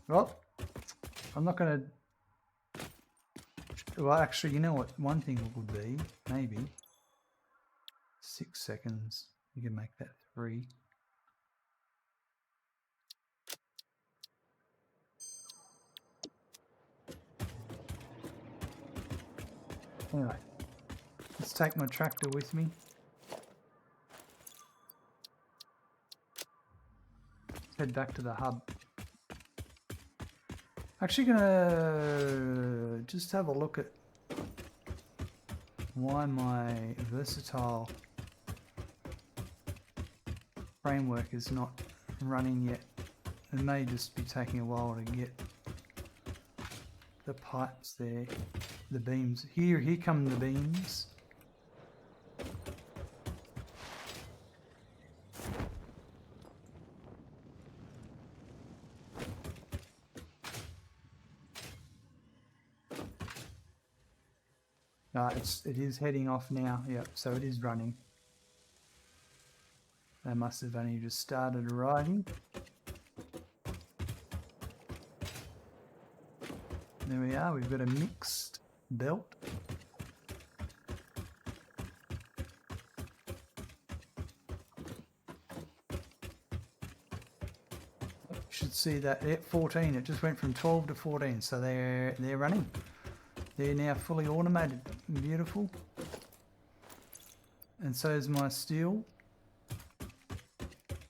Well, I'm not going to... Well, actually, you know what? One thing would be, maybe, 6 seconds. You can make that 3. Anyway, let's take my tractor with me. Head back to the hub. Actually gonna just have a look at why my versatile framework is not running yet. It may just be taking a while to get the pipes there, the beams. Here come the beams. It is heading off now. Yep, so it is running. They must have only just started riding. There we are. We've got a mixed belt. see that at 14, it just went from 12 to 14, so they're running. They're now fully automated. Beautiful. And so is my steel.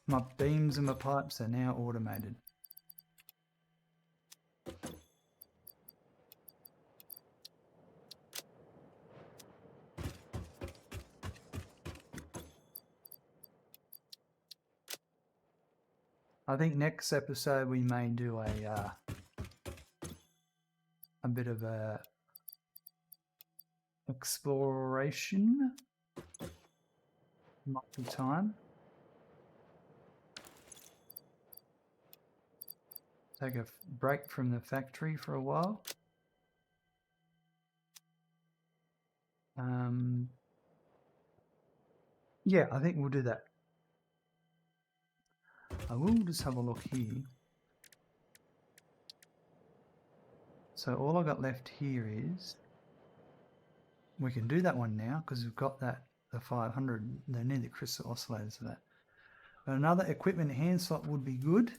My beams and my pipes are now automated. I think next episode we may do a bit of a exploration. Might be time. Take a break from the factory for a while. Yeah, I think we'll do that. I will just have a look here. So all I got left here is we can do that one now because we've got that the 500. They need the crystal oscillators for that. But another equipment hand slot would be good.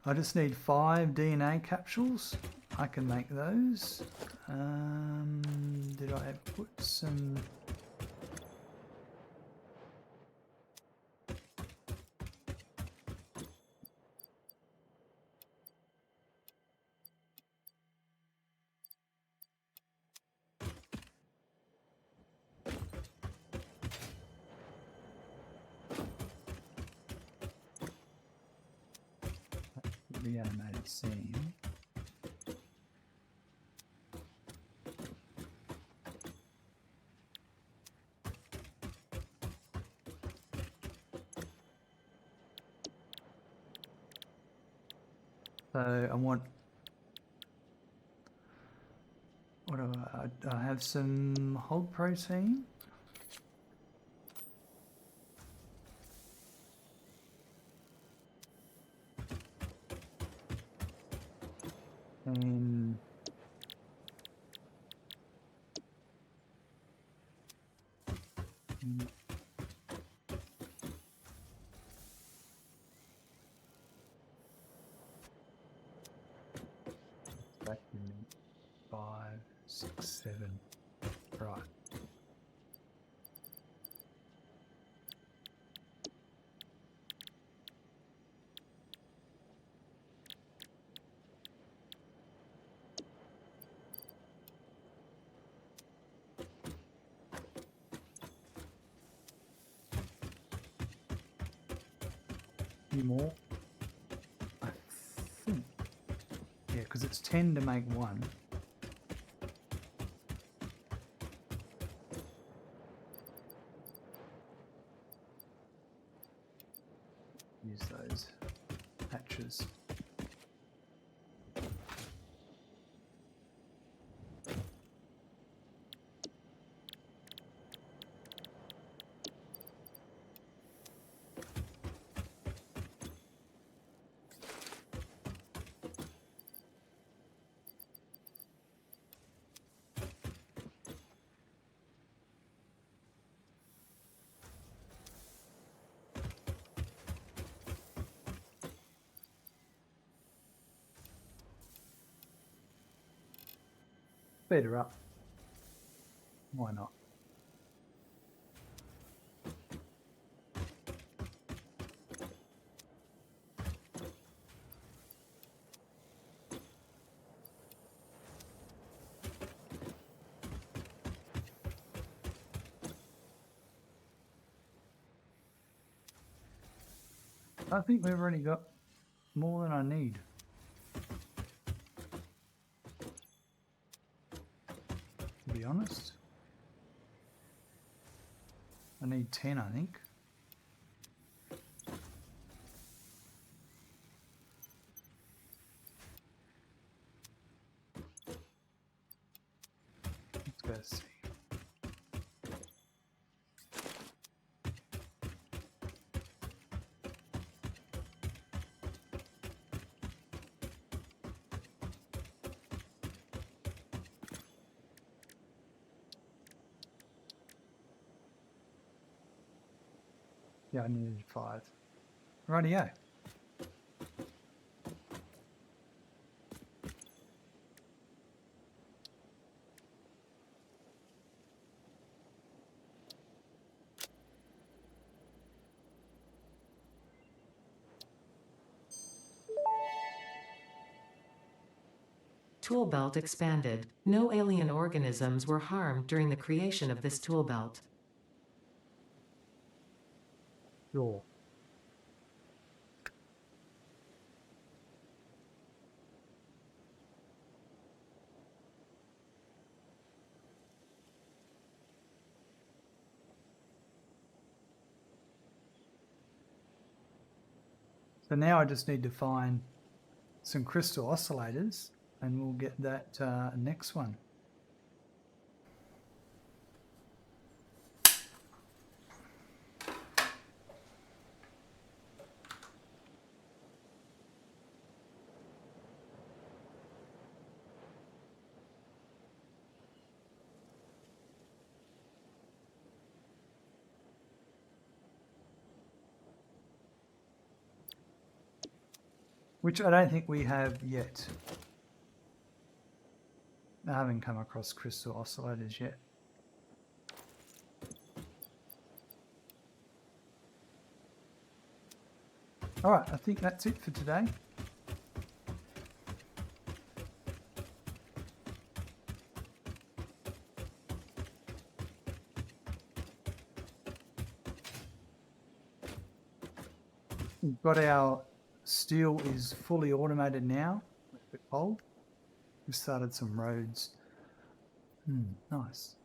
I just need 5 DNA capsules. I can make those. Did I put some? The animated scene. So I want, what do I have some hog protein. And back in 5, 6, 7. Right. Few more. I think. Yeah, because it's 10 to make one. Use those hatches. Speed her up. Why not? I think we've already got more than I need. To be honest. I need 10, I think. Let's go see. Yeah, I needed 5. Rightio. tool belt expanded. No alien organisms were harmed during the creation of this tool belt. Sure. So now I just need to find some crystal oscillators and we'll get that next one. Which I don't think we have yet. I haven't come across crystal oscillators yet. Alright, I think that's it for today. We've got our steel is fully automated now. A bit cold. We've started some roads. Nice.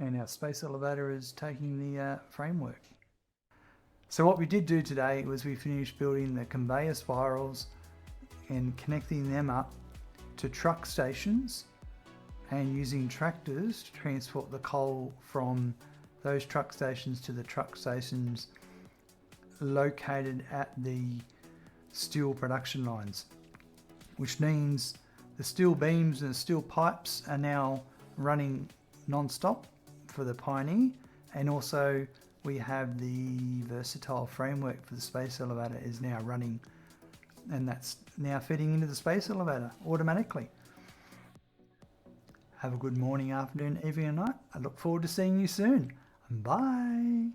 And our space elevator is taking the framework. So what we did do today was we finished building the conveyor spirals and connecting them up to truck stations and using tractors to transport the coal from those truck stations to the truck stations located at the steel production lines, which means the steel beams and the steel pipes are now running non-stop for the Pioneer, and also we have the versatile framework for the space elevator is now running, and that's now fitting into the space elevator automatically. Have a good morning, afternoon, evening and night. I look forward to seeing you soon. Bye.